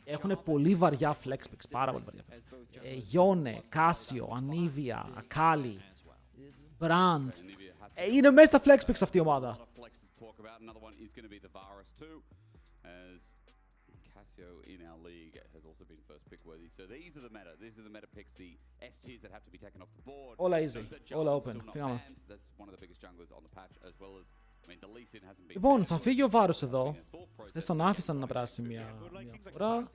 Έχουν πολύ βαριά flex picks, πάρα πολύ βαριά flex picks. Γιόνε, Κάσιο, Ανίβια, Ακάλι, Brand. Είναι μέσα στα flex picks αυτή η ομάδα. In our league has also been first pick worthy. So these are the meta. These are the meta picks, the S tiers that have to be taken off the board. Όλα easy, όλα open. That's one of the biggest junglers on the patch, as well as, I mean, the Lee Sin hasn't been. Λοιπόν, θα φύγει ο Βάρος εδώ. Χθες τον άφησαν να περάσει μια φορά.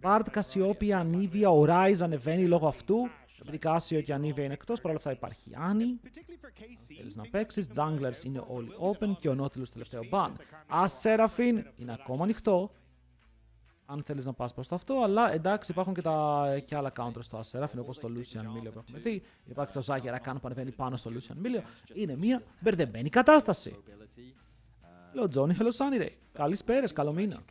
Bard, Κασιόπη, Ανίβια, ο Rise ανεβαίνει λόγω αυτού. Επειδή Κάσιο και Ανίβια είναι εκτός, παρόλα αυτά υπάρχει Άννη. Θέλεις να παίξεις, Junglers είναι όλοι open και ο Nautilus τελευταίο ban. As Seraphine είναι ακόμα ανοιχτό. Αν θέλεις να πας προς το αυτό, αλλά εντάξει υπάρχουν και άλλα counters στο As Seraphine, όπως το Lucian Milio που έχουμε δει. Υπάρχει το Zagger Akan που ανεβαίνει πάνω στο Lucian Milio. Είναι μια μπερδεμένη κατάσταση. Λέω Τζόνι, hello Sunny Ray. Καλησπέρες, καλό μήνα.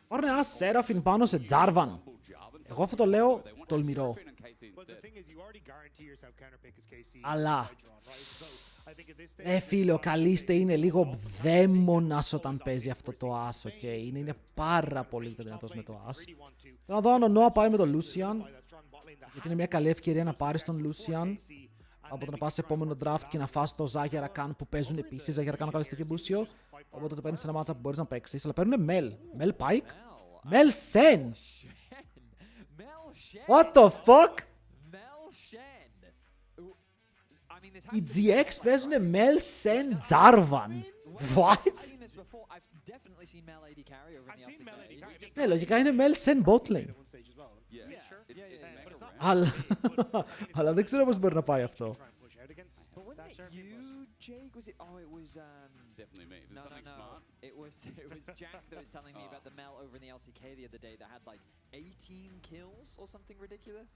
Πάρουν As Seraphine πάνω σε Jarvan. Εγώ αυτό το λέω τολμηρό. Αλλά φίλε, ο Καλίστε είναι λίγο δαίμονας όταν παίζει αυτό το As, ok. Είναι πάρα πολύ δυνατός με το As. Θέλω να δω αν ο Noah πάει με τον Lucian, γιατί είναι μια καλή ευκαιρία να πάρεις τον Lucian από το να πας σε επόμενο draft και να φας το Zagger Akan που παίζουν επίσης. Zagger Akan, Καλίστε και Μπούσιο. Οπότε το παίρνεις σε ένα matchup που μπορείς να παίξεις. Αλλά παίρνουν Mel. Mel Pike. Mel Sen. What the fuck? Οι GX παίζουν Mel Sen Jarvan. What? Ναι, λογικά είναι Mel Sen botlane. Αλλά δεν ξέρω πώς μπορεί να πάει αυτό. Jake, was it? Oh, it was definitely me. No. It was Jack that was telling me about the Mel over in the LCK the other day that had like 18 kills or something ridiculous.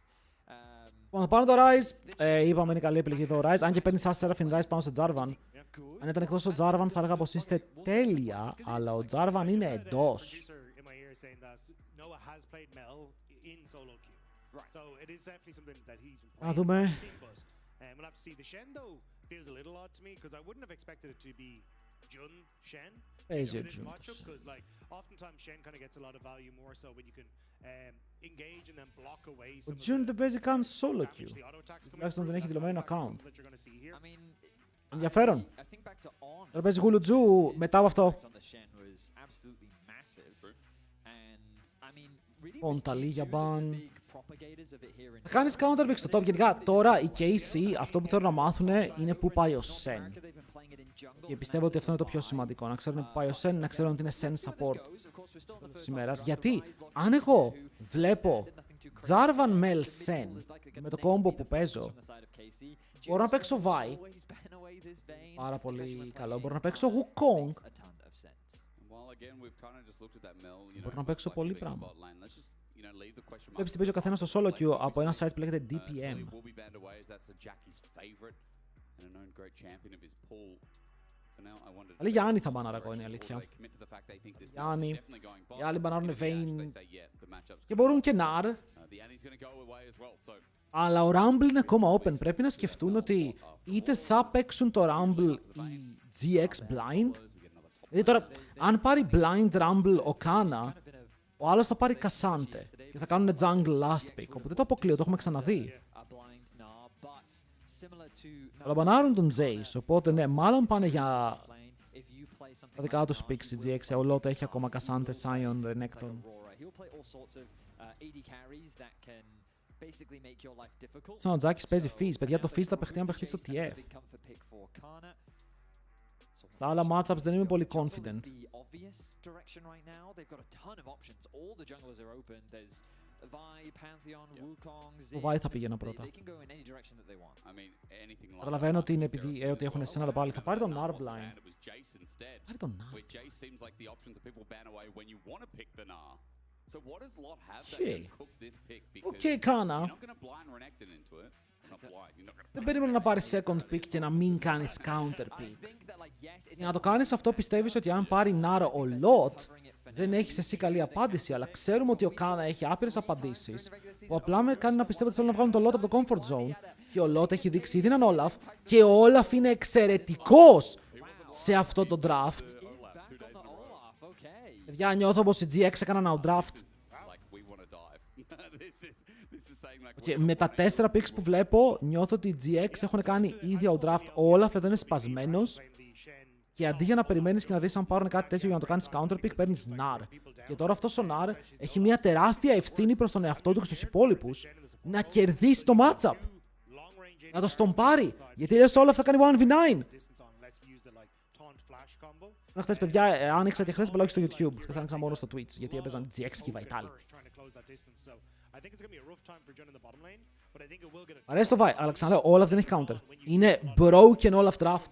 Θα πάρω το Rise. Είπαμε είναι καλή επιλογή το Rise. Αν και παίρνεις As Seraphine Rise πάνω σε Jarvan. Αν ήταν εκτός ο Jarvan θα έλεγα πως είστε τέλεια, αλλά ο Jarvan είναι εντός. Να δούμε. Παίζει ο Jun. Ο Jun δεν παίζει καν solo queue. Τουλάχιστον δεν έχει δηλωμένο account. Ενδιαφέρον. Δεν παίζει Γουλουτζού μετά από αυτό. Πονταλή για ban. Θα κάνεις counter pick στο top. Γενικά τώρα οι KC αυτό που θέλουν να μάθουν είναι πού πάει ο Sen. Και πιστεύω ότι αυτό είναι το πιο σημαντικό. Να ξέρουν πού πάει ο Sen, να ξέρουν ότι είναι Sen support σήμερα. Γιατί αν εγώ βλέπω Jarvan Mel Sen με το combo που παίζω, μπορώ να παίξω Vi. Πάρα πολύ καλό. Μπορώ να παίξω Wukong. Μπορώ να παίξω πολύ πράγμα. Βλέπεις τι παίζει ο καθένας στο solo queue από ένα site που λέγεται DPM. Αλλά για Άννη θα μπανάρω, είναι η αλήθεια. Για Άννη. Οι άλλοι μπανάρουν Vayne. Και μπορούν και Nar. Αλλά ο Rumble είναι ακόμα open. Πρέπει να σκεφτούν ότι είτε θα παίξουν το Rumble ή GX blind. Δηλαδή τώρα, αν πάρει blind Rumble ο Kana, ο άλλος θα πάρει Cassante και θα κάνουν jungle last pick. Οπότε δεν το αποκλείω, το έχουμε ξαναδεί. Αλλά μπανάρουν τον Jace, οπότε ναι, μάλλον πάνε για τα δικά τους picks η GX. Ο Lotto έχει ακόμα Cassante, Sion, Renekton. Σαν ο Τζάκης παίζει Fizz. Παιδιά, το Fizz θα παιχτεί αν παιχτεί στο TF. Στα άλλα matchups δεν είμαι πολύ confident. Ο Vi θα πήγαινα πρώτα. Καταλαβαίνω ότι είναι επειδή ότι έχουν εσένα, αλλά πάλι θα πάρει τον Narblind. Πάρει τον Nar. Οκ, Κάνα. Δεν περίμενα να πάρει second pick και να μην κάνεις counter pick. Για να το κάνεις αυτό, πιστεύεις ότι αν πάρει Nar ο Lot, δεν έχεις εσύ καλή απάντηση, αλλά ξέρουμε ότι ο Κάνα έχει άπειρες απαντήσεις, που απλά με κάνει να πιστεύω ότι θέλουν να βγάλουν τον Lot από το comfort zone. Και ο Lot έχει δείξει ήδη έναν Olaf, και ο Olaf είναι εξαιρετικός σε αυτό το draft. Παιδιά, νιώθω πως οι GX έκαναν outdraft. Και με τα 4 picks που βλέπω, νιώθω ότι οι GX έχουν κάνει ήδη outdraft. Ο Olaf εδώ είναι σπασμένος. Και αντί για να περιμένεις και να δεις αν πάρουν κάτι τέτοιο για να το κάνεις counter pick, παίρνεις Nar. Και τώρα αυτός ο Nar έχει μια τεράστια ευθύνη προς τον εαυτό του και στους υπόλοιπους να κερδίσει το matchup. Να το στομπάρει. Γιατί αλλιώς όλα θα κάνει 1v9. Χθες, παιδιά, άνοιξα και χθες αλλά όχι στο YouTube. Χθες άνοιξα μόνο στο Twitch γιατί έπαιζαν GX και Vitality. Αρέσει το Vi, αλλά ξαναλέω, Olaf δεν έχει counter. Είναι broken Olaf draft.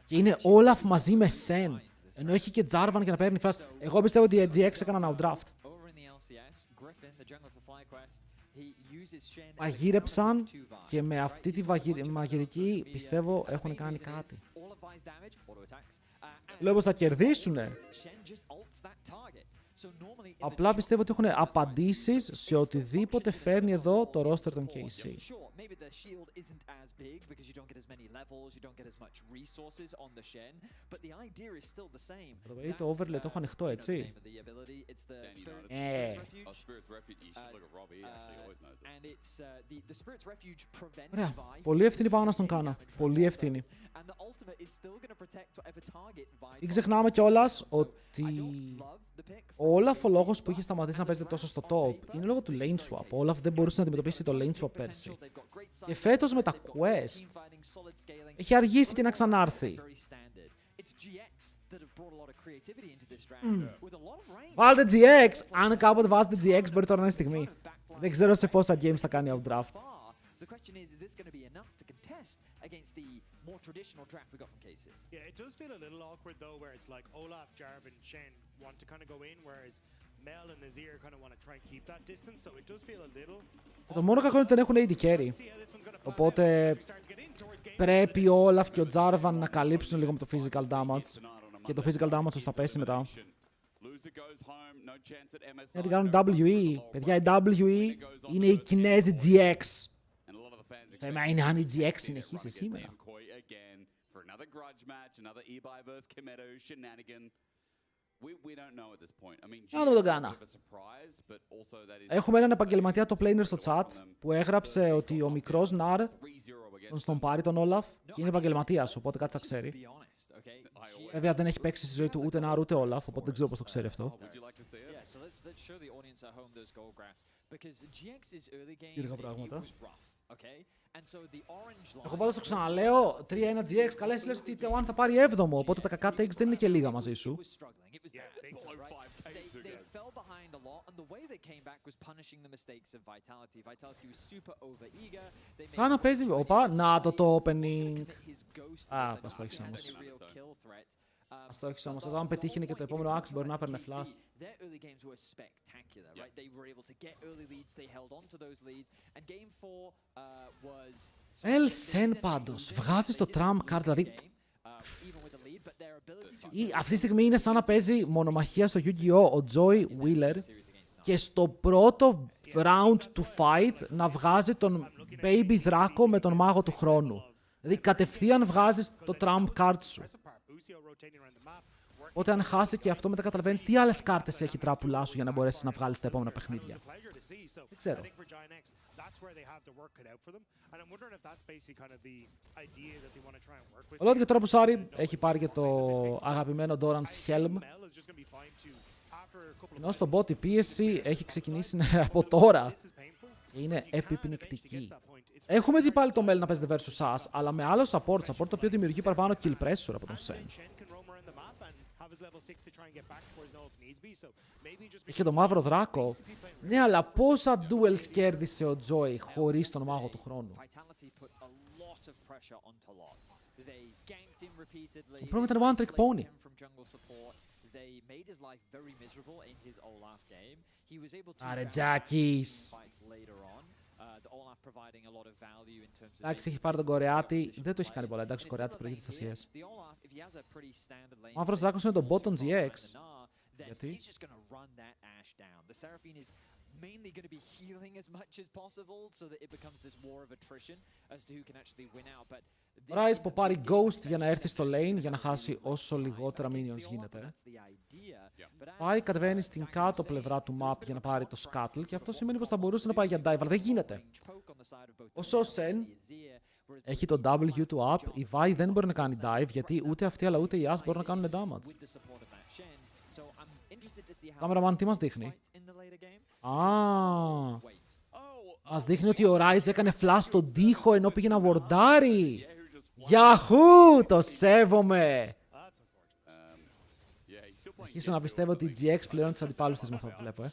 Και είναι Olaf μαζί με Sen. Ενώ έχει και Jarvan για να παίρνει φράση. Εγώ πιστεύω ότι οι GX έκαναν outdraft. Μαγείρεψαν και με αυτή τη μαγειρική πιστεύω έχουν κάνει κάτι. Λέω πως θα κερδίσουνε. Απλά πιστεύω ότι έχουν απαντήσεις σε οτιδήποτε φέρνει εδώ το roster των KC. Το overlay το έχω ανοιχτό, έτσι. Ωραία. Πολύ ευθύνη πάνω να στον κάνω. Πολύ ευθύνη. Μην ξεχνάμε κιόλας ότι ο Olaf ο λόγος που είχε σταματήσει να παίζεται τόσο στο top είναι λόγω του lane swap. Ο Olaf δεν μπορούσε να αντιμετωπίσει το lane swap πέρσι. Και φέτος με τα quest έχει αργήσει και να ξανάρθει. Βάλτε GX! Αν κάποτε βάζετε GX μπορεί τώρα να είναι στιγμή. Δεν ξέρω σε πόσα games θα κάνει outdraft. The question is this going to be enough to contest against the more traditional draft we got from KC? Yeah, it does feel a little awkward though, where it's like Olaf, Jarvan, Shen want to kind of go in, whereas Mel and Nazir kind of want to try and keep that distance, so it does feel a little... Το μόνο κακό είναι ότι δεν έχουν AD carry. Οπότε πρέπει ο Olaf και ο Jarvan να καλύψουν λίγο με το physical damage. Και το physical damage τους θα πέσει μετά. Γιατί κάνουν WE. Παιδιά, η WE είναι η Κινέζη GX. Θέμα είναι αν η GX συνεχίσει σήμερα. Να δούμε τον Κάνα. Έχουμε έναν επαγγελματία το planer στο chat που έγραψε ότι ο μικρός Nar τον πάρει τον Olaf και είναι επαγγελματίας, οπότε κάτι θα ξέρει. Βέβαια δεν έχει παίξει στη ζωή του ούτε Nar ούτε Olaf, οπότε δεν ξέρω πώς το ξέρει αυτό. Λίγα πράγματα. Εγώ πάντως το ξαναλέω, 3-1 GX, καλά εσύ λες ότι η T1 θα πάρει 7ο, οπότε τα κακά takes δεν είναι και λίγα μαζί σου. Κάνα παίζει, οπα, να το opening. Α, μας το έχεις όμως. Ας το έχεις όμως, εδώ αν πετύχει και το επόμενο axe μπορεί να παίρνει flash. Sen πάντως, βγάζεις το trump card, δηλαδή... Αυτή τη στιγμή είναι σαν να παίζει μονομαχία στο Yu-Gi-Oh! Ο Joy Wheeler και στο πρώτο round του fight να βγάζει τον Baby Draco με τον μάγο του χρόνου. Δηλαδή κατευθείαν βγάζεις το trump card σου. Οπότε αν χάσει και αυτό μετά καταλαβαίνεις τι άλλες κάρτες έχει τράπουλά σου για να μπορέσεις να βγάλεις τα επόμενα παιχνίδια. Δεν ξέρω. Ο Λότ και τώρα που Σάρι έχει πάρει και το αγαπημένο Doran's Helm. Ενώ στον bot η πίεση έχει ξεκινήσει από τώρα. Είναι επιπνικτική. Έχουμε δει πάλι το Mel να παίζεται versus us, αλλά με άλλο support το οποίο δημιουργεί παραπάνω kill pressure από τον Sen. Είχε το μαύρο δράκο. Ναι, αλλά πόσα duels κέρδισε ο Joy χωρίς τον μάγο του χρόνου. Ο πρώτος ήταν one trick pony. Άρε Τζάκης. Εντάξει, έχει πάρει τον Κορεάτη. Δεν το έχει κάνει πολλά. Εντάξει, ο Κορεάτης προηγείται στις Ασίες. Ο Μαύρος Δράκος είναι τον bot των GX. Γιατί? Mainly going to be healing as much as possible so that it becomes this war of attrition as to who can actually win out. But Ο Rise που πάρει Ghost για να έρθει στο lane για να χάσει όσο λιγότερα minions γίνεται. Πάει, κατεβαίνει στην κάτω πλευρά του map για να πάρει το Scuttle και αυτό σημαίνει πως θα μπορούσε να πάει για dive, αλλά δεν γίνεται. Ο Sosen έχει το W του up, η Vi δεν μπορεί να κάνει dive γιατί ούτε αυτή αλλά ούτε η As μπορούν να κάνουν damage. Cameraman, τι μας δείχνει? Μας δείχνει ότι ο Rise έκανε flash στον τοίχο ενώ πήγε να βορντάρει. Yahoo! Το σέβομαι! Αρχίσω να πιστεύω ότι η GX πλέον τους αντιπάλους της με αυτό που βλέπω,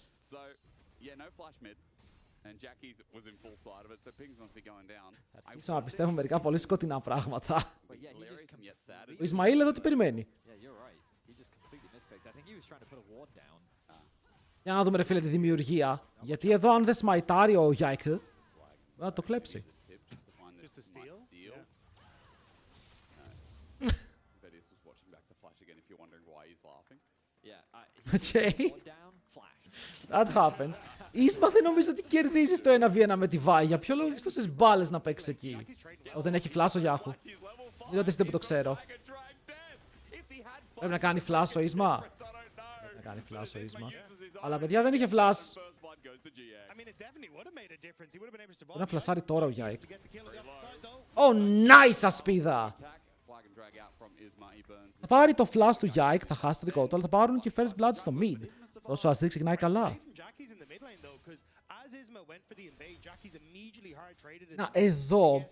Αρχίσω να πιστεύω μερικά πολύ σκοτεινά πράγματα. Ο Ισμαήλ εδώ τι περιμένει? Για να δούμε ρε φίλε τη δημιουργία. Γιατί εδώ αν δεν σμαϊτάρει ο Yike, θα το κλέψει. Okay. That happens. Ίσμα δεν νομίζω ότι κερδίζεις το 1v1 με τη Vi. Για ποιο λόγο έχεις τόσες μπάλες να παίξεις εκεί? Δεν έχει flash ο Yahoo. Μην ρωτήσετε που το ξέρω. Πρέπει να κάνει flash ο Ίσμα. Πρέπει να κάνει flash ο Ίσμα. Αλλά παιδιά δεν είχε flash. Μπορεί να φλασάρει τώρα ο Yike. Oh, nice ασπίδα! Θα πάρει το flash του Yike, θα χάσει το δικό του, αλλά θα πάρουν και first blood στο mid. Αυτός ο Azir ξεκινάει καλά. Να, εδώ,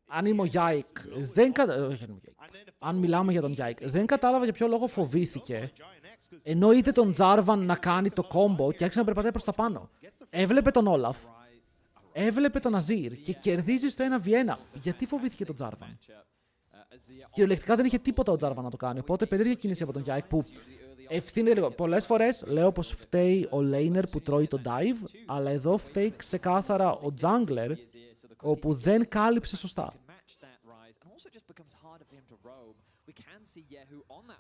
αν είμαι ο Yike, αν μιλάμε για τον Yike, δεν κατάλαβα για ποιο λόγο φοβήθηκε, ενώ είδε τον Jarvan να κάνει το combo και άρχισε να περπατάει προς τα πάνω. Έβλεπε τον Olaf, έβλεπε τον Azir και κερδίζει στο 1v1. Γιατί φοβήθηκε τον Jarvan? Κυριολεκτικά δεν είχε τίποτα ο Jarvan να το κάνει, οπότε περίεργη κίνηση από τον Yike που ευθύνεται λίγο. Πολλές φορές λέω πως φταίει ο laner που τρώει το dive, αλλά εδώ φταίει ξεκάθαρα ο jungler, όπου δεν κάλυψε σωστά.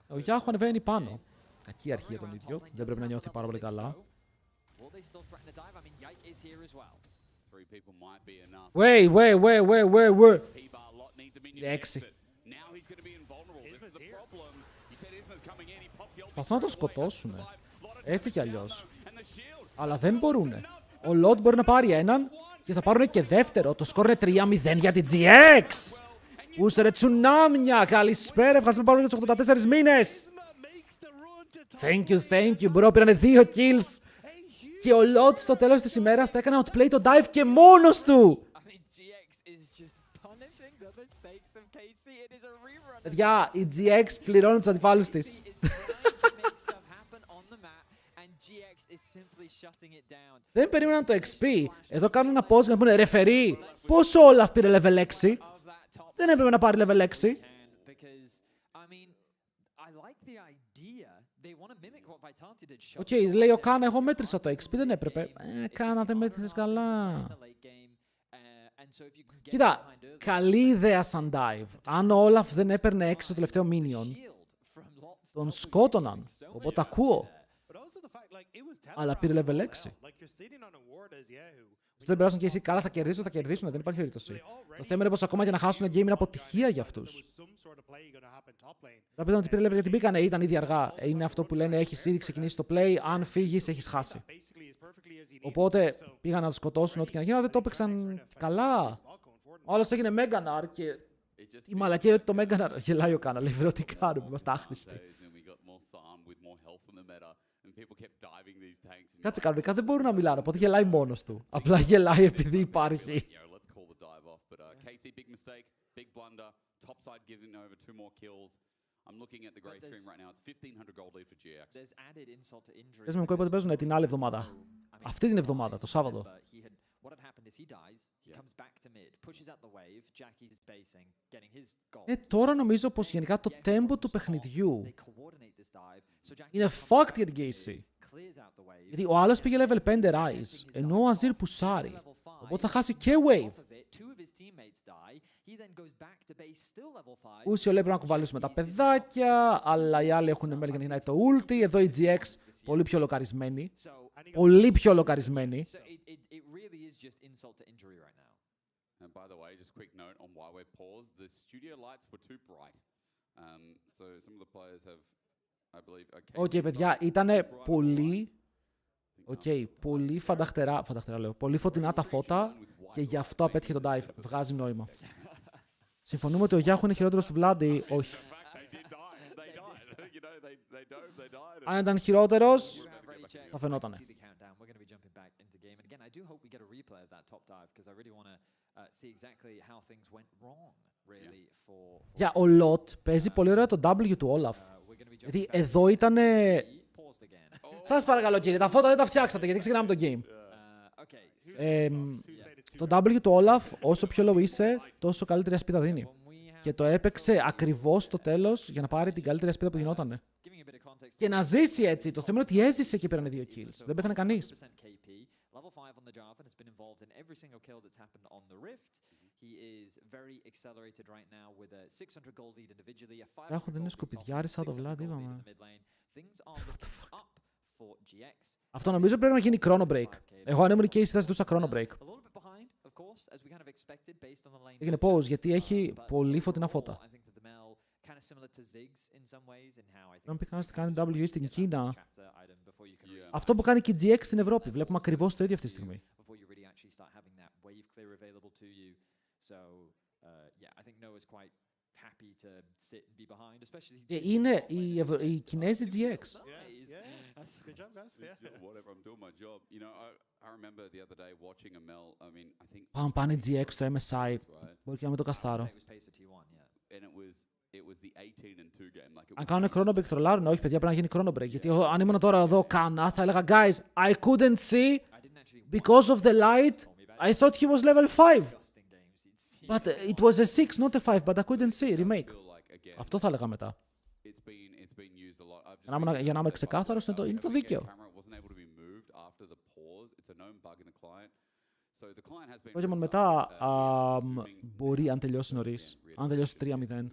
Ο Yahoo ανεβαίνει πάνω. Κακή αρχή για τον ίδιο, δεν πρέπει να νιώθει πάρα πολύ καλά. Wait. 6. Προσπαθούν να τον σκοτώσουν. Έτσι κι αλλιώς. Αλλά δεν μπορούνε. Ο Lord μπορεί να πάρει έναν και θα πάρουν και δεύτερο. Το σκορ είναι 3-0 για την GX. Πούσε ρε τσουνάμια. Καλησπέρα. Ευχαριστούμε πάρα πολύ για τους 84 μήνες. Thank you bro. Πήρανε 2 kills. Και ο Lord στο τέλος της ημέρας θα έκανε outplay το dive και μόνος του. Παιδιά, η GX πληρώνει τους αντιπάλους της. Δεν περίμεναν το XP. Εδώ κάνουν ένα pause για να πούνε ρεφερί. Πόσο Olaf πήρε level 6? Δεν έπρεπε να πάρει level 6. Οκ, λέει ο Κάνα, εγώ μέτρησα το XP, δεν έπρεπε. Κάνα, δεν μέτρησες καλά. Κοίτα, καλή ιδέα σαν dive. Αν ο Olaf δεν έπαιρνε 6 το τελευταίο minion, τον σκότωναν. Οπότε ακούω. Αλλά πήρε level 6. Δεν περάσουν και εσύ καλά, θα κερδίσουν, δεν υπάρχει περίπτωση. Το θέμα είναι πως ακόμα για να χάσουν game είναι αποτυχία για αυτούς. Θα πείτε ότι πήρε level γιατί μπήκανε, ήταν ήδη αργά. Είναι αυτό που λένε, έχεις ήδη ξεκινήσει το play, αν φύγεις έχεις χάσει. Οπότε πήγαν να το σκοτώσουν ό,τι και να γίνει, αλλά δεν το έπαιξαν καλά. Όλος έγινε Μέγαναρ και η μαλακία ότι το Μέγαναρ γελάει ο Κάνα, λέει βρω τι κάνουμε, είμαστε άχρηστοι. Κάτσε κανονικά δεν μπορούν να μιλάνε, οπότε γελάει μόνος του. Απλά γελάει επειδή υπάρχει. Πες με μου πότε παίζουν την άλλη εβδομάδα. Αυτή την εβδομάδα, το Σάββατο. Τώρα νομίζω πως γενικά το tempo του παιχνιδιού είναι fucked για την Casey. Γιατί ο άλλος πήγε level 5 Rise, ενώ ο Azir πουσάρει. Οπότε θα χάσει και wave. Ούσιο λέει πρέπει να κουβαλήσουμε τα παιδάκια, αλλά οι άλλοι έχουν μέλη για να γυρνάει το ulti. Εδώ η GX πολύ πιο λοκαρισμένη. Πολύ πιο λοκαρισμένη. And by the way, just quick note on why we're paused. The studio lights were too bright. So some of the players have, I believe, Οκ, παιδιά, ήταν πολύ... πολύ φανταχτερά λέω. Πολύ φωτεινά τα φώτα και γι' αυτό απέτυχε το dive. Βγάζει νόημα. Συμφωνούμε ότι ο Γιάχου είναι χειρότερος του Βλάντι. Όχι. Αν ήταν χειρότερος, θα φαινότανε. Για ο Lot παίζει πολύ ωραία το W του Olaf. Γιατί εδώ ήταν. Σας παρακαλώ κύριε, τα φώτα δεν τα φτιάξατε γιατί ξεκινάμε το game. Το W του Olaf, όσο πιο low είσαι, τόσο καλύτερη ασπίδα δίνει. Και το έπαιξε ακριβώς στο τέλος για να πάρει την καλύτερη ασπίδα που γινότανε. Και να ζήσει έτσι. Το θέμα είναι ότι έζησε και πήρανε 2 kills. Δεν πέθανε κανείς. Έχω δεν είναι σκουπιδιάρι σαν το Vlad, είπαμε. Αυτό νομίζω πρέπει να γίνει chrono break. Εγώ αν ήμουν και εσύ θα ζητούσα chrono break. Έγινε pause γιατί έχει πολύ φωτεινά φώτα. Να πει κανένας τι κάνει WE στην Κίνα. Αυτό που κάνει και η GX στην Ευρώπη. Βλέπουμε ακριβώς το ίδιο αυτή τη στιγμή. Είναι η Κινέζη GX. Πάνε GX στο MSI. Μπορεί και να μην το καστάρω. Αν κάνουν chrono break τρολάρουν, όχι παιδιά πρέπει να γίνει chrono break. Γιατί αν ήμουν τώρα εδώ κάνα θα έλεγα guys, I couldn't see because of the light. I thought he was level 5. But it was a 6, not a 5, but I couldn't see. Remake. Αυτό θα έλεγα μετά. Για να είμαι ξεκάθαρος, είναι το δίκαιο. Όχι μόνο μετά μπορεί αν τελειώσει νωρίς. Αν τελειώσει 3-0.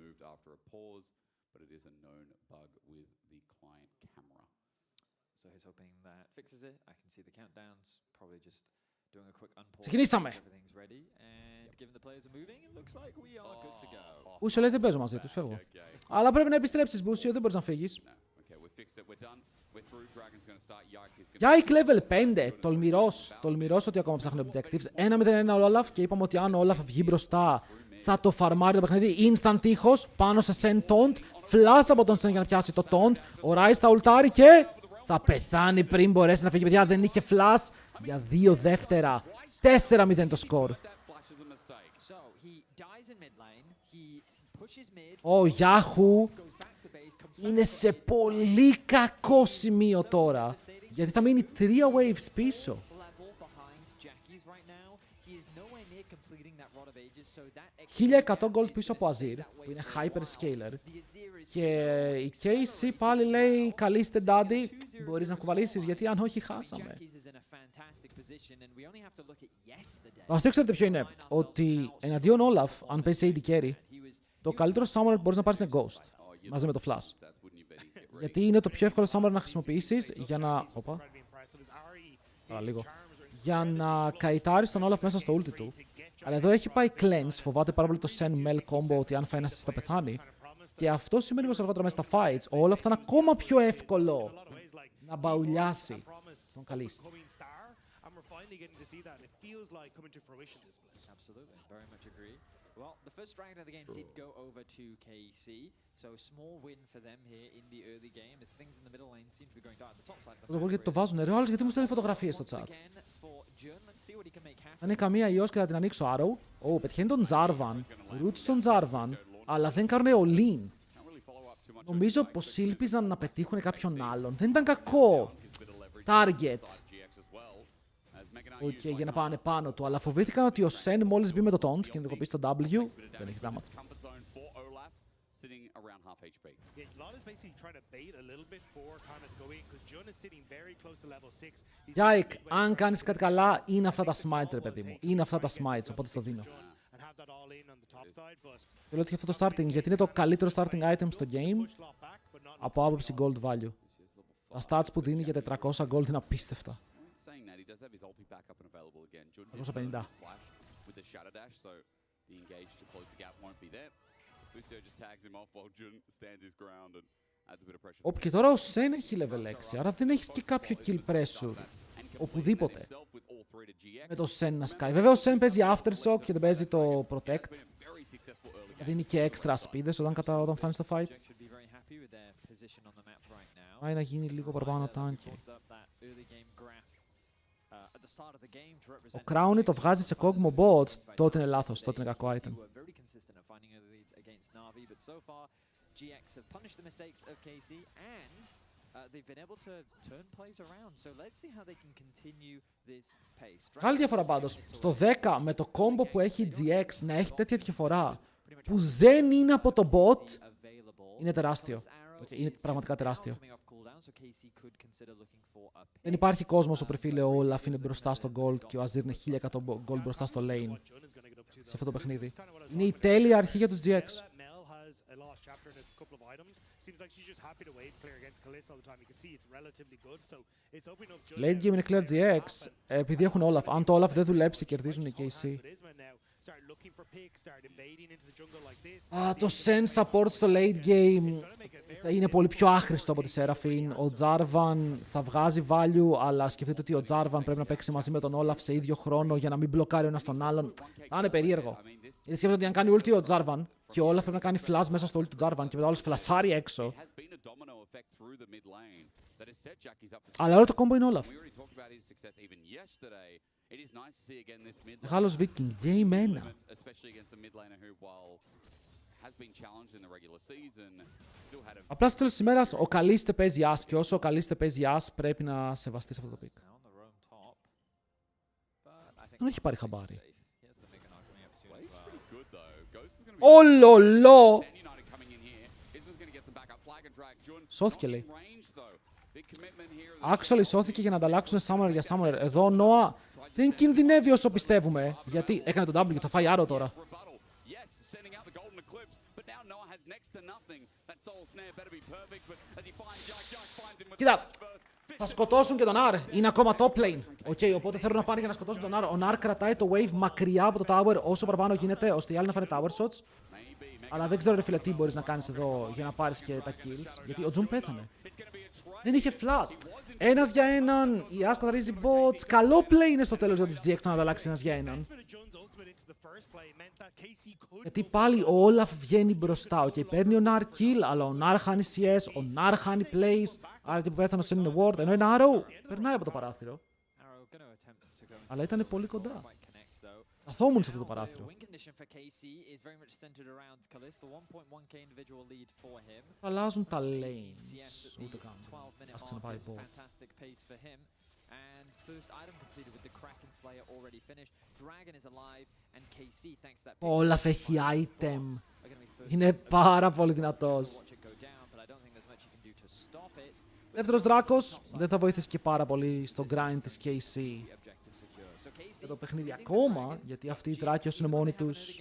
Ξεκινήσαμε! Μπούσιο λέει δεν παίζω μαζί τους, φεύγω. Αλλά πρέπει να επιστρέψεις Μπούσιο, δεν μπορείς να φύγεις. Yike level 5, τολμηρός ότι ακόμα ψάχνει objectives. 1-0-1 ο Olaf και είπαμε ότι αν ο Olaf βγει μπροστά θα το φαρμάρει το παιχνίδι. Instant τείχος, πάνω σε Sen Taunt, flash από τον Sen για να πιάσει το Taunt. Ο Rise θα ουλτάρει και θα πεθάνει πριν μπορέσει να φύγει. Παιδιά δεν είχε flash για 2 δεύτερα. 4-0 το score. Ο Γιάχου είναι σε πολύ κακό σημείο τώρα. Γιατί θα μείνει 3 waves πίσω. 1100 gold πίσω από Azir, που είναι hyperscaler. Και η KC πάλι λέει καλείστε daddy, μπορείς να κουβαλήσεις γιατί αν όχι χάσαμε. Το αστείο ξέρετε ποιο είναι, ότι εναντίον Olaf, αν παίζει AD carry, το καλύτερο summoner που μπορείς να πάρεις είναι Ghost, μαζί με το Flash. Γιατί είναι το πιο εύκολο summoner να χρησιμοποιήσεις για να... για να καητάρεις τον Olaf μέσα στο ulti του. Αλλά εδώ έχει πάει cleanse, φοβάται πάρα πολύ το Sen Mel combo ότι αν φάει ένα θα πεθάνει. Και αυτό σημαίνει πως αργότερα μέσα στα fights, ο Olaf θα είναι ακόμα πιο εύκολο να μπαουλιάσει τον Καλίστη. Well, the first dragon of the game did go over to KC, so a small win for them here in the early game as things in the middle lane seem to be going down. The top side. Γιατί το βάζουν ρε, άλλος γιατί μου στέλνει φωτογραφίες στο chat. Αν είναι καμία ιός και θα την ανοίξω Arrow. Πετυχαίνει τον Jarvan, root στον Jarvan, αλλά δεν κάνουν all-in. Νομίζω πως ήλπιζαν να πετύχουν κάποιον άλλον. Δεν ήταν κακό target. Για να πάνε πάνω του, αλλά φοβήθηκαν ότι ο Sen μόλις μπει με το taunt και ενδοκοπήσει το W, δεν έχει damage. sitting around half HP. Yeah, Lot is basically trying to bait a little bit for Kana to go in because Jun is sitting very close to level 6. He's Yike, midway αν trying κάνεις to κάτι go καλά, είναι in αυτά τα the smites, ρε ball παιδί was μου. taken, Είναι αυτά trying τα to get smites, the οπότε στο double δίνω. Jun and have that all in on the top side, but Θέλω ότι αυτό το starting, γιατί είναι το καλύτερο starting item στο game push lot back, but not από άποψη gold value. Τα stats που δίνει για 400 gold είναι απίστευτα. Saying that, he does have his ulti back up and available again. Jun did 250. his flash with the shadow dash, so the engage to close the gap won't be there. Lucio just tags him off while Jun stands his ground and adds a bit of pressure. Όπου και τώρα ο Sen έχει level 6, άρα δεν έχεις και κάποιο kill pressure οπουδήποτε με το Sen να σκάει. Βέβαια ο Sen παίζει aftershock και δεν παίζει το protect. Δίνει και extra speed όταν φτάνει στο fight. Πάει να γίνει λίγο παραπάνω tanky. Ο Crowny το βγάζει σε Kog'Maw bot, τότε είναι λάθος, τότε είναι κακό item. GX have punished the mistakes of KC and they've been able to turn plays around. So let's see how they can continue this pace. Άλλη διαφορά πάντως. Στο 10 με το combo που έχει η GX να έχει τέτοια διαφορά που δεν είναι από το bot είναι τεράστιο. Είναι πραγματικά τεράστιο. Δεν υπάρχει κόσμος όπου φίλε ο Olaf είναι μπροστά στο gold και ο Azir είναι 1100 gold μπροστά στο lane σε αυτό το παιχνίδι. Είναι η τέλεια αρχή για τους GX. Late game είναι clear GX επειδή έχουν Olaf. Αν το Olaf δεν δουλέψει κερδίζουν οι KC. Το Sen support στο late game είναι πολύ πιο άχρηστο από τη Seraphine. Ο Jarvan θα βγάζει value, αλλά σκεφτείτε ότι ο Jarvan πρέπει να παίξει μαζί με τον Olaf σε ίδιο χρόνο για να μην μπλοκάρει ο ένας τον άλλον. Θα είναι περίεργο. Γιατί σκέφτεται ότι αν κάνει ulti ο Jarvan και ο Olaf πρέπει να κάνει flash μέσα στο ulti του Jarvan και μετά ο άλλος φλασάρει έξω. Αλλά όλο το combo είναι Olaf. Μεγάλος Viking, game 1. Απλά στο τέλος της ημέρας ο Καλίστε παίζει as και όσο ο Καλίστε παίζει as πρέπει να σεβαστείς αυτό το pick. Δεν έχει πάρει χαμπάρι. Ολολό! Σώθηκε λέει. Actually σώθηκε για να ανταλλάξουν Summoner για Summoner. Εδώ ο Noah δεν κινδυνεύει όσο πιστεύουμε. Γιατί έκανε τον W και θα φάει άρο τώρα. Κοίτα, θα σκοτώσουν και τον R. Είναι ακόμα top lane. Okay, οπότε θέλουν να πάνε για να σκοτώσουν τον R. Ο R κρατάει το wave μακριά από το tower όσο παραπάνω γίνεται, ώστε οι άλλοι να φάνε tower shots. Αλλά δεν ξέρω ρε φίλε τι μπορείς να κάνεις εδώ για να πάρεις και τα kills. Γιατί ο Jun πέθανε. Δεν είχε flash. Ένας για έναν, η Ashe καθαρίζει bot. Καλό play είναι στο τέλος για τους GX το να ανταλλάξει ένας για έναν. Γιατί πάλι ο Olaf βγαίνει μπροστά. Okay, παίρνει ο Nar kill, αλλά ο Nar χάνει CS, ο Nar χάνει plays. Άρα τι που πέθανε είναι ward. Ενώ ένα Arrow περνάει από το παράθυρο. Αλλά ήταν πολύ κοντά. Καθόμουν σε αυτό το παράθυρο. Αλλάζουν τα lanes. Ούτε καν. Ας ξαναπάει bot. Ο Olaf έχει item. Είναι πάρα πολύ δυνατός. Δεύτερος Δράκος δεν θα βοηθήσει και πάρα πολύ στο grind της KC. Για το παιχνίδι ακόμα, γιατί αυτοί οι Τράκιος είναι μόνοι τους.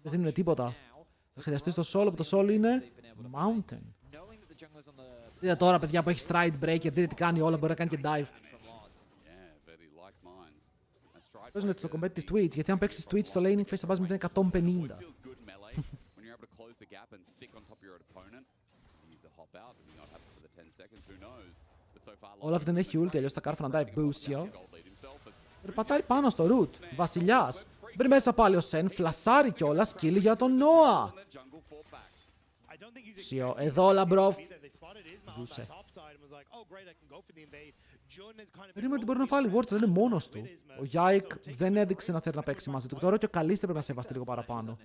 Δεν δίνουν τίποτα. Θα χρειαστεί το solo, που το solo είναι Mountain. Δείτε τώρα παιδιά που έχει stride breaker, δείτε τι κάνει όλα, μπορεί να κάνει και dive. Παίζουν στο competitive Twitch, γιατί αν παίξεις Twitch στο laning phase θα πας με 150. Olaf δεν έχει ulti, αλλιώς θα κάρφω να dive Busio. Περπατάει πάνω στο root. Βασιλιάς. Μπρει μέσα πάλι ο Sen, φλασάρει κιόλας, kill για τον Noah. Σιο, εδώ Λαμπρόφ. Ζούσε. Περίμενε ότι μπορεί να φάει wards, δεν είναι μόνος του. Ο Yike δεν έδειξε να θέλει να παίξει μαζί του. Τώρα και ο Καλίστε πρέπει να σεβαστεί λίγο παραπάνω.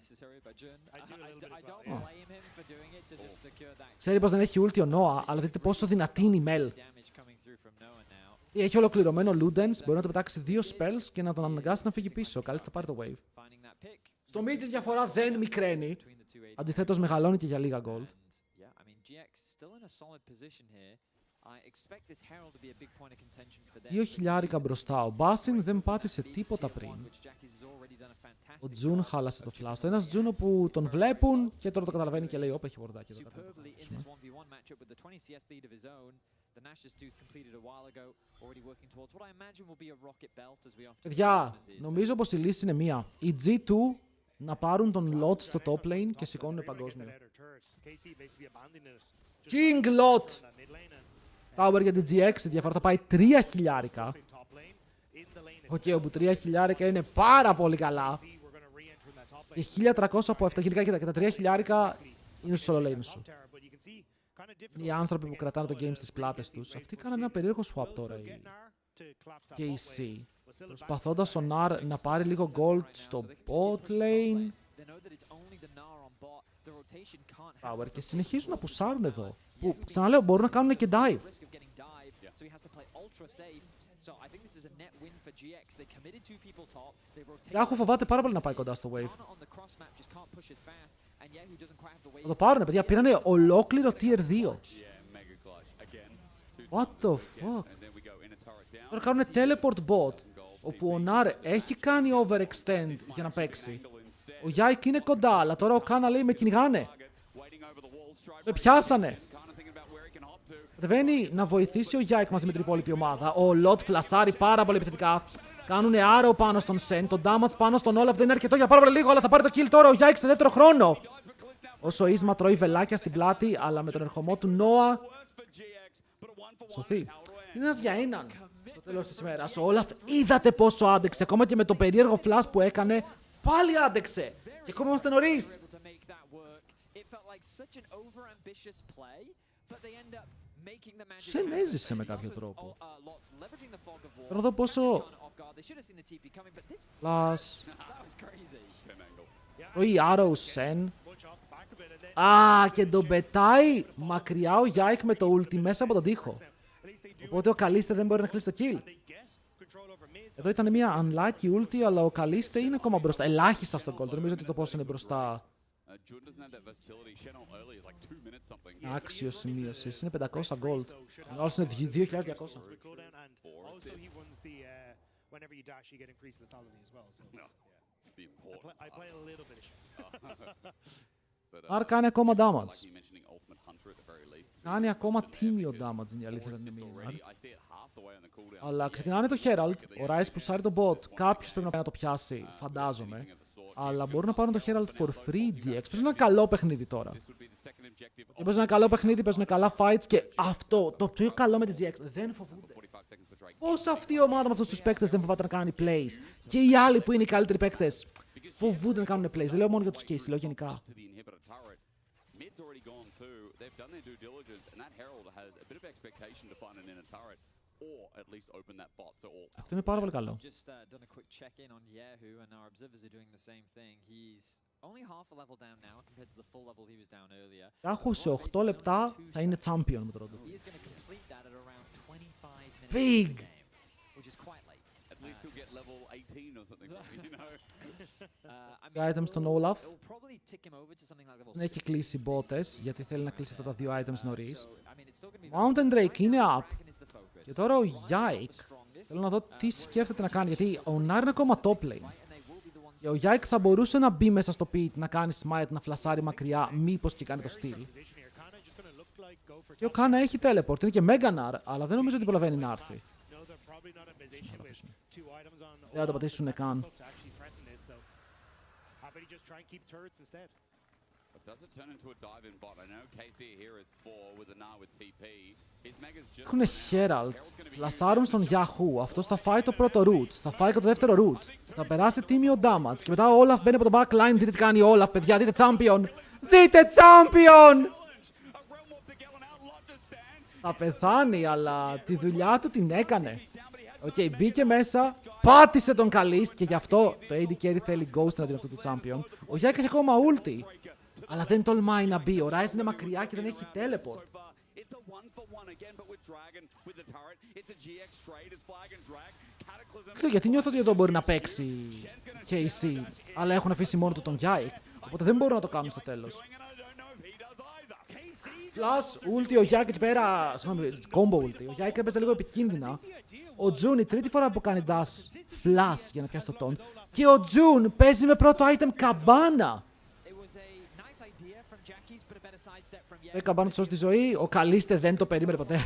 Ξέρει πως δεν έχει ulti ο Noah, αλλά δείτε πόσο δυνατή είναι η Mel. Έχει ολοκληρωμένο Ludens, μπορεί να το πετάξει 2 spells και να τον αναγκάσει να φύγει πίσω. Καλή θα πάρει το wave. Στο mid η διαφορά δεν μικραίνει. Αντιθέτως μεγαλώνει και για λίγα gold. Δύο χιλιάρικα μπροστά. Ο Μπάσιν δεν πάτησε τίποτα πριν. Ο Τζουν χάλασε το flash. Το ένας Τζούνο που τον βλέπουν και τώρα το καταλαβαίνει και λέει: όπα, έχει βορδάκι εδώ κάτω. Παιδιά, νομίζω πως η λύση είναι μία. Οι G2 να πάρουν τον Lot στο top lane και σηκώνουν παγκόσμιο. King Lot! Tower για την GX, η διαφορά θα πάει 3 χιλιάρικα. Οκ, όπου 3 χιλιάρικα είναι πάρα πολύ καλά. Και 1300 από 7 χιλιάρικα και τα 3 χιλιάρικα είναι στο solo lane σου. Οι άνθρωποι που κρατάνε το game στις πλάτες τους, αυτοί κάνανε ένα περίεργο swap τώρα. Και η C. Προσπαθώντας ο Nar να πάρει λίγο gold στο bot lane. Power και συνεχίζουν να πουσάρουν εδώ. Που ξαναλέω μπορούν να κάνουν και dive. Yahoo φοβάται πάρα πολύ να πάει κοντά στο wave. Θα το πάρουνε παιδιά, πήρανε ολόκληρο tier 2. What the fuck. Τώρα κάνουν teleport bot, όπου ο Nar έχει κάνει overextend για να παίξει. Ο Yike είναι κοντά, αλλά τώρα ο Κάνα λέει με κυνηγάνε. Με πιάσανε. Κατεβαίνει να βοηθήσει ο Yike μαζί με την υπόλοιπη ομάδα. Ο Lot φλασάρει πάρα πολύ επιθετικά. Κάνουνε arrow πάνω στον Sen. Το damage πάνω στον Olaf δεν είναι αρκετό για πάρα πολύ λίγο, αλλά θα πάρει το kill τώρα ο Yike στο δεύτερο χρόνο. Όσο ο Ίσμα τρώει βελάκια στην πλάτη, αλλά με τον ερχομό του Noah σωθεί. Είναι ένας για έναν στο τέλος της ημέρας. Ο Olaf είδατε πόσο άντεξε. Ακόμα και με το περίεργο flash που έκανε, πάλι άντεξε. Και ακόμα είμαστε νωρίς. Σεν έζησε με κάποιο τρόπο. Θέλω να δω πόσο... Plus... Τρώει arrow Σεν. Και τον πετάει μακριά ο Yike με το ulti μέσα από τον τοίχο. Οπότε ο Καλίστε δεν μπορεί να κλείσει το kill. Εδώ ήταν μια unlucky ulti, αλλά ο Καλίστε είναι ακόμα μπροστά. Ελάχιστα στον gold. Νομίζω ότι το πόσο είναι μπροστά. Άξιο σημείωση. Είναι 500 gold. Άλλο είναι 2.200. Άρα κάνει ακόμα damage. Κάνει ακόμα τίμιο damage, είναι η αλήθεια δεν είναι μία. Αλλά ξεκινάνε το Herald, ο Ryze πουσάρει το bot, κάποιος πρέπει να πάει να το πιάσει, φαντάζομαι. Αλλά μπορούν να πάρουν το Herald for free GX. Παίζουν ένα καλό παιχνίδι τώρα. Παίζουν ένα καλό παιχνίδι, παίζουν καλά fights και αυτό, το πιο καλό με τη GX, δεν φοβούνται. Πώς αυτή η ομάδα με αυτούς τους παίκτες δεν φοβάται να κάνει plays. Και οι άλλοι που είναι οι καλύτεροι παίκτες φοβούνται να κάνουν plays. Δεν λέω μόνο για τους Casey, λέω γενικά. Αυτό είναι πάρα πολύ καλό. Yahoo σε 8 λεπτά θα είναι champion με το ρόντο. Big! Items στον Olaf. Δεν έχει κλείσει μπότες γιατί θέλει να κλείσει αυτά τα δύο items νωρίς. Mountain Drake είναι up. Και τώρα ο Yike. Θέλω να δω τι σκέφτεται να κάνει γιατί ο Nar είναι ακόμα top lane. Και ο Yike θα μπορούσε να μπει μέσα στο pit, να κάνει smite, να φλασάρει μακριά, μήπως και κάνει το steal. Και ο Κάνα έχει teleport, είναι και Mega Nar, αλλά δεν νομίζω ότι προλαβαίνει να έρθει. Δεν θα το πατήσουνε καν. Έχουνε Herald, φλασάρουν στον Yahoo, αυτός θα φάει το πρώτο root, θα φάει και το δεύτερο root, θα περάσει τίμιο damage και μετά ο Olaf μπαίνει από το backline, δείτε τι κάνει ο Olaf, παιδιά, δείτε champion, δείτε champion! Θα πεθάνει, αλλά τη δουλειά του την έκανε. Οκ, μπήκε μέσα, πάτησε τον Kalist και γι' αυτό το AD Carry θέλει ghost αντί αυτού του champion. Ο Yike έχει ακόμα ulti, αλλά δεν τολμάει να μπει. Ο Ryze είναι μακριά και δεν έχει teleport. 1-for-1 again, but with Dragon, with the turret, it's a GX trade, it's flag and drag, Cataclysm. Δεν ξέρω γιατί νιώθω ότι εδώ μπορεί να παίξει KC, αλλά έχουν αφήσει μόνο του τον Yike, οπότε δεν μπορούν να το κάνουν στο τέλος. Flash, ulti, ο Yike εκεί πέρα, συγγνώμη, combo ulti, ο Yike έπαιζε λίγο επικίνδυνα. Ο Jun η τρίτη φορά που κάνει dash flash για να πιάσει το τόν. Και ο Jun παίζει με πρώτο item καμπάνα. Καμπάνα του σώσει τη ζωή, ο Καλίστε δεν το περίμενε ποτέ.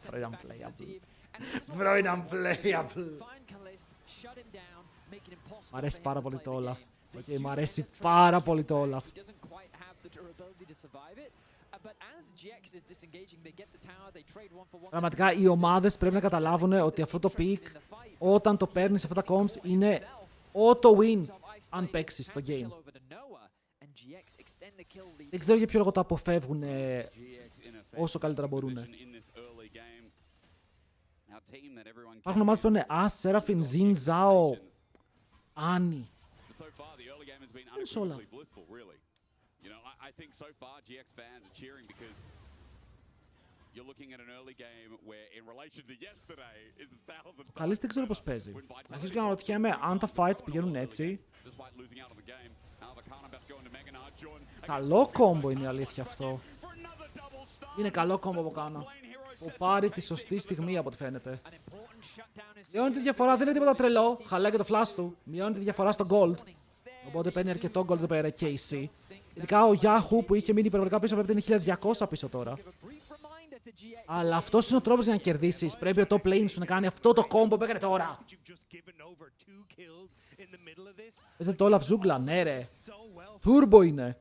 Bro, unplayable. Bro, unplayable. Μ' αρέσει πάρα πολύ το Olaf. Okay, μ' αρέσει πάρα πολύ το Olaf. Πραγματικά οι ομάδες πρέπει να καταλάβουν ότι αυτό το pick, όταν το παίρνεις αυτά τα comps, είναι auto win αν παίξεις στο game. Δεν ξέρω για ποιο λόγο το αποφεύγουν όσο καλύτερα μπορούν. Υπάρχουν ομάδες που είναι As, Seraphine, Xin, Zhao, Annie. Είναι όλα. I think so far GX fans are cheering because you're looking at an early game where in relation to yesterday is 1,000. Καλής δεν ξέρω πώς παίζει. Αρχίζω και να ρωτιέμαι αν τα fights πηγαίνουν έτσι. Καλό κόμπο είναι η αλήθεια αυτό. Είναι καλό κόμπο που κάνω. Που πάρει τη σωστή στιγμή από ό,τι φαίνεται. Μειώνει τη διαφορά, δεν είναι τίποτα τρελό. Χαλάει και το flash του. Μειώνει τη διαφορά στο gold. Οπότε παίρνει αρκετό gold εδώ πέρα KC. Ειδικά ο Yahoo που είχε μείνει υπερβολικά πίσω πρέπει να είναι 1200 πίσω τώρα. Αλλά αυτός είναι ο τρόπος για να κερδίσεις. Πρέπει ο top lane σου να κάνει αυτό το combo που έκανε τώρα. Παίζετε το Olaf ζούγκλα, ναι ρε. Turbo είναι.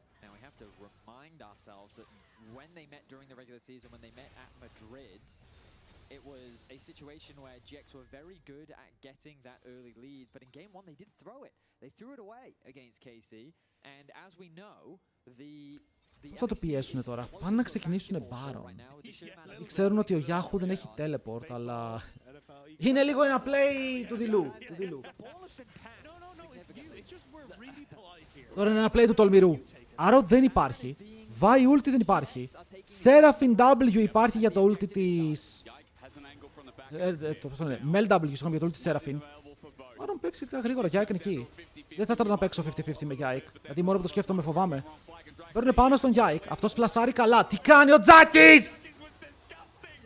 It was a situation where GX were very good at getting that early lead, but in game one they did throw it. They threw it away against KC, and as we know, Πώς θα το πιέσουνε τώρα, πάνε να ξεκινήσουνε Baron. Ξέρουν ότι ο Yahoo δεν έχει teleport, αλλά είναι λίγο ένα play του δειλού. Τώρα είναι ένα play του τολμηρού. Άρα δεν υπάρχει. Vi ulti δεν υπάρχει. Seraphine W υπάρχει για το ulti της... Mel W, συγγνώμη, για το ulti της Seraphine. Άρα παίξει σχετικά γρήγορα, Yike είναι εκεί. Δεν θα ήθελα να παίξω 50-50 με Yike, γιατί μόνο που το σκέφτομαι φοβάμαι. Παίρνουν πάνω στον Yike, αυτός φλασάρει καλά. Τι κάνει ο Τζάκης!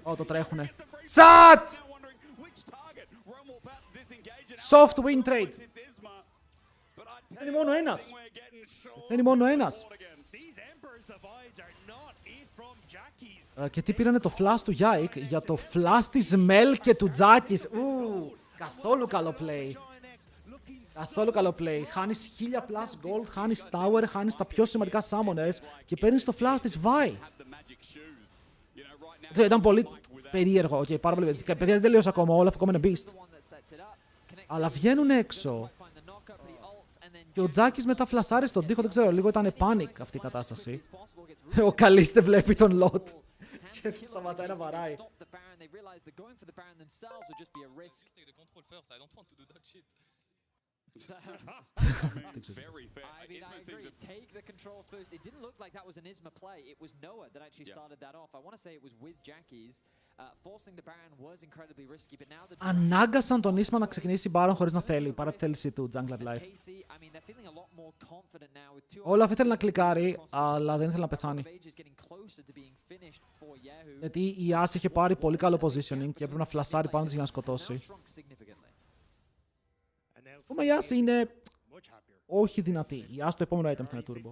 Ω, το τρέχουνε. Σατ! Soft win trade. Είναι μόνο ένας. Είναι μόνο ένας. Και τι πήρανε το flash του Yike για το flash της Mel και του Τζάκης. Καθόλου καλό play. Καθόλου καλό play. Χάνεις 1000 plus gold, χάνεις tower, χάνεις τα πιο σημαντικά summoners και παίρνεις το flash της Vi. Ήταν πολύ περίεργο. Okay, πάρα πολύ. Παιδιά δεν τελείωσα ακόμα, όλα ακόμα είναι beast. Αλλά βγαίνουν έξω. Και ο Τζάκης μετά φλασάρει στον τοίχο, δεν ξέρω, λίγο ήταν panic αυτή η κατάσταση. Ο Καλίστε βλέπει τον Lot. Και σταματάει να βαράει. Very fair. I mean, I agree. Take the control first. It didn't look like that was an Isma play. It was Noah that actually started that off. I want to say it was with Jackie's. Forcing the Baron was incredibly risky, but now the... Ανάγκασαν τον Isma να ξεκινήσει Baron χωρίς να θέλει, παρά τη θέληση του Jungle Life. Όλα ήθελε να κλικάρει, αλλά δεν ήθελε να πεθάνει. Γιατί η As είχε πάρει πολύ καλό positioning και έπρεπε να φλασάρει πάνω της για να σκοτώσει. Ακόμα η As είναι όχι δυνατή. Η As το επόμενο item θα είναι turbo.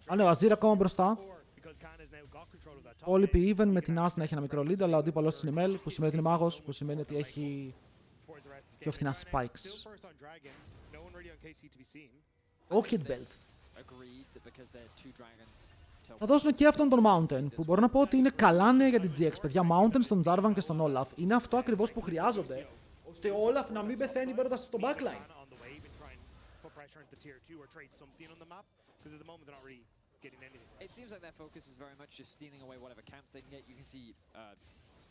Αν ο Azir ακόμα μπροστά. Όλοι πει even με την As να έχει ένα μικρό lead, αλλά ο αντίπαλος της είναι Mel, που σημαίνει ότι είναι μάγος, που σημαίνει ότι έχει πιο φθηνά spikes. Όχι belt. Θα δώσουν και αυτόν τον Mountain, που μπορώ να πω ότι είναι καλά νέα για την GX. Παιδιά, Mountain στον Jarvan και στον Olaf είναι αυτό ακριβώς που χρειάζονται, ώστε ο Olaf να μην πεθαίνει παίρνοντας στο backline. It seems like their focus is very much just stealing away whatever camps they can get. You can see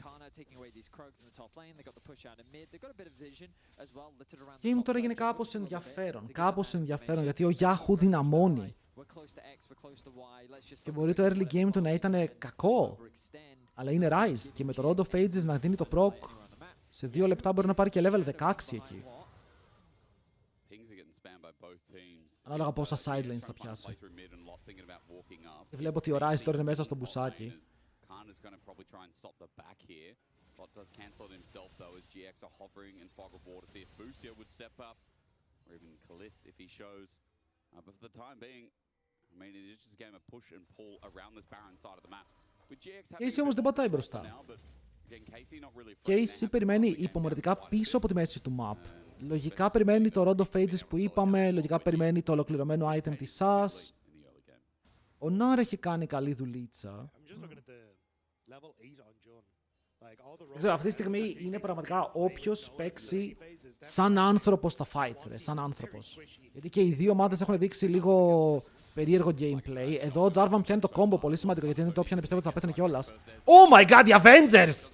Kana taking away these Krugs in the top lane. They got the push out in mid. They got a bit of vision as well, littered around the Και top τώρα side. έγινε They will κάπως struggle a bit ενδιαφέρον. to get Κάπως that ενδιαφέρον, information. γιατί ο Yahoo δυναμώνει. We're close to X, we're close to Y. Let's just Και focus μπορεί on το early whatever game του να advantage ήταν we can κακό. overextend. Αλλά είναι Rise και με το Rod of Ages να δίνει το proc, σε 2 λεπτά μπορεί να πάρει και level 16 εκεί. Pings are getting spammed by both teams. Ανάλογα πόσα sidelines θα πιάσει. Και βλέπω ότι ο Rise τώρα είναι μέσα στο μπουσάκι. Kana's going to probably try and stop the back here. Bot does cancel it himself though as GX are hovering in fog of war to see if Busio would step up or even Kalist if he shows. But for the time being, I mean, it is just a game of push and pull around this barren side of the map. With GX having Casey όμως δεν πατάει μπροστά. Casey περιμένει υπομονετικά πίσω από τη μέση του map. Λογικά περιμένει το Rod of Ages που είπαμε, λογικά περιμένει το ολοκληρωμένο item της SAS. Ο Νάρ έχει κάνει καλή δουλίτσα. Δεν ξέρω, αυτή τη στιγμή είναι πραγματικά όποιος παίξει σαν άνθρωπος στα fights, ρε, σαν άνθρωπος. Γιατί και οι δύο ομάδες έχουν δείξει λίγο περίεργο gameplay. Εδώ ο Jarvan πιάνει το combo, πολύ σημαντικό, γιατί δεν το πιάνε, πιστεύω ότι θα πέθανε κιόλας. Oh my god, οι Avengers!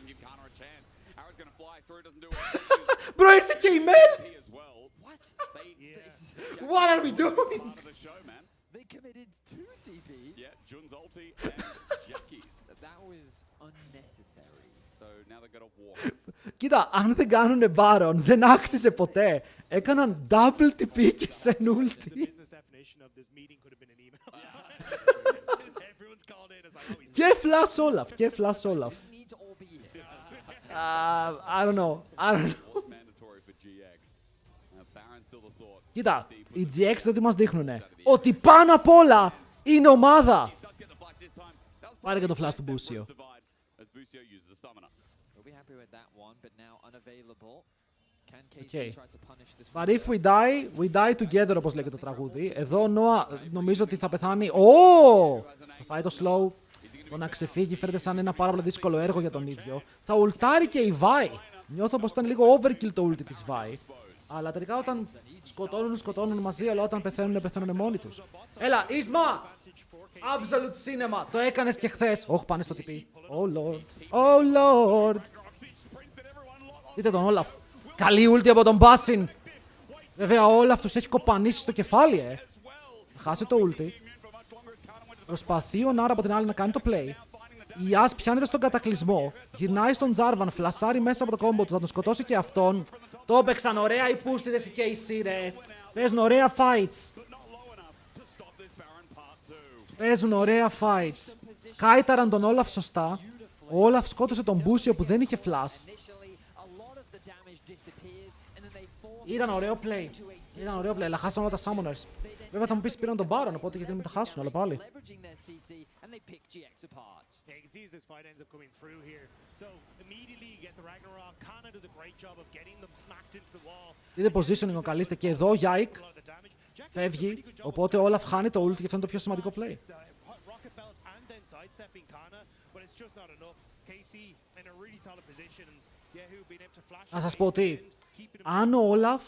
Μπρο, ήρθε και η Mel! What are we doing? They committed 2 TPs. Yeah, Jun's ulti and Jackie's. That was unnecessary. So now they've got to walk. Κοίτα, αν δεν κάνουνε Baron, δεν άξιζε ποτέ. Έκαναν double TP και σε ulti. Και flash Olaf, και flash Olaf. We need to all be here. I don't know. Mandatory for GX. Baron's still the thought. Κοίτα, οι GX τότε μας δείχνουνε ότι πάνω απ' όλα είναι ομάδα. Πάρε και το flash του Busio. We'll be happy with that one, but now unavailable. Can KC Okay. try to punish this But one? if we die together, όπως λέγεται το τραγούδι. Εδώ ο Noah νομίζω ότι θα πεθάνει. Ω! Θα φάει το slow. Το να ξεφύγει φαίνεται σαν ένα πάρα πολύ δύσκολο έργο για τον ίδιο. Θα ουλτάρει και η Vi. Νιώθω πως ήταν λίγο overkill το ulti της Vi. Αλλά τελικά όταν σκοτώνουν μαζί, αλλά όταν πεθαίνουν μόνοι τους. Έλα, Ίσμα! Absolute cinema! Το έκανες και χθες. Όχι, πάνε στο TP. Oh lord. Oh lord. Δείτε τον Όλαφ. Καλή ulti από τον Μπάσιν. Βέβαια, ο Όλαφ τους έχει κοπανίσει στο κεφάλι, Χάσε το ulti. Προσπαθεί ο Νάρα από την άλλη να κάνει το play. Η Ας πιάνεται στον κατακλυσμό. Γυρνάει στον Jarvan, φλασάρει μέσα από το κόμπο του. Θα τον σκοτώσει και αυτόν. Το έπαιξαν ωραία οι πούστιδες οι KC, ρε. Παίζουν ωραία fights. Παίζουν ωραία fights. Κάιταραν τον Όλαφ σωστά. Ο Όλαφ σκότωσε τον Busio που δεν είχε flash. Ήταν ωραίο play. Ήταν ωραίο play, αλλά χάσαν όλα τα summoners. Βέβαια θα μου πεις πήραν τον Baron, οπότε γιατί μην τα χάσουν, αλλά πάλι. Είδε positioning ο Καλίστε και εδώ Yike φεύγει, οπότε ο Olaf χάνει το ult και αυτό είναι το πιο σημαντικό play. Να σας πω ότι αν ο Olaf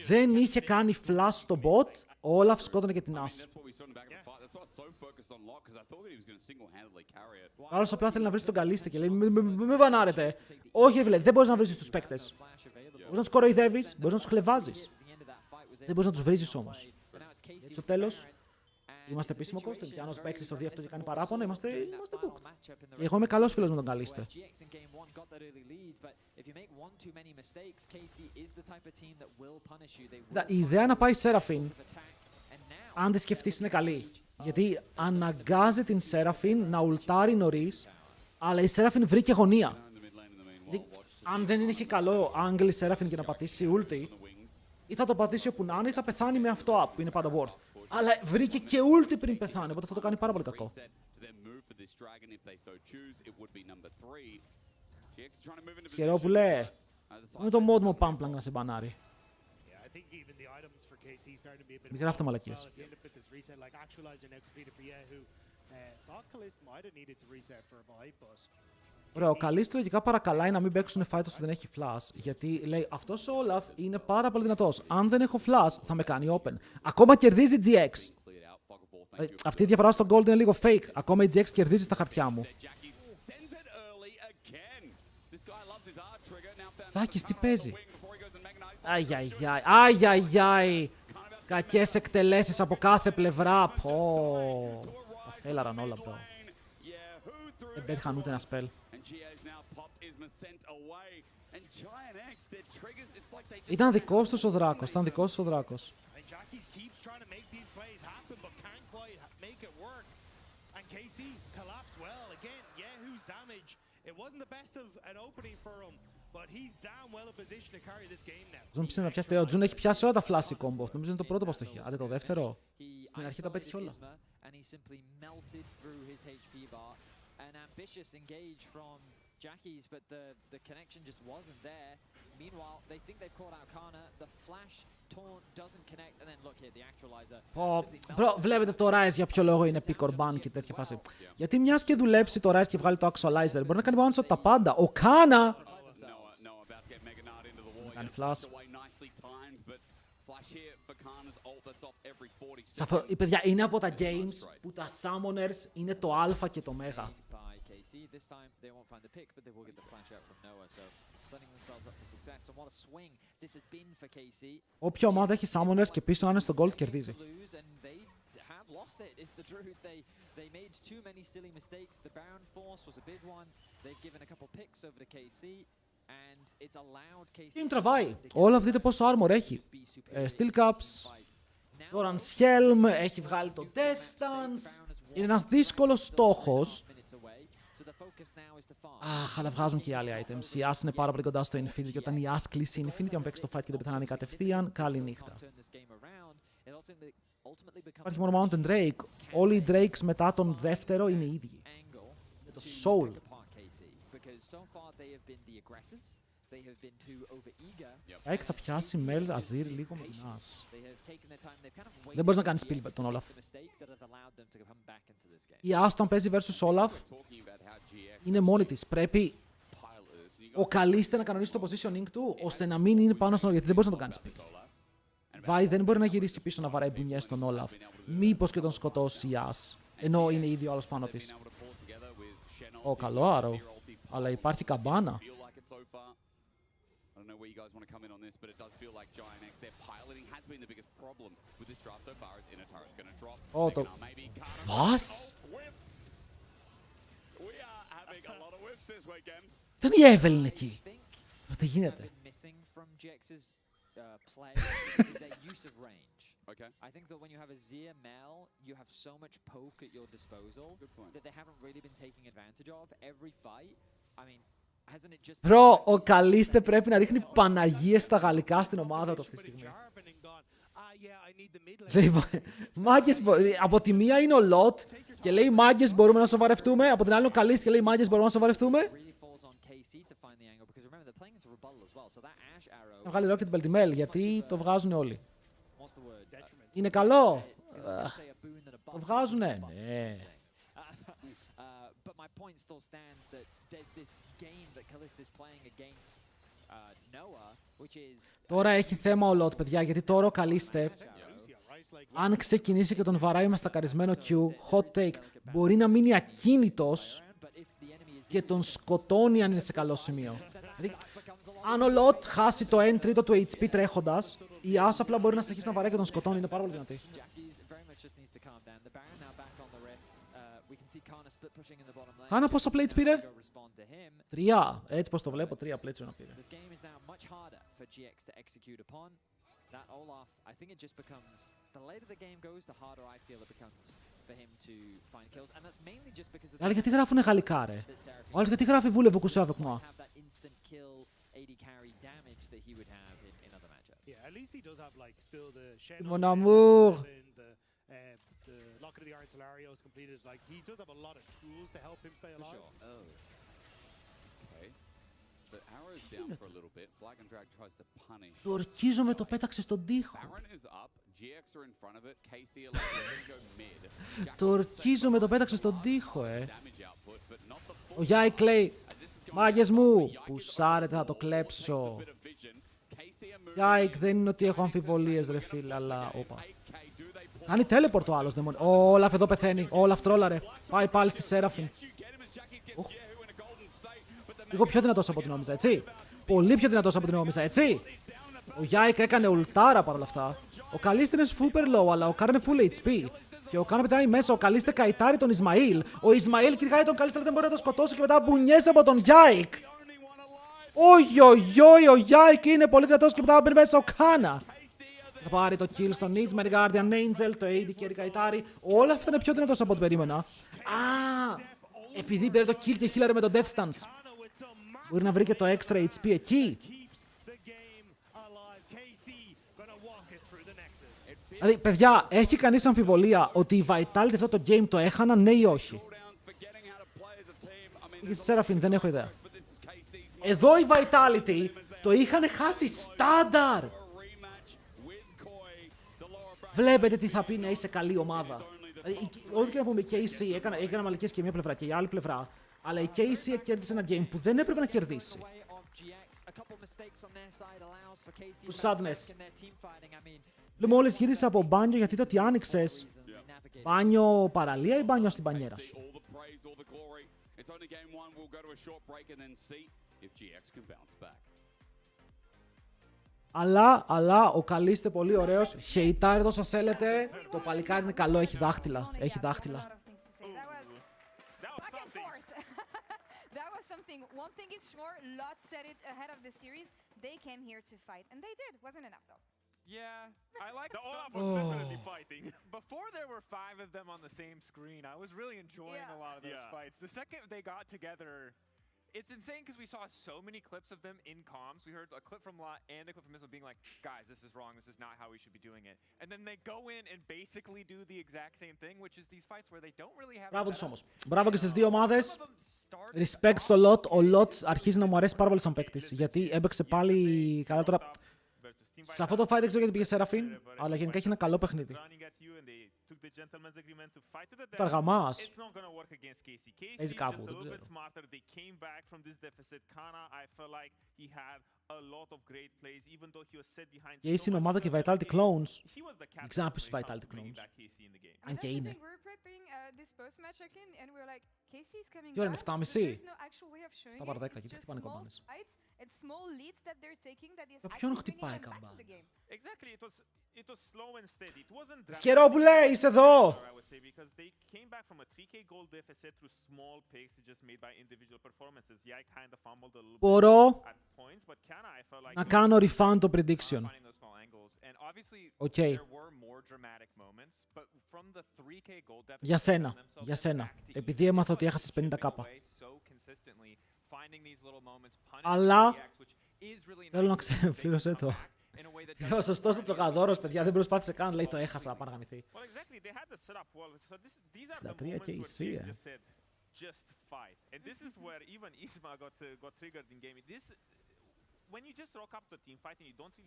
δεν είχε κάνει flash στο bot, ο Olaf σκότωνε και την As. Ο άλλος απλά θέλει να βρει τον Καλίστε και λέει με βανάρετε. Όχι ρε, δεν μπορείς να βρίζεις τους παίκτες. Μπορείς να τους κοροϊδεύεις, μπορείς να τους χλεβάζεις. Δεν μπορείς να τους βρίζεις όμως. Γιατί στο τέλος είμαστε επίσημο COSTREAM και αν ως παίκτης το δει αυτό και κάνει παράπονα, είμαστε cooked. Εγώ είμαι καλός φίλος με τον Καλίστε. Η ιδέα να πάει Seraphine, αν δεν σκεφτείς, είναι καλή. Γιατί αναγκάζει την Seraphine να ουλτάρει νωρίς, αλλά η Seraphine βρήκε γωνία. Αν δεν είχε καλό angle η Seraphine για να πατήσει ulti, ή θα το πατήσει όπου να είναι ή θα πεθάνει με αυτό up που είναι πάντα worth. Αλλά βρήκε και ulti πριν πεθάνει, οπότε θα το κάνει πάρα πολύ κακό. Σχερόπουλε, είναι το mod μου Pamplang να σε μπανάρει. Μην γράφτε μαλακίες. Ωραία, ο Καλίστρο λογικά παρακαλάει να μην παίξουν fight όσο δεν έχει flash. Γιατί λέει αυτός ο Olaf είναι πάρα πολύ δυνατός. Αν δεν έχω flash θα με κάνει open. Ακόμα κερδίζει GX. Αυτή η διαφορά στο gold είναι λίγο fake. Ακόμα η GX κερδίζει στα χαρτιά μου. Τζάκης, τι παίζει. Αϊ. Κακές εκτελέσεις από κάθε πλευρά. Πω. Τα φέλαραν όλα, bro. Δεν πέτυχαν ούτε ένα spell. Ήταν δικός τους ο Δράκος. Jackies keeps trying to make these plays happen, but can't quite make it work. And KC collapsed well again. Yehu's damage. It wasn't the best of an opening for him, but he's damn well in position to carry this game now. Ο Τζουν έχει πιάσει όλα τα flashy combo. Νομίζω είναι το πρώτο παστοχείο. Άντε το δεύτερο. Στην αρχή τα πέτυχε όλα. An ambitious engage from Jackies, but the connection just wasn't there. Meanwhile, they think they've caught out Kana. The flash taunt doesn't connect, and then look here, the actualizer. Bro, βλέπετε το Rise για ποιο λόγο είναι pick or ban και τέτοια φάση. Γιατί μιας και δουλέψει το Rise και βγάλει το actualizer, μπορεί να κάνει πάνω τα πάντα. Ο Κάνα! Κάνει flash. Παιδιά, είναι από τα games που τα summoners είναι το α και το μέγα. Όποια ομάδα έχει summoners και πίσω να είναι στο gold κερδίζει. Team τραβάει. Όλα δείτε πόσο armor έχει. Steel Caps. Τώρα Helm έχει βγάλει το Death Stance. Είναι ένας δύσκολος στόχος. Αχ, αλλά βγάζουν και οι άλλοι items. Η As είναι πάρα πολύ κοντά στο Infinity και όταν η As κλείσει Infinity, αν παίξει το fight και δεν πεθάνει κατευθείαν, καλή νύχτα. Υπάρχει μόνο Mountain Drake. Όλοι οι Drakes μετά τον δεύτερο είναι οι ίδιοι. Με το Soul. Ike θα πιάσει Μέλ Αζίρ λίγο με την As. Δεν μπορείς να κάνεις spill τον Όλαφ. Η As όταν παίζει versus Όλαφ είναι μόνη της. Πρέπει ο Καλίστε να κανονίσει το positioning του ώστε να μην είναι πάνω στον Όλαφ, γιατί δεν μπορείς να το κάνεις spill. Βάι δεν μπορεί να γυρίσει πίσω να βαράει μπουνιές στον Όλαφ. Μήπως και τον σκοτώσει η As, ενώ είναι ήδη ο άλλος πάνω της. Ω, καλό άρο. Αλλά υπάρχει καμπάνα. Ω, το... Βας! Ήταν η Evelyn εκεί. Τι γίνεται. Okay. I think that when you have a Zia Mel, you have so much poke at your disposal that they haven't really been taking advantage of. Every fight, I mean, hasn't it just... Bro, ο Καλίστε πρέπει να ρίχνει Παναγίες στα γαλλικά στην ομάδα του αυτή τη στιγμή. Μάγκες, από τη μία είναι ο Λότ και λέει μάγκες μπορούμε να σοβαρευτούμε, από την άλλη ο Καλίστε και λέει μάγκες μπορούμε να σοβαρευτούμε. Να βγάλει εδώ και την Πελτιμέλ, γιατί το βγάζουν όλοι. Είναι καλό. Το βγάζουνε. Ναι. Τώρα έχει θέμα ο Λότ, παιδιά, γιατί τώρα ο Καλίστε, αν ξεκινήσει και τον βαράει με στακαρισμένο Q, hot take, μπορεί να μείνει ακίνητος και τον σκοτώνει αν είναι σε καλό σημείο. Δηλαδή, αν ο Λότ χάσει το 1 τρίτο του HP τρέχοντας, η As απλά μπορεί να συνεχίσει να βαράει και τον σκοτώνει. Είναι πάρα πολύ δυνατή. Κάνα πόσα plates πήρε? 3. Έτσι πως το βλέπω, 3 plates να πήρε. Αλλά γιατί γράφουνε γαλλικά, ρε? Ο άλλος γιατί γράφει voulez-vous coucher avec moi? Mon amour. Lock of the Iron Solario is completed. Like he does have a lot of tools to help him stay alive. Okay. So Arrow's down for a little bit. Flag and Drag tries to punish. Το ορκίζομαι, το πέταξε στον τοίχο. Baron is up. GX are in front of it. KC are like go mid. Το ορκίζομαι, το πέταξε στον τοίχο, Ο Γιάικ λέει, μάγκες μου, πουσάρετε, θα το κλέψω. Γιάικ, δεν είναι ότι έχω αμφιβολίες, ρε φίλε, αλλά όπα. Κάνει teleport ο άλλος, δαιμόνι. Ο Όλαφ εδώ πεθαίνει. Ο Όλαφ τρόλαρε. Πάει πάλι στη Σέραφιν. Λίγο πιο δυνατός από ό,τι νόμιζα, έτσι. Πολύ πιο δυνατός από την νόμιζα, έτσι. Ο Yike έκανε ουλτάρα παρόλα αυτά. Ο Καλίστ είναι super low, αλλά ο Κάρ είναι full HP. Και ο Κάρ πετάει μέσα, ο Καλίστ καητάρει τον Ισμαήλ. Ο Ισμαήλ κυνηγάει τον Καλίστ, αλλά δεν μπορεί να τον σκοτώσει και μετά μπουνιέσαι από τον Yike. Ojojoj, ο Yike είναι πολύ δυνατός και μετά μπαίνει μέσα ο Κάνα. Θα πάρει το kill στον Nix με την Guardian Angel, το AD και καητάρει. Όλα αυτά είναι πιο δυνατός από ό,τι περίμενα. Α, επειδή πήρε το kill και healer με το Death Stance. Μπορεί να βρει και το extra HP εκεί. Δηλαδή, παιδιά, έχει κανείς αμφιβολία ότι η Vitality αυτό το game το έχαναν, ναι ή όχι? Η Seraphine, δεν έχω ιδέα. Εδώ η Vitality το είχαν χάσει στάνταρ. Βλέπετε τι θα πει να είσαι καλή ομάδα. Δηλαδή, ό,τι και να πούμε, η KC έκανε μαλακίες και μία πλευρά και η άλλη πλευρά. Αλλά η KC κέρδισε ένα game που δεν έπρεπε να κερδίσει. Του Sadness. Μόλις γύρισα από μπάνιο γιατί είδα ότι άνοιξες. Μπάνιο παραλία ή μπάνιο στην μπανιέρα σου? Αλλά ο Καλής είναι πολύ ωραίος. Χεϊτάρει όσο θέλετε. Το παλικάρι είναι καλό, έχει δάχτυλα. Έχει δάχτυλα. One thing is sure, Lot said it ahead of the series. They came here to fight, and they did. Wasn't enough though. Yeah, I like The Olaf some... was definitely fighting. Before there were 5 of them on the same screen, I was really enjoying a lot of those fights. The second they got together, it's insane because we saw so many clips of them in comms. We heard a clip from Lot and a clip from Missile being like, guys, this is wrong. This is not how we should be doing it. And then they go in and basically do the exact same thing, which is these fights where they don't really have... Μπράβο τους όμως. Μπράβο και στις δύο ομάδες. Respect στο Lot. Ο Lot αρχίζει να μου αρέσει πάρα πολύ σαν παίκτης. Γιατί έπαιξε πάλι καλά τώρα. Σε αυτό το fight δεν ξέρω γιατί πήγε Seraphine, αλλά γενικά έχει ένα καλό παιχνίδι. Ταργαμάς. Παίζει κάπου, δεν ξέρω. Και είσαι η ομάδα και οι Vitality Clones. Δεν ξέρω να πεις τους Vitality Clones. Αν και είναι. Τι ώρα είναι, 7.30? 7 παρά 10, γιατί χτυπάνε καμπάνες. Ποιον χτυπάει καμπάνα? Σκερόπουλε, είσαι εδώ! Μπορώ να κάνω refund το prediction. Οκ. Για σένα, για σένα. Επειδή έμαθα ότι έχασες 50k. Αλλά θέλω να ξεφλήρωσέ το. Ο σωστός ο Τσοκαδόρος, παιδιά, δεν προσπάθησε καν, λέει το έχασα, να πάνε να γαμηθεί. 63 και η Σία.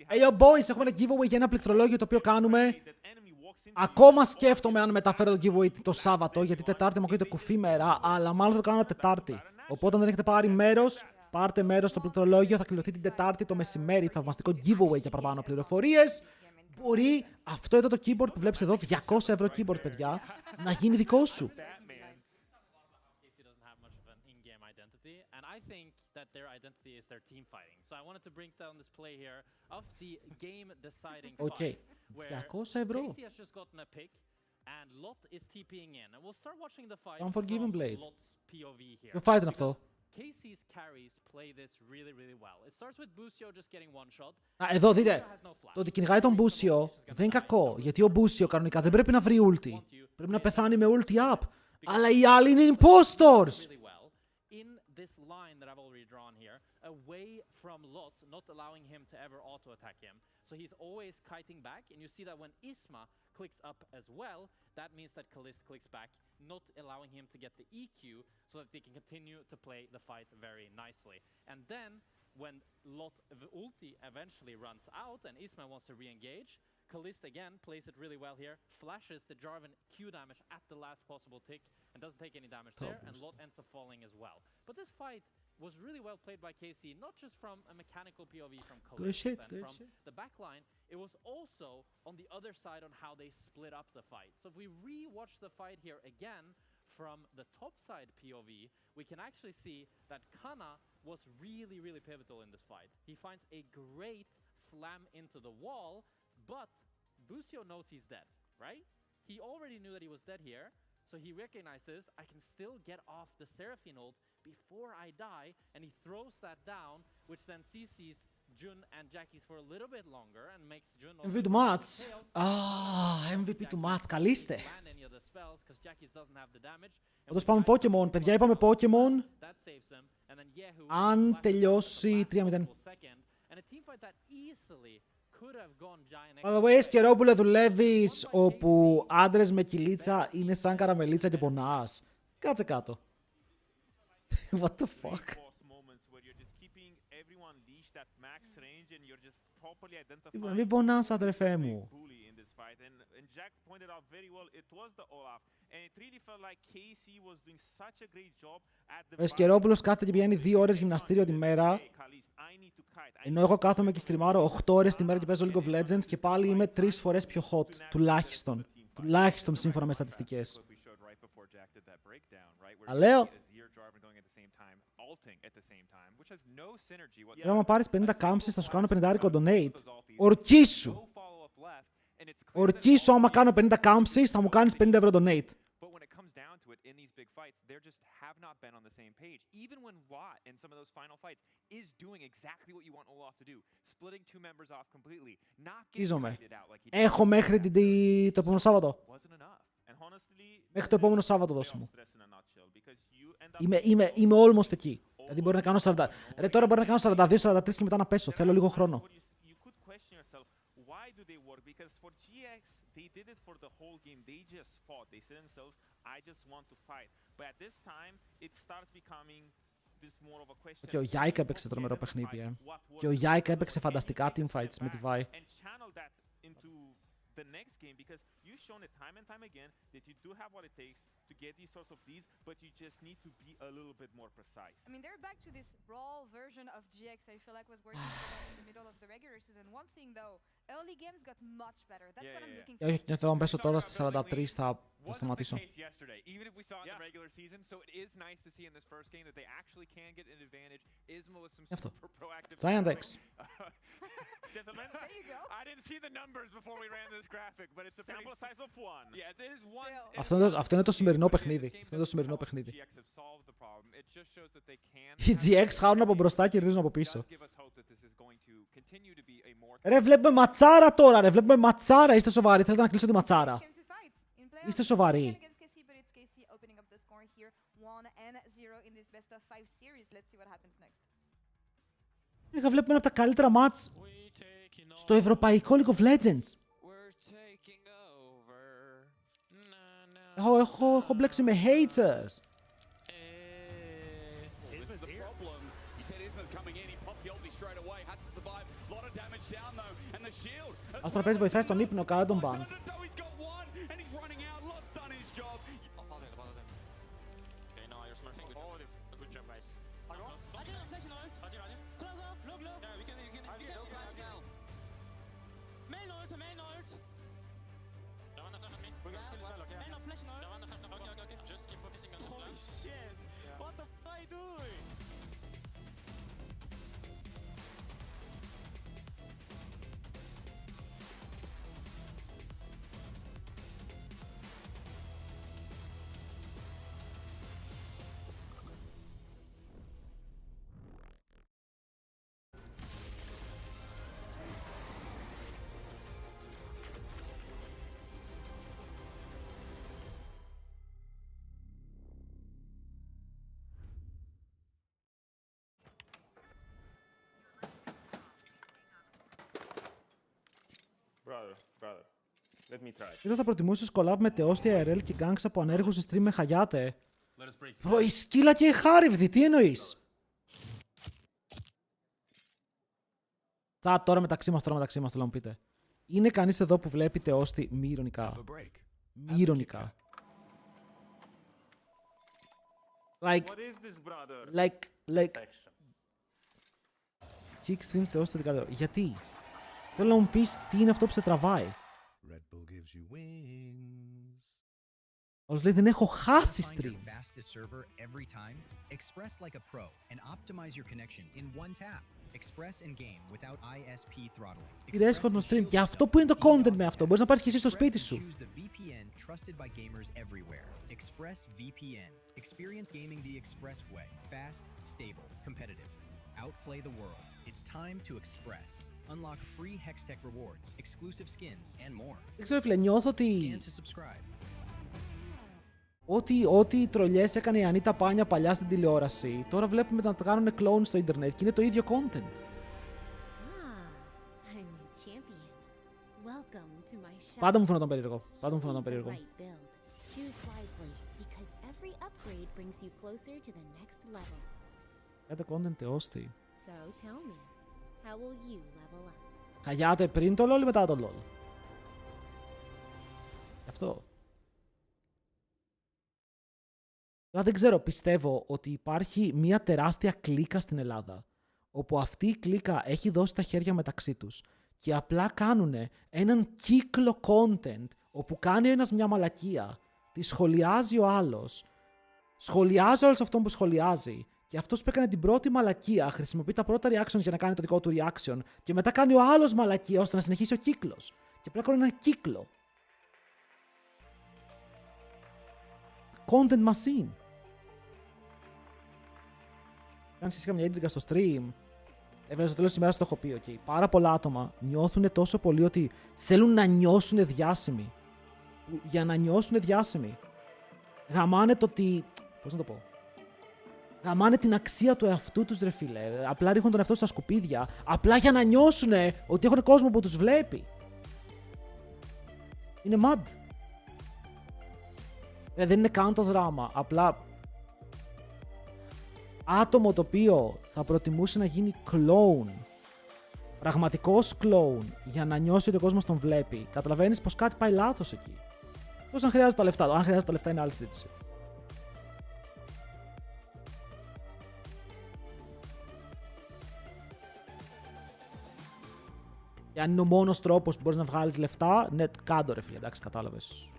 Hey yo boys, έχουμε ένα giveaway για ένα πληκτρολόγιο το οποίο κάνουμε. Ακόμα σκέφτομαι αν μεταφέρω το giveaway το Σάββατο, γιατί Τετάρτη μου ακούγεται κουφή μέρα, αλλά μάλλον θα το κάνω Τετάρτη. Οπότε αν δεν έχετε πάρει μέρος, πάρτε μέρος στο πληκτρολόγιο, θα κληρωθεί την Τετάρτη το μεσημέρι, θαυμαστικό giveaway για παραπάνω πληροφορίες. Μπορεί αυτό εδώ το keyboard που βλέπεις εδώ, 200 ευρώ keyboard, παιδιά, να γίνει δικό σου. That their identity is their team fighting. So I wanted to bring down this play here of the game deciding fight. Where 200 ευρώ. Casey has just gotten a pick and Lot is TPing in. And we'll start watching the fight Unforgiven from Blade. Lot's POV here. Ποιο fight είναι αυτό? Casey's carries play this really, really well. It starts with Busio just getting one shot. Εδώ δείτε, το ότι κυνηγάει τον Busio δεν είναι κακό, γιατί ο Busio κανονικά δεν πρέπει να βρει ulti. Πρέπει να πεθάνει με ulti up. Αλλά οι άλλοι είναι impostors! This line that I've already drawn here, away from Lot, not allowing him to ever auto-attack him. So he's always kiting back, and you see that when Isma clicks up as well, that means that Kalist clicks back, not allowing him to get the EQ, so that they can continue to play the fight very nicely. And then, when Lot ulti eventually runs out, and Isma wants to re-engage, Kalist again plays it really well here, flashes the Jarvan Q damage at the last possible tick, and doesn't take any damage there, and Lot ends up falling as well. But this fight was really well played by KC, not just from a mechanical POV from Kalist and from the backline, it was also on the other side on how they split up the fight. So if we re-watch the fight here again, from the top side POV, we can actually see that Kana was really, really pivotal in this fight. He finds a great slam into the wall, but Busio knows he's dead, right? He already knew that he was dead here, so he recognizes I can still get off the Seraphine ult before I die, and he throws that down, which then CCs Jun and Jackie's for a little bit longer and makes Jun MVP του μάτς. MVP του μάτς. Καλείστε. Όντως πάμε Pokemon. Παιδιά, είπαμε Pokemon. Αν τελειώσει 3-0. By the way, καιρό που δουλεύεις όπου άντρες με κυλίτσα είναι σαν καραμελίτσα και πονάς. Κάτσε κάτω. What the fuck? Μην πονάς, αδερφέ μου. Ο Εσκερόπουλος κάθεται και πηγαίνει 2 ώρες γυμναστήριο τη μέρα, ενώ εγώ κάθομαι και στριμάρω 8 ώρες τη μέρα και παίζω League of Legends και πάλι είμαι 3 φορές πιο hot, τουλάχιστον. Τουλάχιστον σύμφωνα με στατιστικές. Αλλά λέω, άμα πάρεις 50 κάμψεις θα σου κάνω 50 donate. Ορκίσου! Ορκίσου άμα κάνω 50 κάμψεις θα μου κάνεις 50 ευρώ donate. Χτίζομαι. Έχω μέχρι το επόμενο Σάββατο. Μέχρι το επόμενο Σάββατο δώσου μου. Είμαι almost εκεί. Δηλαδή μπορεί να κάνω 40. Ρε, τώρα μπορεί να κάνω 42-43 και μετά να πέσω. Θέλω λίγο χρόνο. Και ο Γιάικα έπαιξε τρομερό παιχνίδι. Και ο Γιάικα έπαιξε φανταστικά teamfights με τη Vi. The next game because you've shown it time and time again that you do have what it takes to get these sorts of leads, but you just need to be a little bit more precise. I mean, they're back to this raw version of GX I feel like was working for them in the middle of the regular season. One thing though, early games got much better. That's what I'm looking for. Όχι, νιώθω αν πέσω τώρα στις 43 θα σταματήσω. Αυτό. Giant X. I didn't see the numbers before we ran this graphic, but it's a sample size of 1. Yeah, it is one. Αυτό είναι το σημερινό παιχνίδι. Αυτό είναι το σημερινό παιχνίδι. Οι GX χάνουν από μπροστά και κερδίζουν από πίσω. Ρε, βλέπουμε ματσάρα τώρα, ρε, βλέπουμε ματσάρα. Είστε σοβαροί, θέλετε να κλείσω τη ματσάρα. Είστε σοβαροί. Βλέπουμε ένα από τα καλύτερα μάτς στο ευρωπαϊκό League of Legends. Έχω μπλέξει με haters. Ας τον παίζει βοηθάει στον ύπνο, καλά τον ban. Brother, let me try. Ήρθα θα προτιμούσες collab με τεόστια RL και gangs από ανέργους σε stream με χαγιάτε. Bro, η σκύλα και η χάριβδη, τι εννοείς? Τώρα μεταξύ μας, θέλω να μου πείτε. Είναι κανείς εδώ που βλέπει τεόστη μη ηρωνικά? Μη ηρωνικά. Kick stream τεόστη την καλύτερο. Γιατί? Θέλω να μου πεις τι είναι αυτό που σε τραβάει. Όλος λέει δεν έχω χάσει stream. Fastest server every time? Express like a pro and optimize your connection in one tap. Express in game without ISP throttling. Ηρέσχο το stream. Και αυτό που είναι το content με αυτό. Μπορείς να πάρεις και εσύ στο σπίτι σου. Choose the VPN trusted by gamers everywhere. Express VPN. Experience gaming the Express way. Fast, stable, competitive. Outplay the world. It's time to Express. Unlock free Hextech rewards, exclusive skins, and more. Δεν ξέρω φίλε, νιώθω ότι... Scan to subscribe. Ό,τι τρολιές έκανε η Ανίτα Πάνια παλιά στην τηλεόραση, τώρα βλέπουμε να τα κάνουν clone στο ίντερνετ και είναι το ίδιο content. Πάντα μου φαίνονταν περίεργο. Κάντε content τεώστη. Χαγιάτε πριν το LOL ή μετά το LOL. Αυτό. Αλλά δεν ξέρω, πιστεύω ότι υπάρχει μια τεράστια κλίκα στην Ελλάδα, όπου αυτή η κλίκα έχει δώσει τα χέρια μεταξύ τους και απλά κάνουν έναν κύκλο content, όπου κάνει ο ένας μια μαλακία, τη σχολιάζει ο άλλος, σχολιάζει ο άλλος αυτόν που σχολιάζει και αυτός που έκανε την πρώτη μαλακία χρησιμοποιεί τα πρώτα reactions για να κάνει το δικό του reaction και μετά κάνει ο άλλος μαλακία ώστε να συνεχίσει ο κύκλος. Και απλά κάνει ένα κύκλο. Content machine. Κάνεις εσύ καμιά ίντρικα στο stream. Βέβαια, στο τέλος της ημέρας το έχω πει, okay. Πάρα πολλά άτομα νιώθουν τόσο πολύ ότι θέλουν να νιώσουν διάσημοι. Για να νιώσουν διάσημοι. Γαμάνε το ότι... Πώς να το πω. Γαμάνε την αξία του εαυτού τους, ρε φίλε. Απλά ρίχνουν τον εαυτό στα σκουπίδια. Απλά για να νιώσουν ότι έχουν κόσμο που τους βλέπει. Είναι mad. Δεν είναι καν το δράμα. Απλά άτομο το οποίο θα προτιμούσε να γίνει clone, πραγματικός clone, για να νιώσει ότι ο κόσμος τον βλέπει, καταλαβαίνεις πως κάτι πάει λάθος εκεί. Πώς αν χρειάζεται τα λεφτά. Αν χρειάζεται τα λεφτά είναι άλλη συζήτηση. Και αν είναι ο μόνος τρόπος που μπορείς να βγάλεις λεφτά, ναι, κάντο ρε φίλε, εντάξει, κατάλαβες.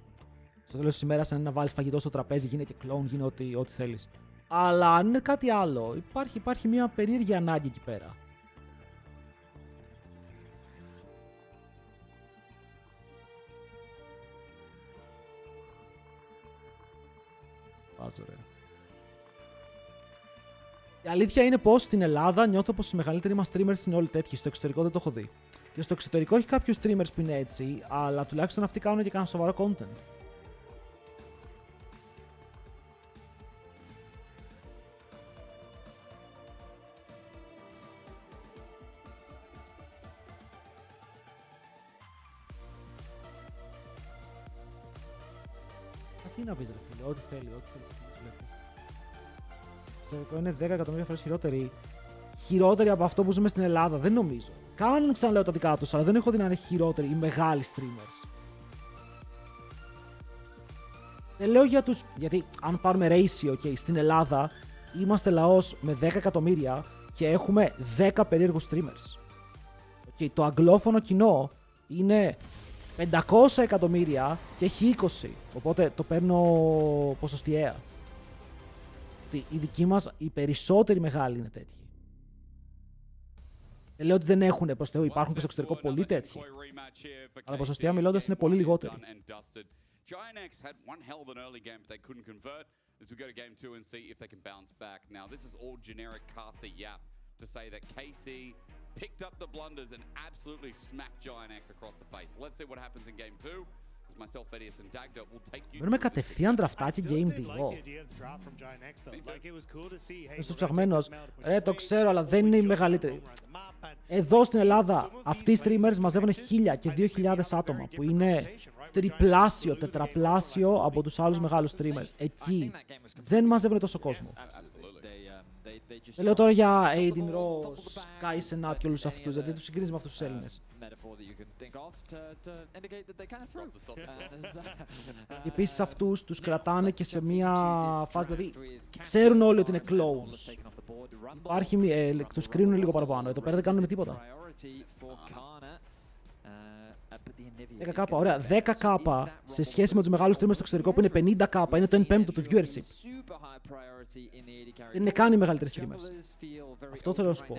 Στο τέλος της ημέρας, αν είναι να βάλεις φαγητό στο τραπέζι, γίνε και κλόουν, γίνε ό,τι θέλεις. Αλλά αν είναι κάτι άλλο, υπάρχει μια περίεργη ανάγκη εκεί πέρα. Βάζω ρε. Η αλήθεια είναι πως στην Ελλάδα νιώθω πως οι μεγαλύτεροι μας streamers είναι όλοι τέτοιοι. Στο εξωτερικό δεν το έχω δει. Και στο εξωτερικό έχει κάποιους streamers που είναι έτσι, αλλά τουλάχιστον αυτοί κάνουν και κανένα σοβαρό content. Τι να πεις ρε φίλε, ό,τι θέλει. Στο εξωτερικό είναι 10 εκατομμύρια φορές χειρότεροι από αυτό που ζούμε στην Ελλάδα, δεν νομίζω. Κάνουν, ξαναλέω, τα δικά τους, αλλά δεν έχω δει να είναι χειρότεροι οι μεγάλοι streamers. Δεν λέω για τους... Γιατί αν πάρουμε ratio, okay, στην Ελλάδα είμαστε λαός με 10 εκατομμύρια και έχουμε 10 περίεργους streamers. Okay, το αγγλόφωνο κοινό είναι 500 εκατομμύρια και έχει 20. Οπότε το παίρνω ποσοστιαία. Οι δικοί μας, οι περισσότεροι μεγάλοι είναι τέτοιοι. Δεν λέω ότι δεν έχουν, προς Θεού, υπάρχουν και στο εξωτερικό πολλοί τέτοιοι. Αλλά ποσοστιαία μιλώντας είναι πολύ λιγότεροι. Giant had one hell of an early game, but they couldn't convert. As we go to game 2 and see if they can bounce back. Now, this is all generic caster yap to say that KC picked up the blunders and absolutely smacked Giant X across the face. Let's see what happens in game 2. As myself, Edius and Dagda will take you. Βρούμε κατευθείαν δραφτάκι game 2. Στους ψαγμένος, το ξέρω, αλλά δεν είναι οι μεγαλύτεροι. Εδώ στην Ελλάδα, αυτοί οι streamers μαζεύουν 1.000 και 2.000 άτομα, που είναι τριπλάσιο, τετραπλάσιο από τους άλλους μεγάλους streamers. Εκεί δεν μαζεύουν τόσο κόσμο. Δεν λέω τώρα για Aiden Ross, Kai Cenat και όλους αυτούς, γιατί τους συγκρίνεις με αυτούς τους Έλληνες. Και επίσης αυτούς τους κρατάνε και σε μια φάση, δηλαδή ξέρουν όλοι ότι είναι clones. Τους κρίνουν λίγο παραπάνω, εδώ πέρα δεν κάνουν με τίποτα. 10k, ωραία. 10k σε σχέση με τους μεγάλους streamers στο εξωτερικό που είναι 50k, είναι το 1/5 του viewership. Δεν είναι καν οι μεγαλύτεροι streamers. Αυτό θέλω να σου πω.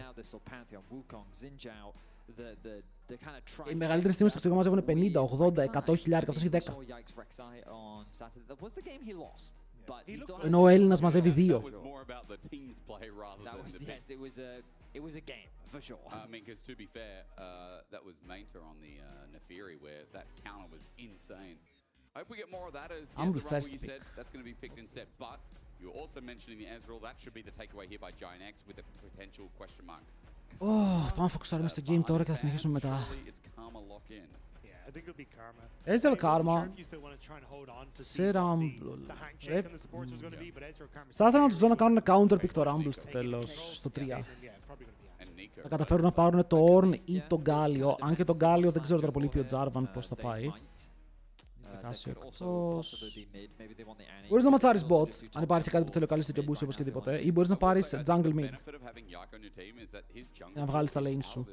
Οι μεγαλύτεροι streamers στο εξωτερικό μαζεύουν 50, 80, 100 χιλιάρικα, αυτός έχει 10. Ενώ ο Έλληνας μαζεύει 2. It was a game, for sure. I mean, because to be fair, that was Mainter on the Nefiri where that counter was insane. I hope we get more of that as the first run you pick. said, that's going to be picked instead. But you're also mentioning the Ezreal, that should be the takeaway here by Giant X with a potential question mark. Πάμε να φοκουσάρουμε στο game τώρα και θα συνεχίσουμε μετά. It's Karma lock in. I think it'll be Karma. Ezreal Karma You still want to try and hold on to σε see what Rumble. the handshake on the supports was going to be, but Ezreal Karma. Θα ήθελα να τους δω να κάνουν counter pick το Rumble στο τέλος, στο 3. Yeah, probably going to be And Nico. Να καταφέρουν να πάρουν το Ornn ή το Γκάλιο. Αν και το Γκάλιο δεν ξέρω τώρα πολύ πιο Jarvan πώς θα πάει. Κάσιο εκτός. Μπορείς να ματσάρεις bot, αν υπάρχει κάτι που θέλει ο καλής τέτοιο boost όπως και τίποτε, ή μπορείς να πάρεις jungle mid για να βγάλεις τα lane σου.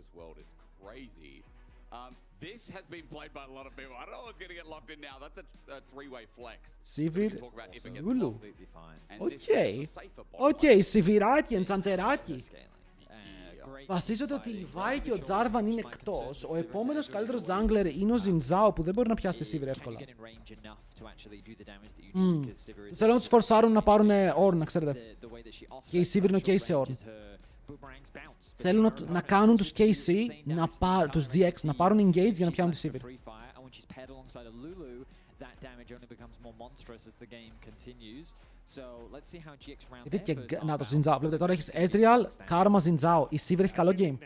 This has been played by a lot of people. I don't know what's going to get locked in now. That's a three-way flex. Sivir, Zulu. Okay. Οκ, Σιβηράκι, εντσαντεράκι. Βασίζεται ότι η Vi και ο Jarvan είναι εκτός. Ο επόμενος καλύτερος jungler είναι ο Zinzao που δεν μπορεί να πιάσει τη Sivir εύκολα. Θέλω να τους φορσάρουν να πάρουν Ornn, να ξέρετε. Και η Sivir είναι ok σε Ornn. Θέλουν να κάνουν τους KC, τους GX, να πάρουν engage για να πιάνουν τη Sivir. Γιατί και να το Zinzao, βλέπετε τώρα έχεις Ezreal, Karma, Zinzao. Η Sivir έχει καλό game.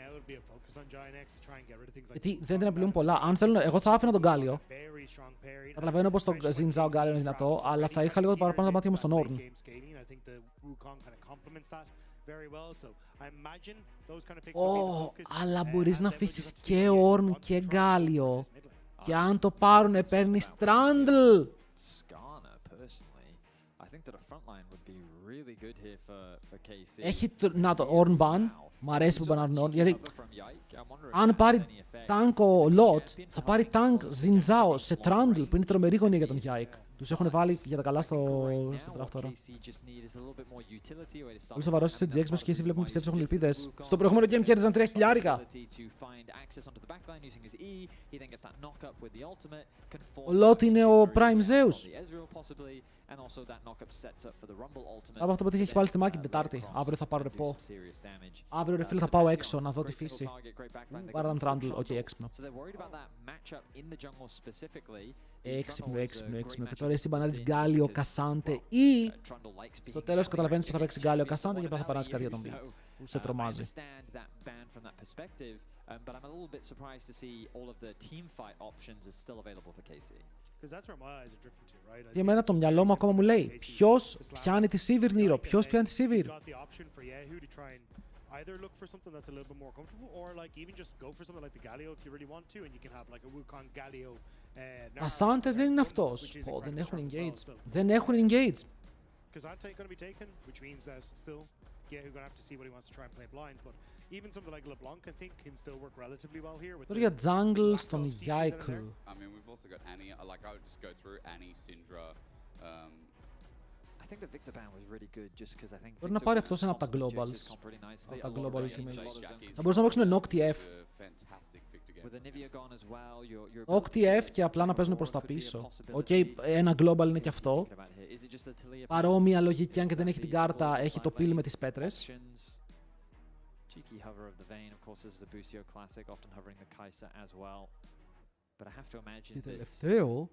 Γιατί δεν την απειλούν πολλά. Αν θέλουν, εγώ θα άφηνα τον Γκάλιο. Καταλαβαίνω πως το Zinzao Γκάλιο είναι δυνατό, αλλά θα είχα λίγο παραπάνω τα μάτια μου στον Ornn. Αλλά μπορείς να αφήσεις και Ornn και Γκάλιο. Και αν το πάρουνε παίρνεις Trundle. Έχει να το Ornn ban. Μ' αρέσει που μπανάρουν Ornn, γιατί αν πάρει tank ο Lot, θα πάρει tank Zinzao σε Trundle που είναι τρομερή γωνία για τον Yike. Τους έχουν βάλει για τα καλά στο draft τώρα. Πολύ σοβαρός σε GX μέσα και εσύ βλέπουμε πιστεύεις έχουν ελπίδες. Στο προηγούμενο game κέρδιζαν 3 χιλιάρικα. Ο Lot είναι ο Prime Zeus. Από αυτό που έχει πάλι στη μάχη την Τετάρτη. Αύριο θα πάρω ρεπό. Αύριο ρε φίλε θα πάω έξω να δω τη φύση. Πάραν Trundle, οκ, έξυπνο. Έξυπνο. Και τώρα εσύ μπανάρεις Γκάλιο, Κασάντε ή στο τέλος καταλαβαίνεις που θα παίξει Γκάλιο, Κασάντε και θα περάσει κάτι για τον beat που σε τρομάζει. But I'm a little bit surprised to see all of the team fight options is still available for KC. Και εμένα το μυαλό μου ακόμα μου λέει ποιος πιάνει τη Sivir, Νίρο, ποιος πιάνει τη Sivir. Either look for something that's a little bit more comfortable, or like even just go for something like the Galio if you really want to, and you can have like a Wukong Galio. Κασάντε δεν είναι αυτός. Δεν έχουν engage. Δεν έχουν engage. Kazante going to be taken, which means that still, yeah, we're going to have to see what he wants to try and play blind, but even something like LeBlanc I think can still work relatively well here. Τώρα για jungle στον Yike. I mean, we've also got Annie. Like I would just go through Annie, Syndra. I think the Victor ban was really good just because I think μπορεί να πάρει αυτός ένα από τα globals. Από τα global ultimates. Θα μπορούσαν να παίξουν Nocti F. Nocti F και απλά να παίζουν προς τα πίσω. Οκ, ένα global είναι και αυτό. Παρόμοια λογική, αν και δεν έχει την κάρτα, έχει το πύλη με τις πέτρες. Και τελευταίο...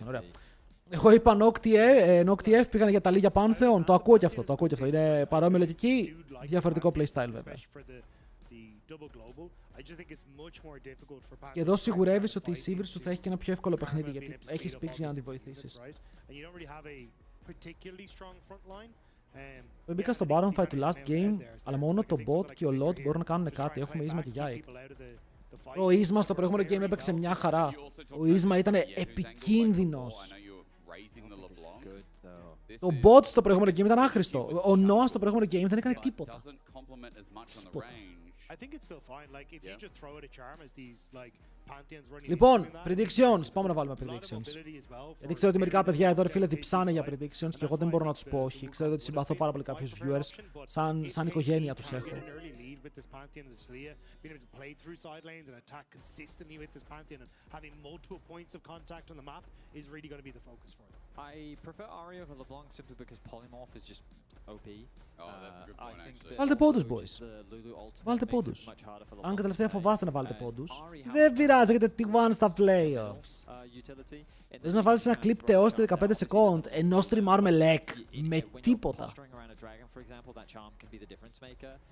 ωραία. Εγώ είπα Nocti F, πήγανε για τα λίγια Pantheon, το ακούω και αυτό, Είναι παρόμοια λογική, διαφορετικό playstyle βέβαια. Και εδώ σιγουρεύεις ότι η Sivir σου θα έχει και ένα πιο εύκολο παιχνίδι, γιατί έχεις picks για να τη βοηθήσεις. Μπήκα στο Baron Fight του last game, αλλά μόνο το bot και ο Lot μπορούν να κάνουν κάτι, έχουμε Ίσμα και Yike. Ο Ίσμα στο προηγούμενο game έπαιξε μια χαρά. Ο Ίσμα ήταν επικίνδυνος. Το bot στο προηγούμενο game ήταν άχρηστο. Ο Noah στο προηγούμενο game δεν έκανε τίποτα. I think it's still fine. Like if you just throw it a charm as these like pantheons running. Λοιπόν, predictions. Πάμε να βάλουμε predictions. Γιατί ξέρω ότι μερικά παιδιά εδώ ρε φίλε διψάνε για predictions και εγώ δεν μπορώ να τους πω όχι. Ξέρετε ότι συμπαθώ πάρα πολύ κάποιους viewers. Σαν οικογένεια τους έχω. With this Pantheon of Sleia, being able to play through side lanes and attack consistently with this Pantheon and having multiple points of contact on the map is really going to be the focus for them. I prefer Ahri over LeBlanc simply because Polymorph is just OP. Oh, that's a good point, actually. Βάλτε πόντους, boys. Βάλτε πόντους. Αν και τελευταία φοβάστε να βάλετε πόντους, δεν πειράζει, έχετε T1 στα playoffs. Θες να βάλεις ένα clip τεώστε 15 second, ενώ στριμάρουμε leg, με τίποτα.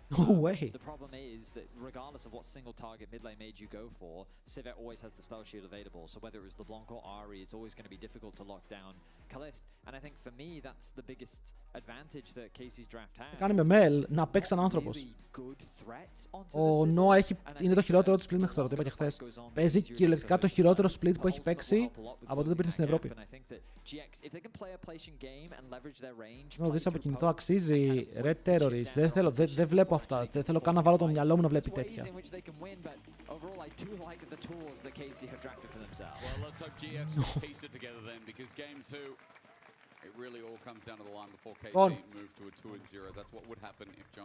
No way. The problem is that regardless of what single target mid lane made you go for, Civet always has the spell shield available. So whether it was LeBlanc or Ahri, it's always going to be difficult to lock down Kalist. And I think for me, that's the biggest advantage that Casey's draft has. Κάνει με Mel να παίξει έναν άνθρωπος. Ο Noah είναι το χειρότερο του split μέχρι τώρα, το είπα και χθες. Παίζει κυριολεκτικά το χειρότερο split που έχει παίξει από τότε που ήρθε στην Ευρώπη. Να δεις από κινητό αξίζει Red Terrorist. Δεν βλέπω αυτά. Δεν θέλω καν να βάλω το μυαλό μου να βλέπει τέτοια.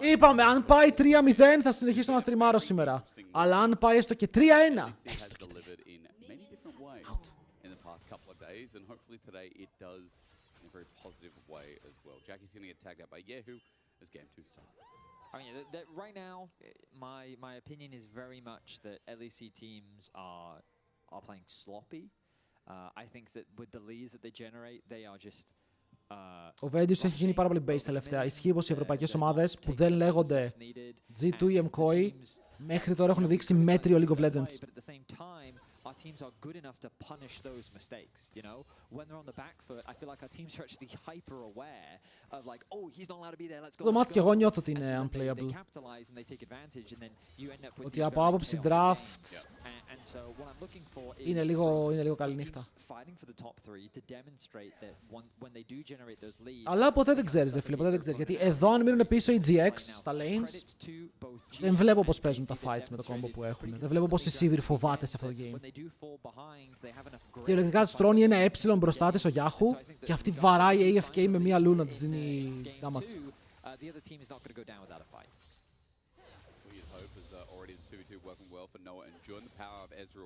Είπαμε, αν πάει 3-0 θα συνεχίσω να στριμάρω σήμερα. Αλλά αν πάει έστω και 3-1, έστω και 3-1. I mean, right now, my opinion is very much that LEC teams are playing sloppy. I think that with the leads that they generate, they are just. Ο Vedius έχει γίνει πάρα πολύ base τελευταία. Ισχύει πως οι ευρωπαϊκές ομάδες που δεν λέγονται G2 ή MKOI μέχρι τώρα έχουν δείξει μέτριο League of Legends. Our teams are good enough to punish those mistakes, you know? When they're on the back foot, I feel like our teams are actually hyper aware of like, oh, he's not allowed to be there, let's go. Το μάτι και εγώ νιώθω ότι είναι unplayable. Ότι από άποψη draft είναι λίγο καλή νύχτα. Αλλά ποτέ δεν ξέρεις, δε φίλε, ποτέ δεν ξέρεις. Γιατί εδώ αν μείνουν πίσω οι GX στα lanes, δεν βλέπω πως παίζουν τα fights με το combo που έχουν. Δεν βλέπω πως η Sivir φοβάται σε αυτό το game. Διαλεκτικά τους τρώνει ένα ε μπροστά της ο Yahoo και αυτή βαράει AFK με μία λούνα, της δίνει damage.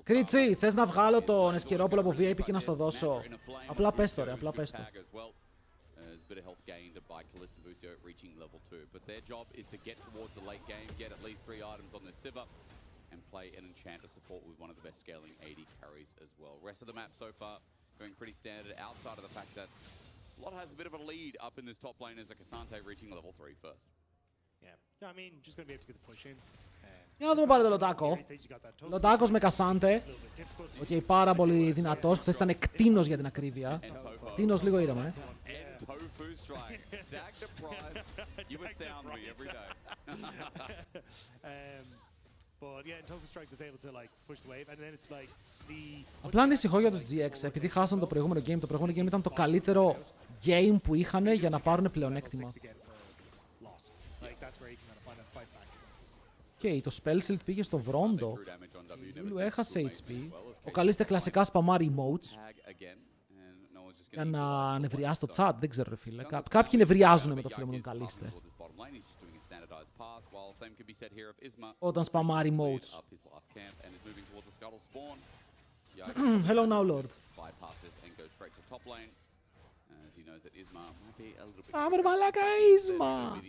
Κρίτσι, θες να βγάλω τον Εσκερόπουλο από VIP και να στο δώσω? Απλά πες το ρε, απλά πες το. Bit of health gained by Kalist and Busio reaching level 2, but their job is to get towards the late game, get at least 3 items on this Sivir, and play an Enchanter support with one of the best scaling AD carries as well. Rest of the map so far going pretty standard outside of the fact that Lot has a bit of a lead up in this top lane as a Cassante reaching level 3 first. Yeah, I mean, just going to be able to get the push in. Για να δούμε πάλι το Λοτάκο. Λοτάκος με Κασάντε. Οκ, πάρα πολύ δυνατός. Χθες ήταν κτίνος για την ακρίβεια. Κτίνος λίγο ήρεμα, Απλά ανησυχώ για τους GX, επειδή χάσαν το προηγούμενο game. Το προηγούμενο game ήταν το καλύτερο game που είχαν για να πάρουν πλεονέκτημα. Okay, το Spellsilt πήγε στο Βρόντο. Λούλου έχασε HP. Ο Καλίστε κλασικά σπαμάρει emotes. Για να νευριάσει το chat, δεν ξέρω ρε φίλε. Κάποιοι νευριάζουν με το φίλο μου τον Καλίστε. Όταν σπαμάρει emotes. Hello now, Lord. Άμερ μαλάκα, Ίσμα!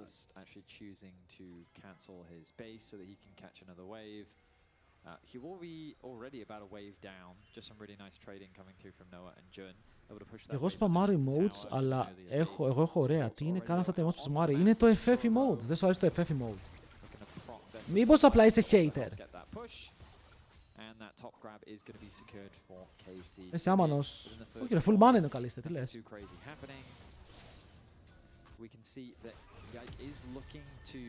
Just actually choosing to cancel his base so that he can catch another wave. He will be already about a wave down. Just some really nice trading coming through from Noah and Jun. Εγώ σπαμάρω emotes, αλλά εγώ έχω ωραία. Τι είναι καν αυτά τα emotes που σπαμάρει? Είναι το FF emote. Δεν σου αρέσει το FF emote? Μήπως απλά είσαι hater? Είσαι άμανος. Όχι ρε, full mana είναι ο Καλίστε, τι λες? We can see that Yike is looking to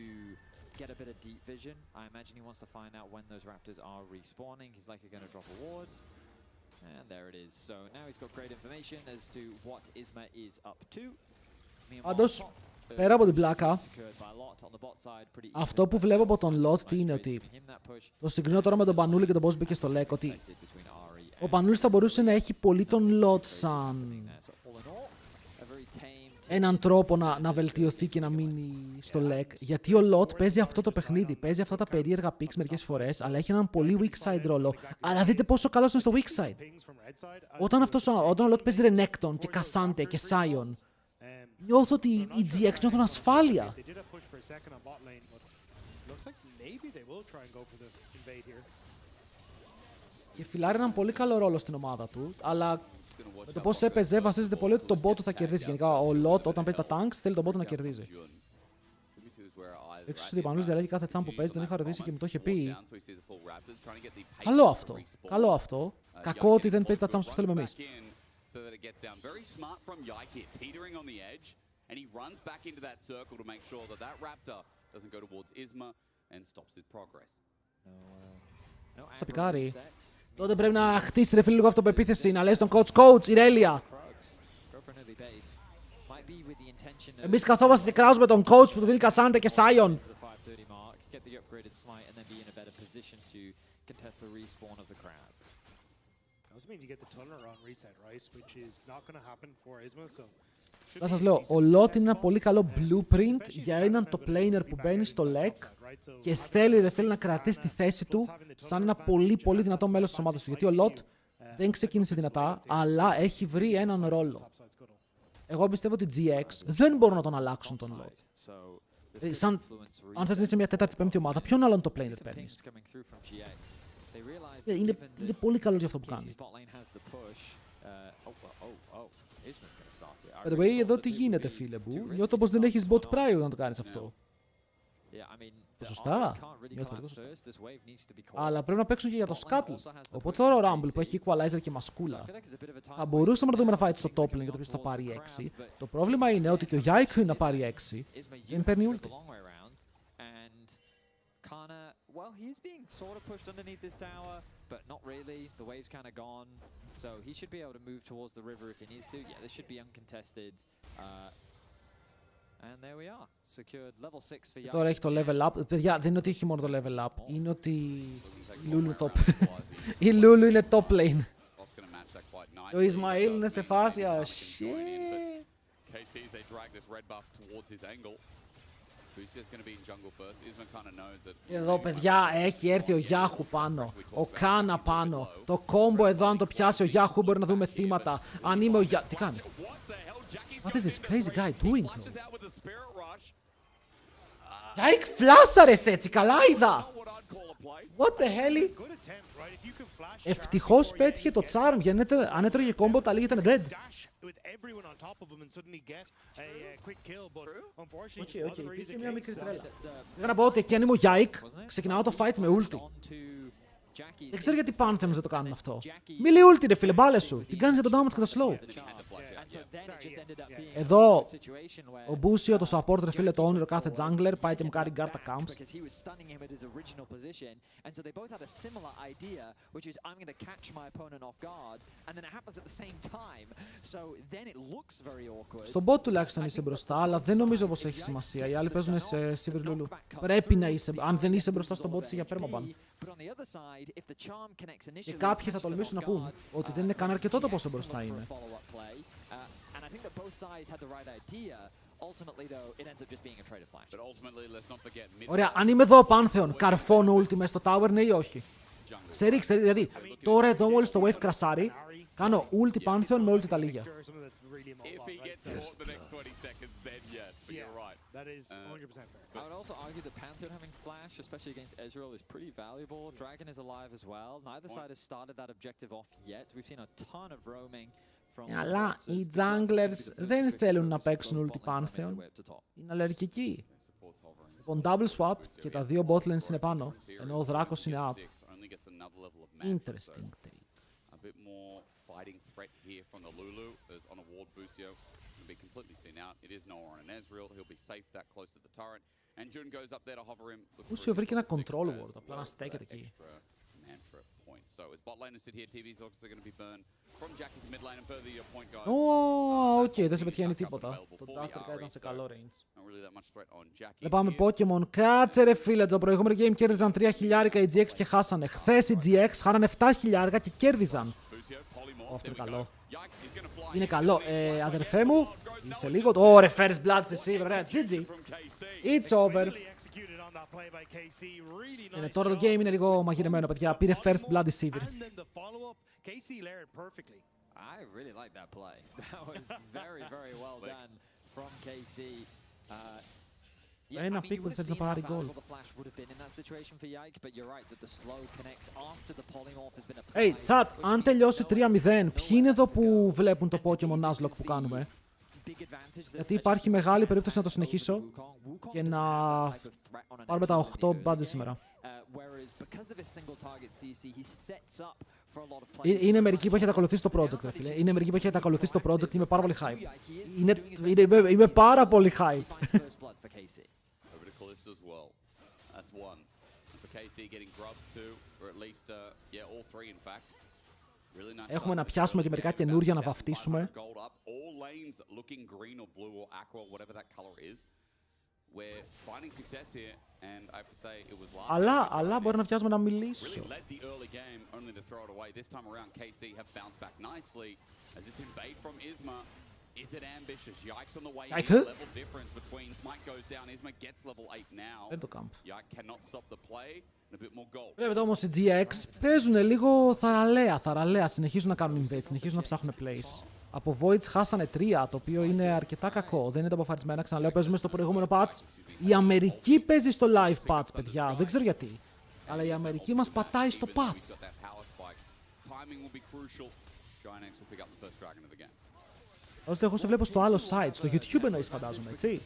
get a bit of deep vision. I imagine he wants to find out when those raptors are respawning. He's likely going to drop a ward. And there it is. So now he's got great information as to what Isma is up to. Πάντως, Πέρα από την πλάκα, αυτό που βλέπω από τον Lot τι είναι ότι το συγκρίνω τώρα με τον Πανούλη και τον πώς μπήκε στο LEC, ότι ο Πανούλης θα μπορούσε να έχει πολύ τον Lot σαν έναν τρόπο να βελτιωθεί και να μείνει στο LEC. Γιατί ο Lot παίζει αυτό το παιχνίδι, παίζει αυτά τα περίεργα picks μερικές φορές, αλλά έχει έναν πολύ weak side ρόλο. Αλλά δείτε πόσο καλός είναι στο weak side. Όταν ο Lot παίζει Renekton και Cassante και Sion, νιώθω ότι οι GX νιώθουν ασφάλεια. Και φιλάρει έναν πολύ καλό ρόλο στην ομάδα του, αλλά με το πώς έπαιζε βασίζεται πολύ ότι τον bot του θα κερδίσει. Γενικά ο Lot όταν παίζει τα tanks θέλει τον bot του να κερδίζει. Έξω ότι Πανούλης δηλαδή κάθε τσάμ που παίζει τον είχα ρωτήσει και μου το είχε πει. Καλό αυτό. Καλό αυτό. Κακό ότι δεν παίζει τα τσάμ που θέλουμε εμείς. Στο πικάρι. Τότε πρέπει να χτίσει ρε φίλε λίγο αυτοπεποίθηση, να λες τον coach, Ιρέλια. Εμείς καθόμαστε και κράζουμε τον coach που του δίνει Cassante και Sion. Θα σας λέω, ο Lot είναι ένα πολύ καλό blueprint για έναν top laner που μπαίνει στο LEC και θέλει ρε φίλε να κρατήσει τη θέση του σαν ένα πολύ πολύ δυνατό μέλος της ομάδας του. Γιατί ο Lot δεν ξεκίνησε δυνατά, αλλά έχει βρει έναν ρόλο. Εγώ πιστεύω ότι GX δεν μπορούν να τον αλλάξουν τον Lot. Αν θες να είσαι μια τέταρτη πέμπτη ομάδα, ποιον άλλον top laner παίρνεις? Είναι πολύ καλός για αυτό που κάνει. By the way, εδώ τι γίνεται φίλε μου, νιώθω πως δεν έχεις bot prio να το κάνεις αυτό. Σωστά. Νιώθω λίγο σωστά. Αλλά πρέπει να παίξουν και για το Scuttle. Οπότε τώρα ο Rumble που έχει equalizer και μασκούλα, θα μπορούσαμε να δούμε να fight στο top lane για το ποιος θα πάρει 6. Το πρόβλημα είναι ότι και ο Yike είναι να πάρει 6. Δεν παίρνει ulti. Well, he's being sort of pushed underneath this tower, but not really. The wave's kind of gone, so he should be able to move towards the river if he needs to. Yeah, this should be uncontested. And there we are. Secured level 6 for Yike. Τώρα έχει το level up. Παιδιά, δεν είναι ότι έχει μόνο το level up. Είναι ότι η Lulu top. Η Lulu είναι top lane. Ο Ισμαήλ είναι σε φάση. Shit. Εδώ παιδιά έχει έρθει ο Yahoo πάνω, ο Κάνα πάνω. Το κόμπο εδώ αν το πιάσει ο Yahoo μπορεί να δούμε θύματα. Αν είμαι ο Yahoo... Τι κάνει? What is this crazy guy doing? Yike φλάσαρες έτσι, καλά είδα. What the hell? Ευτυχώς πέτυχε το charm, γιατί αν έτρωγε κόμπο τα λίγα ήταν dead. Οκ, υπήρχε μια μικρή τρέλα. Πήγα να πω ότι εκεί αν είμαι ο Yike, ξεκινάω το fight με ulti. Δεν ξέρω γιατί Pantheons δεν το κάνουν αυτό. Μίλη ulti ρε φίλε, μπάλε σου. Την κάνεις για το damage και το slow. Εδώ ο Μπούσιο, το support ρε φίλε, το όνειρο κάθε jungler, πάει και μου κάνει guard τα camps. Στον bot τουλάχιστον είσαι μπροστά, αλλά δεν νομίζω πως έχει σημασία. Οι άλλοι παίζουν σε Silver Lulu. Πρέπει να είσαι, αν δεν είσαι μπροστά στον bot είσαι για permaban. Και κάποιοι θα τολμήσουν να πούν ότι δεν είναι καν αρκετό το πόσο μπροστά είναι. Ωραία, αν είμαι εδώ Pantheon, καρφώνω ulti μες στο tower, ναι ή όχι? Ξέρει, δηλαδή, τώρα εδώ μόλις το wave κρασάρει, κάνω ulti Pantheon με ulti τα λίγια. That is 100% fair. I would also argue that Pantheon having flash, especially against Ezreal, is pretty valuable. Dragon is alive as well. Neither side has started that objective off yet. We've seen a ton of roaming from... Αλλά οι junglers δεν θέλουν να παίξουν ulti Pantheon. Είναι αλλεργικοί. Λοιπόν, double swap και τα δύο bot lanes είναι πάνω, ενώ ο Δράκος είναι up. Interesting take. A bit more fighting threat here from the Lulu as on a ward Busio can be completely seen out. It is Noah on an Ezreal. He'll be safe that close to the turret. And Jun goes up there to hover him. Busio βρήκε ένα control ward, απλά να στέκεται εκεί. and for a point. So as bot laners sit here, TV's also going to be burned from Jackie's mid lane and further your point, guys. Οκ, δεν σε πετυχαίνει τίποτα. Το Duster ήταν σε καλό range. Not really that much threat on Jackie. Δεν πάμε Pokemon. Κάτσε ρε φίλε, το προηγούμενο game κέρδιζαν 3 χιλιάρικα οι GX και χάσανε. Χθες οι GX χάνανε 7 χιλιάρικα και κέρδιζαν. Αυτό είναι καλό. Είναι καλό. Αδερφέ μου, είσαι λίγο. Ωραία, first blood στη Sivir. Ωραία, GG. It's over. Τώρα το game είναι λίγο μαγειρεμένο, παιδιά. Πήρε first blood η Sivir. I really like that play. That was very, very well done from KC. Ένα pick που θες να πάρει goal. Hey, chat, αν τελειώσει 3-0, ποιοι είναι εδώ που βλέπουν το Pokemon Nuzlocke που κάνουμε? Γιατί υπάρχει μεγάλη περίπτωση να το συνεχίσω και να πάρουμε τα 8 badges σήμερα. Είναι μερικοί που έχετε ακολουθήσει το project, ρε φίλε. Είναι μερικοί που έχετε ακολουθήσει το project. Είμαι πάρα πολύ hype. Είμαι πάρα πολύ hype. Έχουμε να πιάσουμε και μερικά καινούργια να βαφτίσουμε. Αλλά μπορεί να πιάσουμε να μιλήσω. Δεν το camp. Βλέπετε όμως οι GX παίζουν λίγο θαραλέα. Συνεχίζουν να κάνουν invade, συνεχίζουν να ψάχνουν plays. Από Voids χάσανε 3, το οποίο είναι αρκετά κακό. Δεν είναι τα αποφαρισμένα. Ξαναλέω, παίζουμε στο προηγούμενο patch. Η Αμερική παίζει στο live patch, παιδιά. Δεν ξέρω γιατί. Αλλά η Αμερική μας πατάει στο patch. Ώστε εγώ σε βλέπω στο άλλο site, στο YouTube εννοείς φαντάζομαι, έτσι.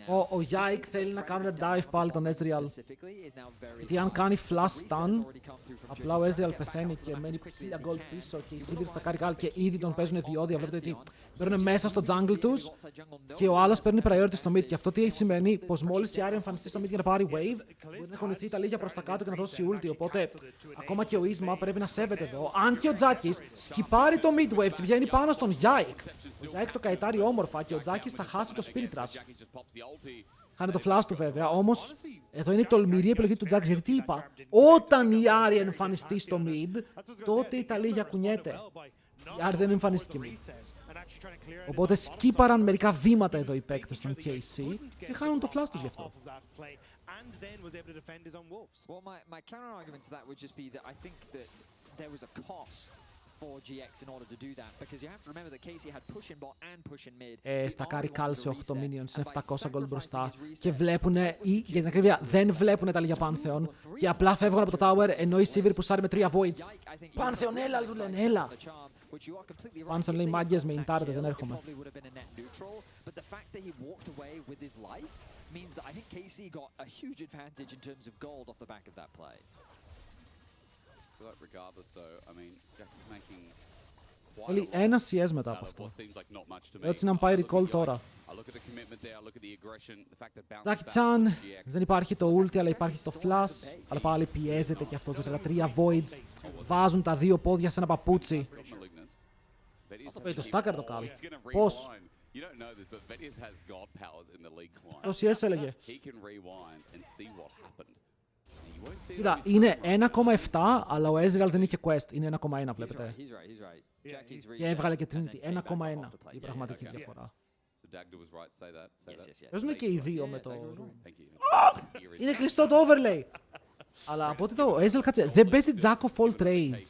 Ο Yike θέλει να κάνουν dive πάλι τον Ezreal. Γιατί αν κάνει flash stun, απλά ο Ezreal πεθαίνει και μένει 1000 gold πίσω και οι Sivir στα carry και ήδη τον παίζουν διόδια. Βλέπετε ότι παίρνουν μέσα στο jungle τους και ο άλλος παίρνει priority στο mid. Και αυτό τι σημαίνει, πως μόλις η Άρη εμφανιστεί στο mid για να πάρει wave, μπορεί να κονηθεί τα λίγια προς τα κάτω και να δώσει ulti. Οπότε ακόμα και ο Isma πρέπει να σέβεται εδώ. Αν και ο Τζάκης σκυπάρει το mid-wave και βγαίνει πάνω στον Yike. Ο Yike το καετάρει όμορφα και ο Τζάκης θα χάσει το Spirit Rush. Χάνει το flash του βέβαια, όμως εδώ είναι η τολμηρή επιλογή του Τζάκης. Γιατί τι είπα, όταν η Άρη εμφανιστεί στο mid, τότε η Ταλίγια κουνιέται. Η Άρη δεν εμφανίστηκε mid. Οπότε σκύπαραν μερικά βήματα εδώ οι παίκτες των KC και χάνουν το flash τους γι' αυτό. And then was able to defend his own wolves. Well, my counter argument to that would just be that I think that there was a cost for GX in order to do that, because you have to remember that Casey had push in bot and push in mid. Στακάρει κάλσε 8 minions, είναι 700 gold μπροστά και βλέπουνε, για την ακρίβεια δεν βλέπουνε τα λίγα Pantheon και απλά φεύγουν από το tower ενώ η Sivir πουσάρει με 3 voids. Pantheon, έλα, του λένε, έλα. Pantheon λέει μάγκες με intard, δεν έρχομαι. Means that I think KC got a huge advantage in terms of gold off the back of that play. Regardless though, I mean, Jackie's making Θέλει ένα CS μετά από αυτό. Έτσι να πάει recall τώρα. Τζάκι-τσάν, δεν υπάρχει το ulti αλλά υπάρχει το flash. Αλλά πάλι πιέζεται και αυτό. Δηλαδή 3 voids βάζουν τα 2 πόδια σε ένα παπούτσι. Αυτό παίζει το stacker το κάλ. Πώς? Το CS έλεγε. Κοίτα, είναι 1,7 αλλά ο Ezreal δεν είχε quest. Είναι 1,1 βλέπετε. Και έβγαλε και Trinity. 1,1 η πραγματική διαφορά. Παίζουν και οι δύο με το... Είναι κλειστό το overlay. Αλλά από ό,τι το Ezreal κάτσε, δεν παίζει Jack of all trades.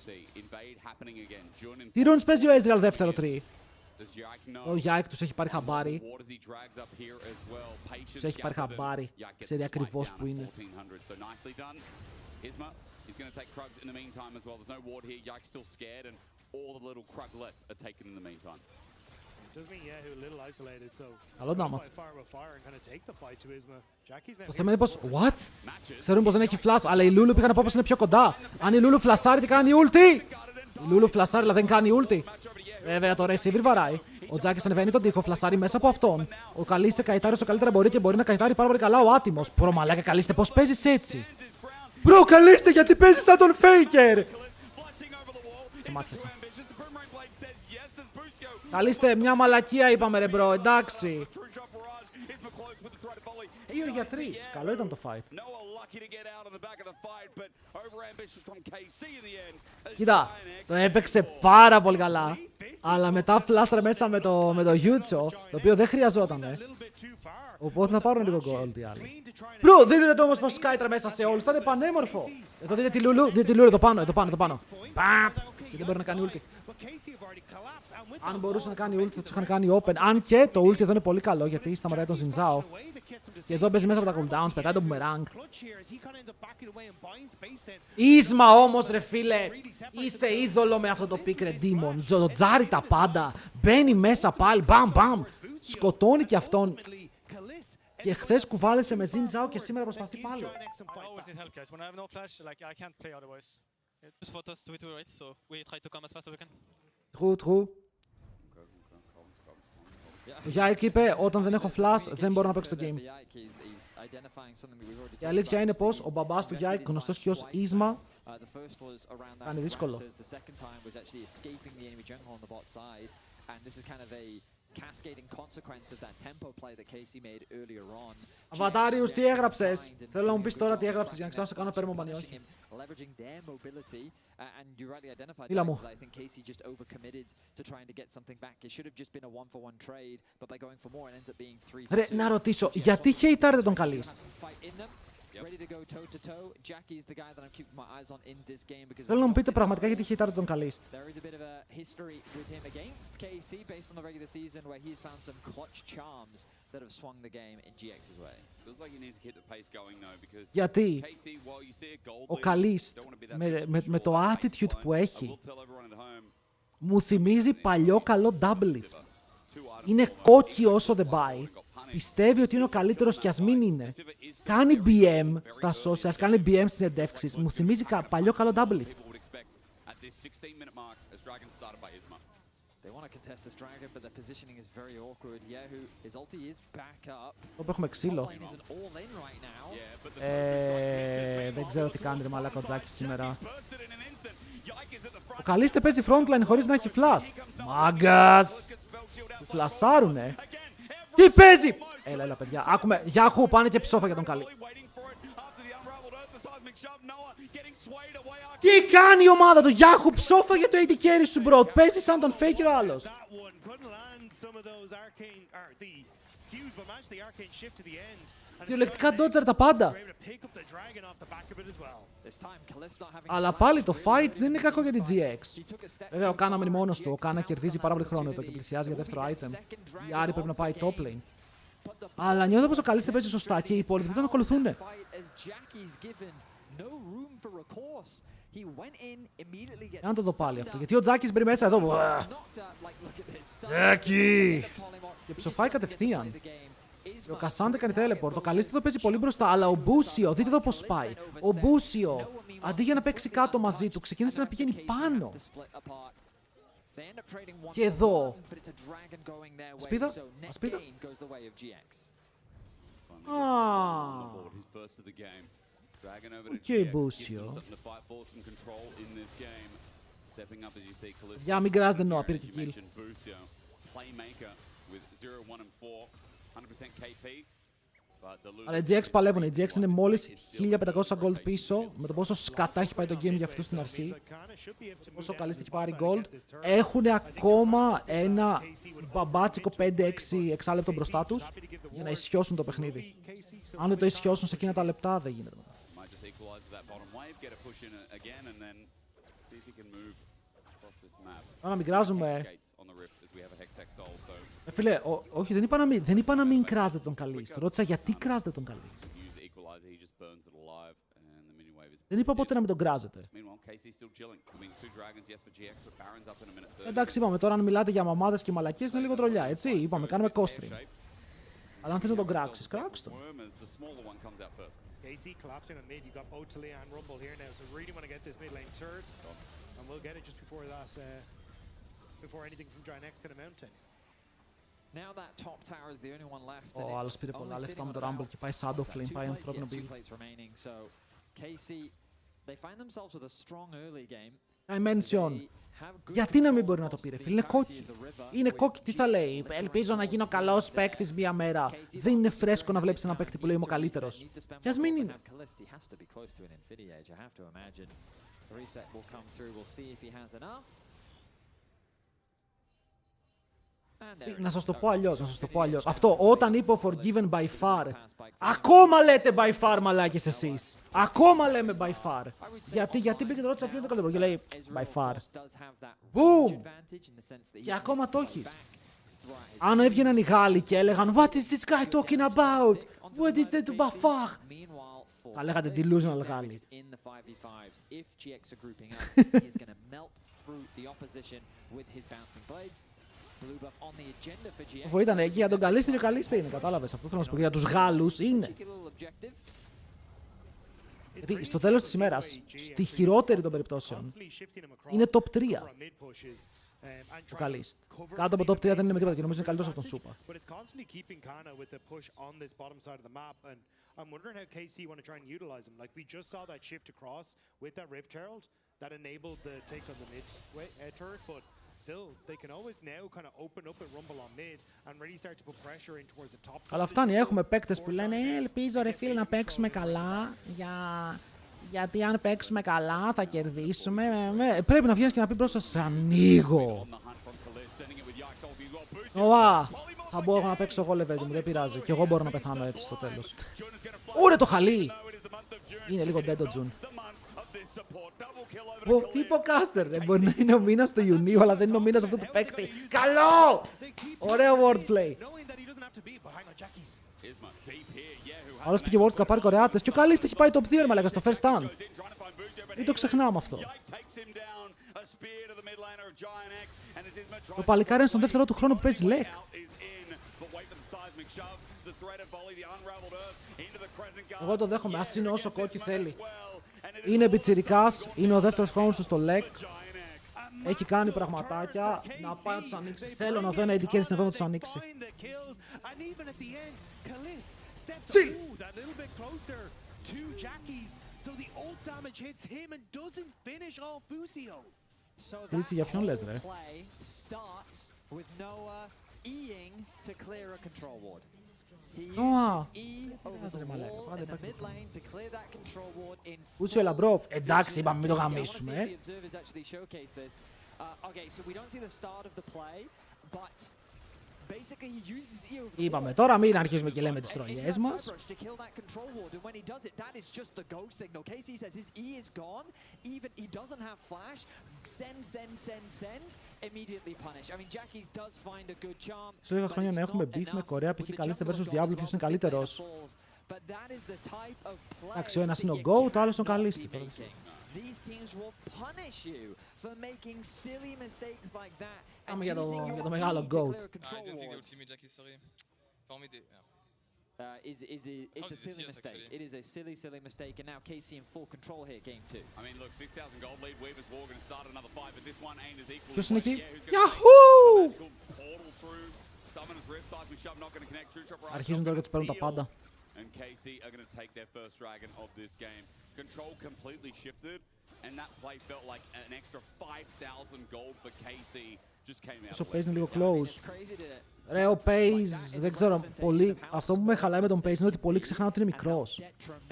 Τι runes παίζει ο Ezreal δεύτερο τρί? Ο Yike τους έχει πάρει χαμπάρι. Τους έχει πάρει χαμπάρι. Ξέρει ακριβώς που είναι. Καλό damage. Το θέμα είναι πως... What? Ξέρουν πως δεν έχει flash, αλλά η Lulu πήγαν από όπως είναι πιο κοντά. Αν η Lulu φλασάρει, τι κάνει ulti? Η Lulu φλασάρει, αλλά δεν κάνει ulti. Βέβαια τώρα η Sivir βαράει. Ο Τζάκης ανεβαίνει τον τοίχο, φλασάρει μέσα από αυτόν. Ο Καλίστε καητάρει όσο καλύτερα μπορεί και μπορεί να καητάρει πάρα πολύ καλά ο άτιμος. Προ μαλάκα Καλίστε, πώς παίζεις έτσι? Μπρο Καλίστε, γιατί παίζεις σαν τον Faker? Σε μάτιασα. Καλίστε, μια μαλακία είπαμε ρε μπρο, εντάξει. 2 για 3. Καλό ήταν το fight. Κοίτα, το έπαιξε πάρα πολύ καλά. Αλλά μετά φλάστρα μέσα με το Γιούτσο, το οποίο δεν χρειαζόταν. Οπότε θα πάρουν λίγο gold οι άλλοι. Μπρο, δείτε το όμως πως σκάιτρα μέσα σε όλους. Ήταν πανέμορφο. Εδώ δείτε τη Λούλου, εδώ πάνω. Παμ! Και δεν μπορεί να κάνει ulti. Αν μπορούσε να κάνει ulti, θα τους είχαν κάνει open. Αν και το ulti εδώ είναι πολύ καλό γιατί σταματάει τον Ζινζάο. Και εδώ παίζει μέσα από τα cooldowns, πετάει τον boomerang. Ίσμα όμως ρε φίλε, είσαι είδωλο με αυτό το pick ρε Demon. Τζάρι τα πάντα, μπαίνει μέσα πάλι, μπαμ. Σκοτώνει και αυτόν. Και χθες κουβάλεσε με Ζινζάο και σήμερα προσπαθεί πάλι. True. Ο Yike είπε, όταν δεν έχω flash δεν μπορώ να παίξω το game. Η αλήθεια είναι πως ο μπαμπάς του Yike, γνωστός και ως Ίσμα, κάνει δύσκολο. Αβατάριους, τι έγραψες? Θέλω να μου πεις τώρα τι έγραψες για να ξέρω αν σε κάνω πέρμομπαν ή όχι. Μίλα μου. Ρε, να ρωτήσω, γιατί χέιτάρετε τον Καλίστ? Θέλω να μου πείτε πραγματικά γιατί χειτάρετε τον Καλίστ. Γιατί ο Καλίστ με το attitude που έχει μου θυμίζει παλιό καλό double lift. Είναι κόκκι όσο δεν πάει. Πιστεύει ότι είναι ο καλύτερος κι ας μην είναι. Κάνει BM στα socials, κάνει BM στις συνεντεύξεις. Μου θυμίζει παλιό καλό double lift. Όπου έχουμε ξύλο. Δεν ξέρω τι κάνει ρε μαλάκα ο Τζάκης σήμερα. Ο Καλίστε παίζει frontline χωρίς να έχει flash. Μάγκας! Φλασάρουνε. Τι παίζει! Έλα παιδιά, άκουμε, Γιάχου, πάνε και ψόφα για τον Καλή. Τι κάνει η ομάδα του, Γιάχου, ψόφα για το AD carry σου bro, παίζει σαν τον Faker ο άλλος. Διολεκτικά dodger τα πάντα. Αλλά πάλι το fight δεν είναι κακό για την GX. Βέβαια ο Κάνα μένει μόνος του, ο Κάνα κερδίζει πάρα πολύ χρόνο εδώ και πλησιάζει για δεύτερο item. Η Άρη πρέπει να πάει top lane. Αλλά νιώθω πως ο Καλίστε παίζει σωστά και οι υπόλοιποι δεν τον ακολουθούν. Να το δω πάλι αυτό, γιατί ο Τζάκης μπαίνει μέσα εδώ. Τζάκη! Και ψοφάει κατευθείαν. Και ο Κασάντε κάνει teleport. Ο Καλίστε το παίζει πολύ μπροστά, αλλά ο Μπούσιο, δείτε εδώ πως σπάει. Ο Μπούσιο, αντί για να παίξει κάτω μαζί του, ξεκίνησε να πηγαίνει πάνω. Και εδώ. Ασπίδα, ασπίδα. Οκ, Μπούσιο. Για μην κράζετε νόα, πήρε και kill. Αλλά οι GX παλεύουν. Οι GX είναι μόλις 1500 gold πίσω. Με το πόσο σκατά έχει πάει το game για αυτούς στην αρχή. Πόσο Καλίστη έχει πάρει gold. Έχουν ακόμα ένα μπαμπάτσικο 5-6 εξάλεπτο μπροστά τους για να ισιώσουν το παιχνίδι. Αν δεν το ισιώσουν σε εκείνα τα λεπτά, δεν γίνεται. Να μην κράζουμε. Φίλε, όχι, δεν είπα να μην κράζετε τον Καλίστ. Ρώτησα γιατί κράζετε τον Καλίστ. Δεν είπα ποτέ να μην τον κράζετε. Εντάξει, είπαμε τώρα αν μιλάτε για μαμάδες και μαλακίες είναι λίγο τρολιά, έτσι. Είπαμε, κάνουμε COSTREAM. Αλλά αν θες να τον κράξεις, κράξ' τον. Now that top tower is the only one left. Ο άλλος πήρε πολλά λεφτά με το Rumble και πάει Shadow Flame, πάει ανθρώπινο build. So KC, they find themselves with a strong early game. Dimension. Γιατί να μην μπορεί να το πει, ρε φίλε, είναι κόκκι. Είναι κόκκι, τι θα λέει. Ελπίζω να γίνω καλός παίκτης μία μέρα. Δεν είναι φρέσκο να βλέπεις ένα παίκτη που λέει είμαι ο καλύτερος. Κι ας μην είναι. Να σας το πω αλλιώς, Αυτό όταν είπε ο Forgiven by far. Ακόμα λέτε by far, μαλάκες εσείς. Ακόμα λέμε by far. Γιατί μπήκε το ρώτησα ποιο είναι το καλύτερο και λέει by far. Boom! Και ακόμα το έχεις. Αν έβγαιναν οι Γάλλοι και έλεγαν What is this guy talking about? What is that by far? Θα λέγατε delusional Γάλλοι. Αφού ήταν εκεί για τον καλύστε, ο καλύστε είναι, κατάλαβες. Αυτό θέλω να σου πω. Για τους Γάλλους είναι. Γιατί στο τέλος της ημέρας, στη χειρότερη των περιπτώσεων, είναι top 3. Ο Καλίστ. Κάτω από top 3 δεν είναι με τίποτα και νομίζω είναι καλύτερος από τον Σούπα. Αλλά φτάνει, έχουμε παίκτες που λένε ελπίζω ρε φίλε να παίξουμε καλά, γιατί αν παίξουμε καλά θα κερδίσουμε. Πρέπει να βγαίνεις και να πει μπροστά σας ανοίγω. Ωα, θα μπορώ να παίξω εγώ λεβέντι μου, δεν πειράζει. Και εγώ μπορώ να πεθάνω έτσι στο τέλος. Ωρε το χαλί! Είναι λίγο dead ο Τζουν. Τι είπε ο Κάστερ, ρε, μπορεί να είναι ο μήνας του Ιουνίου, αλλά δεν είναι ο μήνας αυτού του παίκτη. Καλό! Ωραίο wordplay. Άλλος πήγε World Cup πάρει Κορεάτες και ο Καλίστ έχει πάει top 2 ρε μαλάκα στο first stand. Μην το ξεχνάμε αυτό. Το παλικάρι είναι στον δεύτερο του χρόνο που παίζει LEC. Εγώ το δέχομαι, ας είναι όσο κόκκι θέλει. Είναι πιτσιρικάς, είναι ο δεύτερος χρόνος του στο LEC. Έχει κάνει πραγματάκια, να πάει να τους ανοίξει. Θέλω να δω ένα AD carry στην εδώ να τους ανοίξει. Still. Κρίτσι, για ποιον λες ρε? Ωα, ρε μαλάκα, πάντα υπάρχει. Ούσιο Λαμπρόφ, εντάξει είπαμε μην το γαμίσουμε. Είπαμε τώρα μην αρχίζουμε και λέμε τις τρολιές μας. Σε λίγα χρόνια να έχουμε beef με Κορέα, π.χ. Καλίστε versus Diablo, ποιος είναι καλύτερος. Εντάξει, ο ένας είναι ο Go, το άλλος είναι ο Καλίστη. Πάμε για το μεγάλο GOAT. It's a silly mistake. It is a silly mistake, and now KC in full control here, game 2. I mean, look, 6,000 gold lead. Weaver's War going to start another fight, but this one ain't as equal. Ποιος είναι εκεί? Yahoo! Αρχίζουν τώρα και τους παίρνουν τα πάντα. And KC are going to take their first dragon of this game. Control completely shifted, and that play felt like an extra 5,000 gold for KC. Όσο Pace είναι λίγο close. Ρε, ο Pace, δεν ξέρω, πολύ... Αυτό που με χαλάει με τον Pace είναι ότι πολύ ξεχνάω ότι είναι μικρός.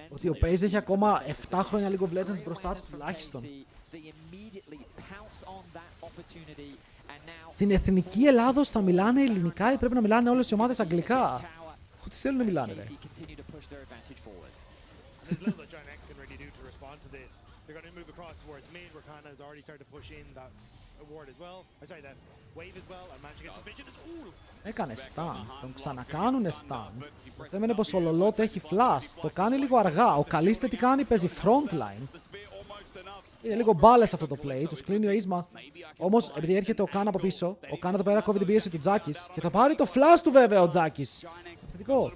Ότι ο Pace έχει ακόμα 7 χρόνια League of Legends μπροστά του τουλάχιστον. Στην εθνική Ελλάδος θα μιλάνε ελληνικά ή πρέπει να μιλάνε όλες οι ομάδες αγγλικά? Τι θέλουν να μιλάνε, ρε. Έκανε stun, τον ξανακάνουνε stun. Το θέμα είναι πως ο Λολότ έχει flash, το κάνει λίγο αργά. Ο Καλίστε τι κάνει, παίζει frontline. Είναι λίγο μπάλες αυτό το play, τους κλείνει ο Ίσμα. Όμως επειδή έρχεται ο Καν από πίσω, ο Καν εδώ πέρα κόβει την πίεση του Τζάκης και θα πάρει το flash του βέβαια ο Τζάκης. Επιθετικό.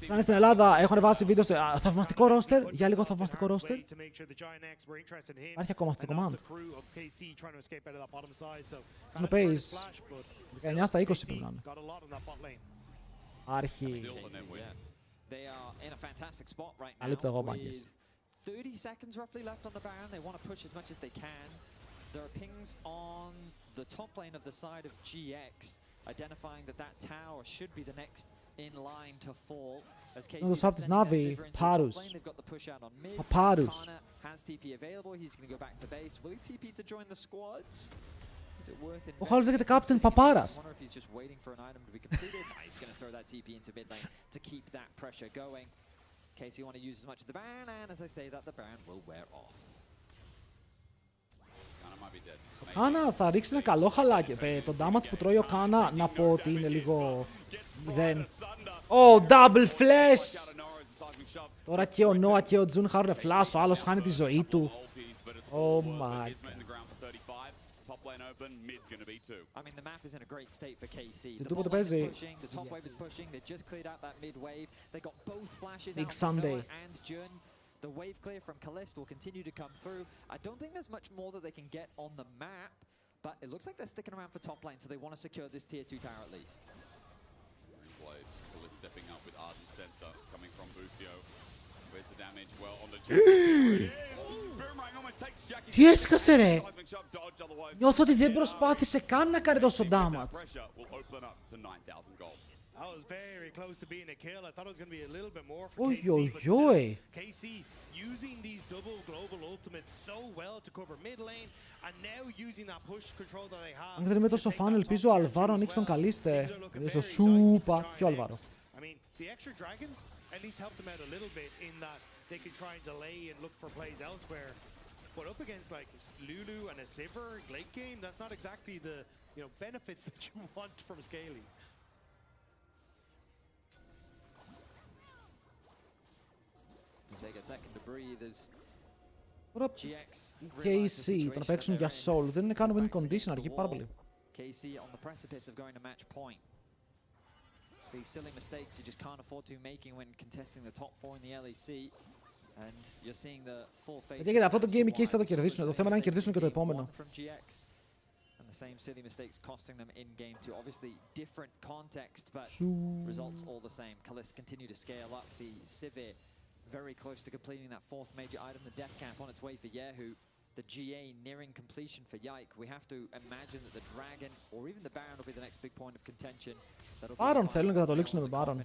Αν στην Ελλάδα έχουν βάσει βίντεο στο θαυμαστικό ρόστερ. Για λίγο θαυμαστικό ρόστερ. Υπάρχει ακόμα αυτό το command. Κάνω pace. 19 στα 20 πρέπει να είναι. Άρχι. Αλείπτω εγώ μπάγκες. 30 seconds roughly left on the Baron. They want to push as much as they can. There are pings on the top lane of the side of GX, identifying that that tower should be the next in line to fall. As KC No, the sending Navi, their Sivir into Parus. top lane, they've got the push out on mid. Parus. Kana has TP available. He's going to go back to base. Will he TP to join the squads? Is it worth it? Ο Χάλος λέγεται Captain Paparas. I wonder if he's just waiting for an item to be completed. Nah, he's going to throw that TP into mid lane to keep that pressure going. KC want to use as much of the Baron, and as I say that, the Baron will wear off. Κάνα θα ρίξει ένα καλό χαλάκι. Το damage που τρώει ο Κάνα να πω ότι είναι λίγο μηδέν. Double flash! Τώρα και ο Νόα και ο Τζουν χάρουνε flash, ο άλλος χάνει τη ζωή του. Oh my god. I mean, the map is in a great state for KC. Τι The του πότε bot lane is παίζει. pushing, the top wave is pushing. They just cleared out that mid wave. They got both flashes Big out from Sunday. Noah and Jun. The wave clear from Kalist will continue to come through. I don't think there's much more that they can get on the map, but it looks like they're sticking around for top lane, so they want to secure this tier 2 tower at least. Kalist stepping up with Ardent Sensor coming from Busio. Where's the damage? Well, on the Boomerang almost takes Jackie. Τι έσκασε ρε! Νιώθω ότι δεν προσπάθησε καν να κάνει τόσο damage. That was very close to being a kill. I thought it was going to be a little bit more for Oi, KC, oi, but still, oi. KC using these double global ultimates so well to cover mid lane, and now using that push control that they have. Αν δεν είμαι τόσο φαν, ελπίζω ο Αλβάρο να ανοίξει τον Καλίστε. Στο σούπα. Ποιο Αλβάρο. I mean, the extra dragons at least help them out a little bit in that they can try and delay and look for plays elsewhere. But up against like Lulu and a Sivir late game, that's not exactly the benefits that you want from scaling. Take a second to breathe as Τώρα GX οι realize the KC το να situation παίξουν that για they're in. soul δεν είναι καν win Backs condition, against αργεί the πάρα wall. πολύ. KC on the precipice of going to match point. These silly mistakes you just can't afford to be making when contesting the top 4 in the LEC. And you're seeing the full face. Γιατί αυτό το game οι KC θα το κερδίσουν. Το θέμα είναι να κερδίσουν και το επόμενο. And the same silly mistakes costing them in game 2. Obviously different context, but results all the same. Kalist continue to scale up. The Sivir very close to completing that fourth major item. The death cap on its way for Yehu. The GA nearing completion for Yike. We have to imagine that the Dragon or even the Baron will be the next big point of contention. Baron θέλουν και θα το λήξουν με Baron.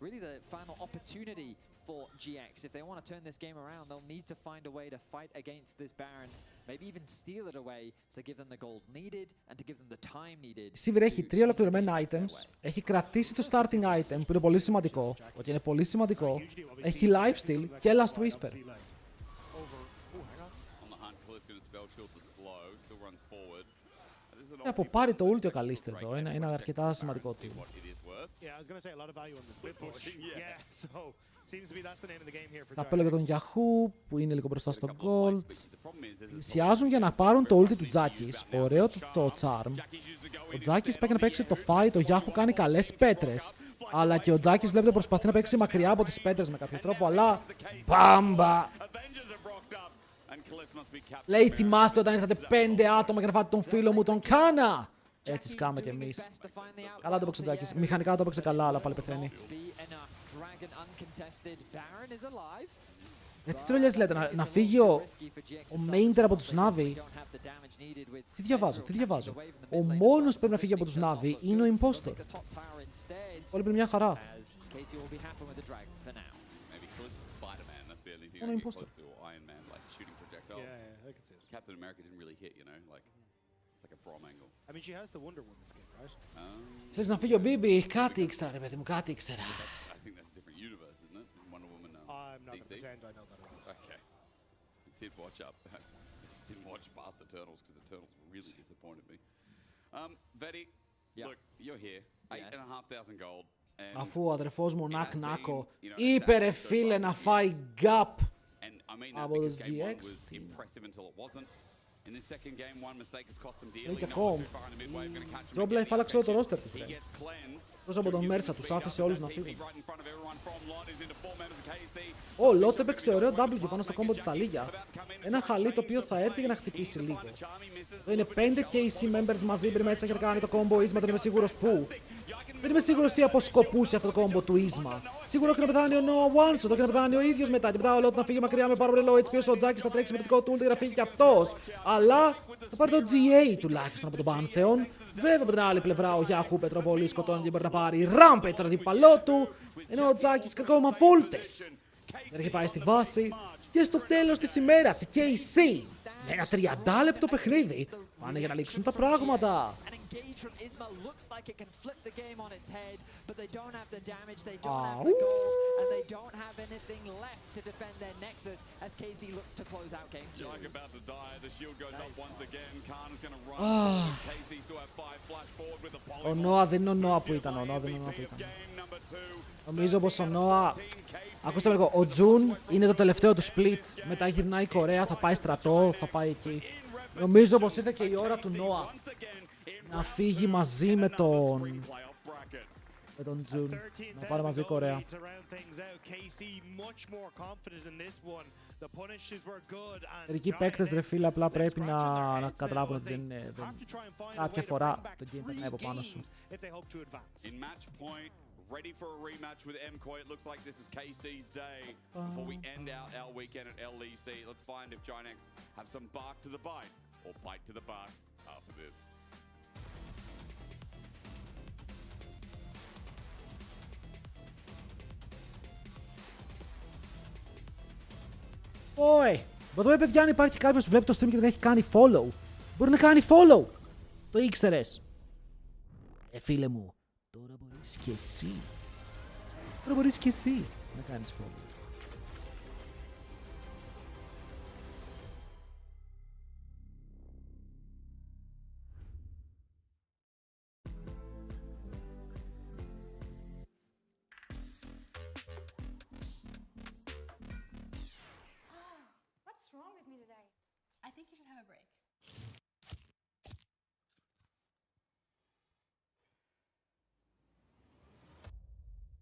Really the final opportunity for GX. If they want to turn this game around, they'll need to find a way to fight against this Baron. Maybe even steal it away to give them the gold needed and to give them the time needed. Η Sivir έχει 3 ολοκληρωμένα items. Έχει κρατήσει το starting item που είναι πολύ σημαντικό. Ότι είναι πολύ σημαντικό. Έχει lifesteal και last whisper. Από πάρει το ulti ο Καλίστε εδώ. Είναι αρκετά σημαντικό team. Τα πέλω για τον Yahoo που είναι λίγο μπροστά στο gold. Πλησιάζουν για να πάρουν το ulti του Τζάκης. Ωραίο το charm. Ο Τζάκης πάει να παίξει το fight. Ο Yahoo κάνει καλές πέτρες. Αλλά και ο Τζάκης βλέπετε προσπαθεί να παίξει μακριά από τις πέτρες με κάποιο τρόπο. Αλλά μπάμπα! Λέει θυμάστε όταν ήρθατε 5 άτομα για να φάτε τον φίλο μου τον Κάνα. Έτσι σκάμε κι εμείς. Καλά το έπαιξε ο Τζάκης. Μηχανικά το έπαιξε καλά, αλλά πάλι πεθαίνει. Γιατί τρολιές λέτε, να φύγει ο Mainter από τους Navi. Τι διαβάζω. Ο μόνος που πρέπει να φύγει από τους Navi είναι ο Impostor. Όλοι πρέπει μια χαρά. Μόνο Impostor. Captain America didn't really hit, like it's like a prom angle. I mean, she has the Wonder Woman skin, right? Θες να φύγει ο Μπίμπι, κάτι ήξερα ρε παιδί μου, κάτι ήξερα. I think that's a different universe, isn't it? Wonder Woman. I'm not gonna pretend I know that. Okay. I did watch up. I just didn't watch past the Turtles because the Turtles really disappointed me. Vetti, look, you're here. 8,500 gold. Αφού ο αδερφός μου ο Νακ Νάκο είπε ρε φίλε να φάει gap από το GX. In the second game, one mistake has cost them dearly. Έχει No ακόμα. too far in the midway, gonna catch him Τζο again. Μπλέιφ άλλαξε όλο το ρόστερ της, He ρε. gets cleansed. Τόσο από τον Μέρσα, τους άφησε όλους να KC φύγουν. right in front of everyone from Lot is into 4 members of KC. Ο Λότ έπαιξε ωραίο W πάνω στο κόμπο της Ταλίγια. Ένα χαλί το οποίο θα έρθει για να χτυπήσει λίγο. Εδώ είναι 5 KC members μαζί πριν μέσα έχει κάνει το κόμπο Ίσμα, δεν είμαι σίγουρος πού. Δεν είμαι σίγουρος τι αποσκοπούσε αυτό το κόμπο του Ίσμα. Σίγουρο και να πεθάνει ο Noah One Shot, και να πεθάνει ο ίδιος μετά. Και μετά ο Λότ να φύγει μακριά με πάρα πολύ low HP. Ο Τζάκης θα τρέξει με το δικό του ult για να φύγει κι αυτός. Αλλά θα πάρει το GA τουλάχιστον από τον Pantheon. Βέβαια από την άλλη πλευρά ο Yahoo Πετροβολή σκοτώνει και μπορεί να πάρει Rampage τον αντίπαλό του. Ενώ ο Τζάκης και ακόμα βόλτες. Δεν έχει πάει στη βάση. Και στο τέλος της ημέρας η KC με ένα 30 λεπτό παιχνίδι πάνε για να λήξουν τα πράγματα. Engage from Isma looks like it can flip the game on its head, but they don't have the damage, they don't have the goal, and they don't have anything left to defend their Nexus as KC look to close out game 2. Jack about to die, the shield goes up once again. Khan is gonna run. KC still have 5 flash forward with the Ο Νόα δεν είναι ο Νόα που ήταν. Νομίζω πως ο Νόα. Ακούστε με λίγο. Ο Τζουν είναι το τελευταίο του split. Μετά γυρνάει η Κορέα, θα πάει στρατό, θα πάει εκεί. Νομίζω πως ήρθε και η ώρα του Νόα να φύγει μαζί με τον Τζουν. Να πάρει μαζί η Κορέα. Μερικοί παίκτες ρε φίλε απλά πρέπει να καταλάβουν ότι δεν είναι. Κάποια φορά το game περνάει από πάνω σου. Ready for a rematch with MCOY. It looks like this is KC's day before we end out our weekend at LEC. Let's find if Ginex have some bark to the bite or bite to the bark after this. Ωε! Εδώ παιδιά αν υπάρχει κάποιος που βλέπει το stream και δεν έχει κάνει follow, μπορεί να κάνει follow! Το ήξερες! Φίλε μου, τώρα μπορείς και εσύ. Τώρα μπορείς και εσύ να κάνεις follow. What's wrong with me today? I think you should have a break.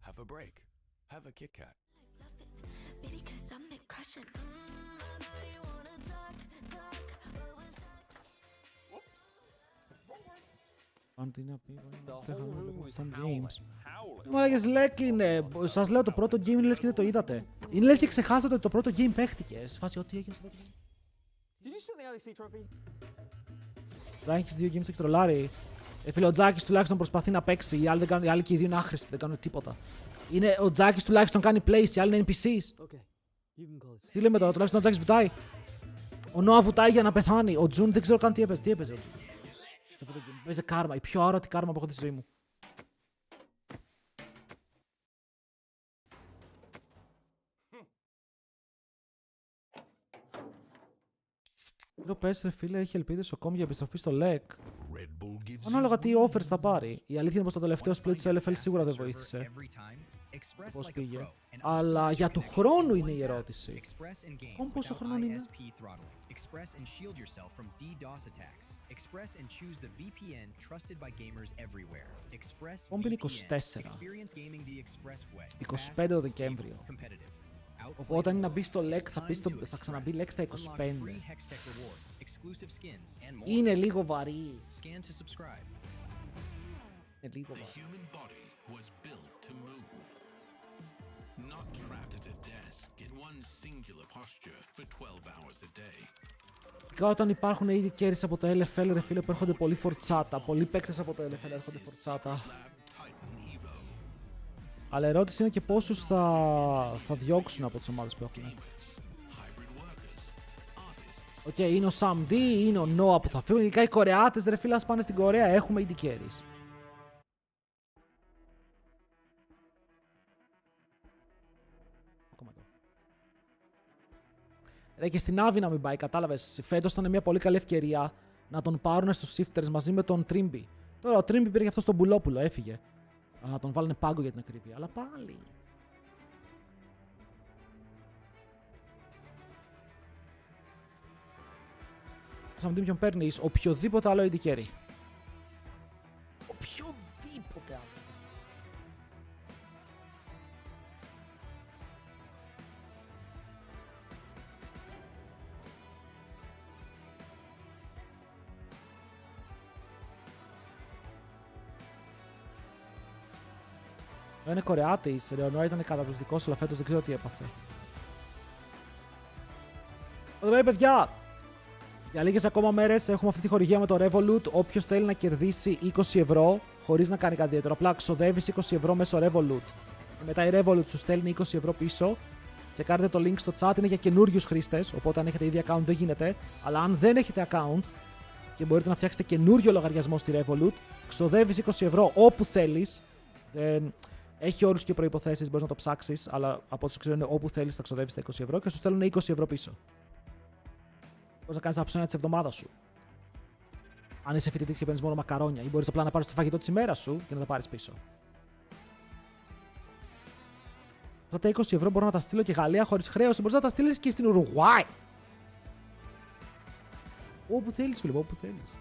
Have a break. Have a Kit Kat. Maybe because I'm the crushing. Αν τι να πει, σαν games. Μαλάκες Λεκ είναι. Σας λέω το πρώτο game είναι λες και δεν το είδατε. Είναι λες και ξεχάσατε ότι το πρώτο game παίχτηκε. Σε φάση ό,τι έγινε στο πρώτο game. Τζάκης 2 games το έχει τρολάρει. Φίλε, ο Τζάκης τουλάχιστον προσπαθεί να παίξει. Οι άλλοι και οι δύο είναι άχρηστοι, δεν κάνουν τίποτα. Ο Τζάκης τουλάχιστον κάνει plays, οι άλλοι είναι NPCs. Τι λέμε τώρα, τουλάχιστον ο Τζάκης βουτάει. Ο Νόα βουτάει για να πεθάνει. Ο Τζουν δεν ξέρω καν τι έπαιζε. Τι έπαιζε ο Τζουν? Παίζει κάρμα, η πιο άρωτη κάρμα που έχω δει στη ζωή μου. Εδώ πες ρε φίλε, έχει ελπίδες ο Κόμ για επιστροφή στο LEC. Ανάλογα τι offers θα πάρει. Η αλήθεια είναι πως το τελευταίο split στο LFL σίγουρα δεν βοήθησε. Πώς πήγε. Αλλά για του χρόνου είναι η ερώτηση. Κόμ πόσο χρόνο είναι? Express and shield yourself from DDoS attacks. Express and choose the VPN trusted by gamers everywhere. Express είναι VPN. 24. Experience gaming the express way. 25 το Δεκέμβριο. Οπότε όταν είναι να μπει στο LEC θα ξαναμπεί LEC στα 25. Είναι λίγο βαρύ. Scan to subscribe. Είναι λίγο βαρύ. Not trapped at a desk in one singular posture for 12 hours a day. Ειδικά όταν υπάρχουν ήδη carries από το LFL, ρε φίλε, που έρχονται πολύ φορτσάτα. Πολλοί παίκτες από το LFL έρχονται φορτσάτα. Αλλά η ερώτηση είναι και πόσους θα διώξουν από τις ομάδες που έχουν. Οκ, είναι ο Sam D, είναι ο Noah που θα φύγουν. Ειδικά οι Κορεάτες, ρε φίλε, ας πάνε στην Κορέα, έχουμε ήδη carries. Ρε και στην Άβη να μην πάει, κατάλαβες. Φέτος ήταν μια πολύ καλή ευκαιρία να τον πάρουν στους shifters μαζί με τον Trimby. Τώρα ο Trimby πήρε γι' αυτό στον Πουλόπουλο, έφυγε. Να τον βάλουν πάγκο για την ακρίβεια, αλλά πάλι. σαν τον ποιον παίρνεις οποιοδήποτε άλλο AD carry. Οποιοδήποτε άλλο. Είναι Κορεάτης, ο Ρεωνόα ήταν καταπληκτικός, αλλά φέτος δεν ξέρω τι έπαθε. Εδώ παιδιά, για λίγες ακόμα μέρες έχουμε αυτή τη χορηγία με το Revolut. Όποιος θέλει να κερδίσει 20 ευρώ, χωρίς να κάνει κάτι ιδιαίτερο, απλά ξοδεύεις 20 ευρώ μέσω Revolut. Και μετά η Revolut σου στέλνει 20 ευρώ πίσω. Τσεκάρετε το link στο chat, είναι για καινούριους χρήστες, οπότε αν έχετε ήδη account δεν γίνεται. Αλλά αν δεν έχετε account και μπορείτε να φτιάξετε καινούριο λογαριασμό στη Revolut, ξοδεύεις 20 ευρώ όπου θέλεις. Έχει όρους και προϋποθέσεις, μπορείς να το ψάξεις, αλλά από όσο ξέρω είναι όπου θέλεις θα ξοδεύεις τα 20 ευρώ και σου στέλνουν 20 ευρώ πίσω. Μπορείς να κάνεις τα ψώνια της εβδομάδας σου. Αν είσαι φοιτητής και παίρνεις μόνο μακαρόνια, ή μπορείς απλά να πάρεις το φαγητό της ημέρας σου και να τα πάρεις πίσω. Αυτά τα 20 ευρώ μπορώ να τα στείλω και Γαλλία χωρίς χρέος, μπορείς να τα στείλεις και στην Ουρουγουάη. Όπου θέλεις, φίλε, όπου θέλεις.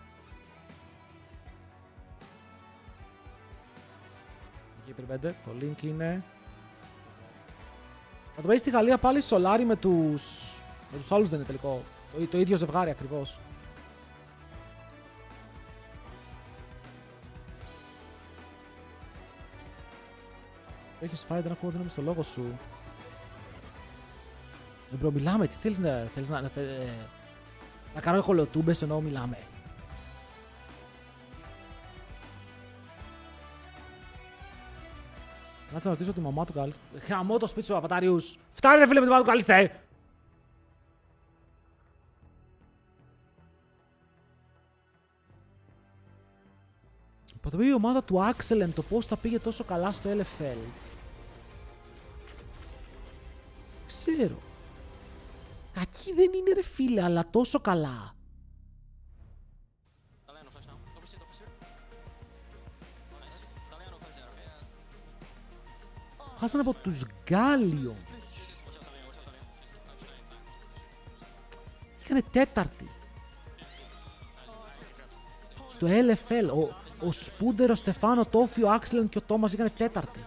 Το link είναι. Να το παίζει στη Γαλλία πάλι Σολάρι με τους άλλους δεν είναι τελικό. Το ίδιο ζευγάρι ακριβώς. Έχεις φάει, δεν ακούω, δεν είμαι στο λόγο σου. Μπρο, μιλάμε, τι θέλεις να κάνω κολοτούμπες ενώ μιλάμε. Κάτσε να ρωτήσω τη μαμά του Καλίστε. Χαμώ το σπίτι σου, Αβατάριους! Φτάνει ρε φίλε με τη μαμά του Καλίστε! Πατώ η ομάδα του Axelen το πώς τα πήγε τόσο καλά στο LFL. Ξέρω. Κακή δεν είναι ρε φίλε, αλλά τόσο καλά. Χάσανε από τους Γκάλιους. Είχανε τέταρτη. Στο LFL, ο Σπούντερ, ο Στεφάνο, Τόφι, ο Άξελεν και ο Τόμας είχανε τέταρτη.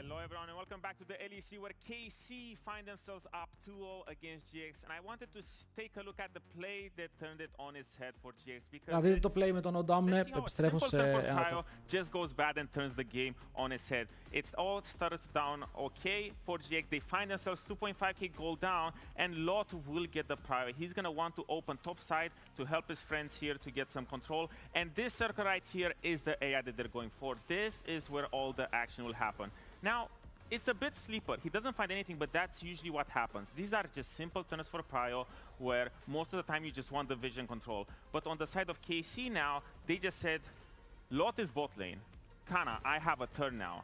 Hello everyone and welcome back to the LEC where KC find themselves up 2-0 against GX and I wanted to take a look at the play that turned it on its head for GX because δείτε το play με τον Οντάμνε, επιστρέφω σε ένα just goes bad and turns the game on its head. It all starts down okay for GX. They find themselves 2.5k goal down and Lot will get the prio. He's gonna want to open top side to help his friends here to get some control and this circle right here is the area that they're going for. This is where all the action will happen. Now, it's a bit sleeper. He doesn't find anything, but that's usually what happens. These are just simple turns for prio, where most of the time you just want the vision control. But on the side of KC now, they just said, Lot is bot lane. Kana, I have a turn now.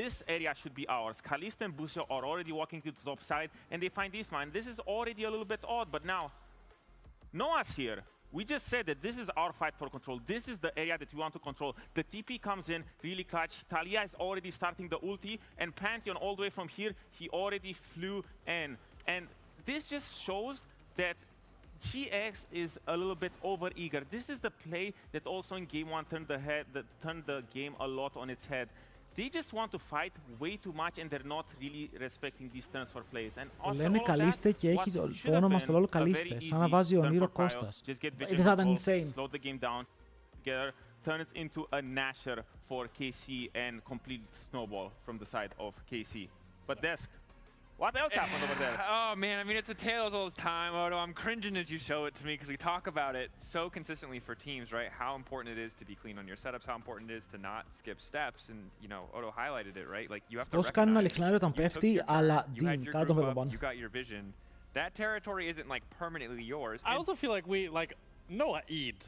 This area should be ours. Kalista and Busio are already walking to the top side, and they find this man. This is already a little bit odd, but now, Noah's here. We just said that this is our fight for control. This is the area that we want to control. The TP comes in really clutch. Talia is already starting the ulti. And Pantheon all the way from here, he already flew in. And this just shows that GX is a little bit over-eager. This is the play that also in game one turned the game a lot on its head. They just want to fight way too much and they're not really respecting these turns for plays. And λένε Καλίστε και έχει το όνομα στο λόγο Καλίστε, σαν να βάζει ο Νίρο Κώστας. Δεν θα ήταν insane. Slow the game down together, turns into a Nasher for KC and complete snowball from the side of KC. But Desk, what else happened over there? Oh man, I mean it's a tale as old as time, Odo. I'm cringing as you show it to me because we talk about it so consistently for teams, right? How important it is to be clean on your setups, how important it is to not skip steps, and you know, Odo highlighted it, right? Like you have to recognize you got your vision. That territory isn't like permanently yours. I also feel like we Noah eat.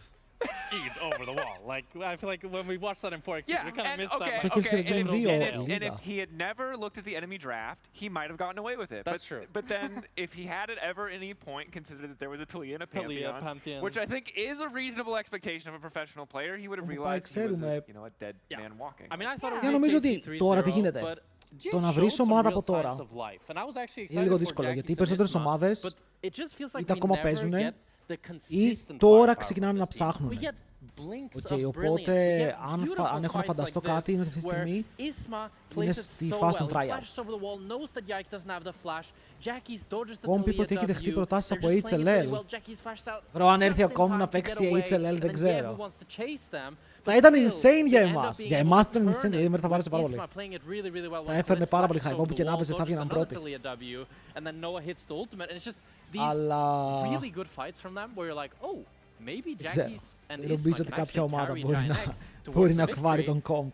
eat over the wall. Like, I feel like when we watched that in 4x, we kind of missed that. And if he had never looked at the enemy draft, he might have gotten away with it. That's true. But then, if he had at ever any point considered that there was a Taliyah and a Pantheon, which I think is a reasonable expectation of a professional player, he would have realized he was a dead man walking. I mean, I thought it was νομίζω ότι τώρα τι γίνεται. Το να βρεις ομάδα από τώρα είναι λίγο δύσκολο, γιατί οι περισσότερες ομάδες είτε ακόμα παίζουν ή τώρα ξεκινάνε να ψάχνουν. Οπότε αν έχω να φανταστώ κάτι είναι ότι αυτή τη στιγμή είναι στη φάση των tryouts. Κόμπι είπε ότι έχει δεχτεί προτάσεις από HLL. Βρω αν έρθει ακόμη να παίξει HLL δεν ξέρω. Θα ήταν insane για εμάς. Για εμάς ήταν insane, γιατί μετά θα πάρει πάρα πολύ. Θα έφερνε πάρα πολύ hype, όπου και να έπαιζε θα βγαίναν πρώτοι. Αλλά... Δεν νομίζω ότι κάποια ομάδα μπορεί να εκβάρει τον κόμπ.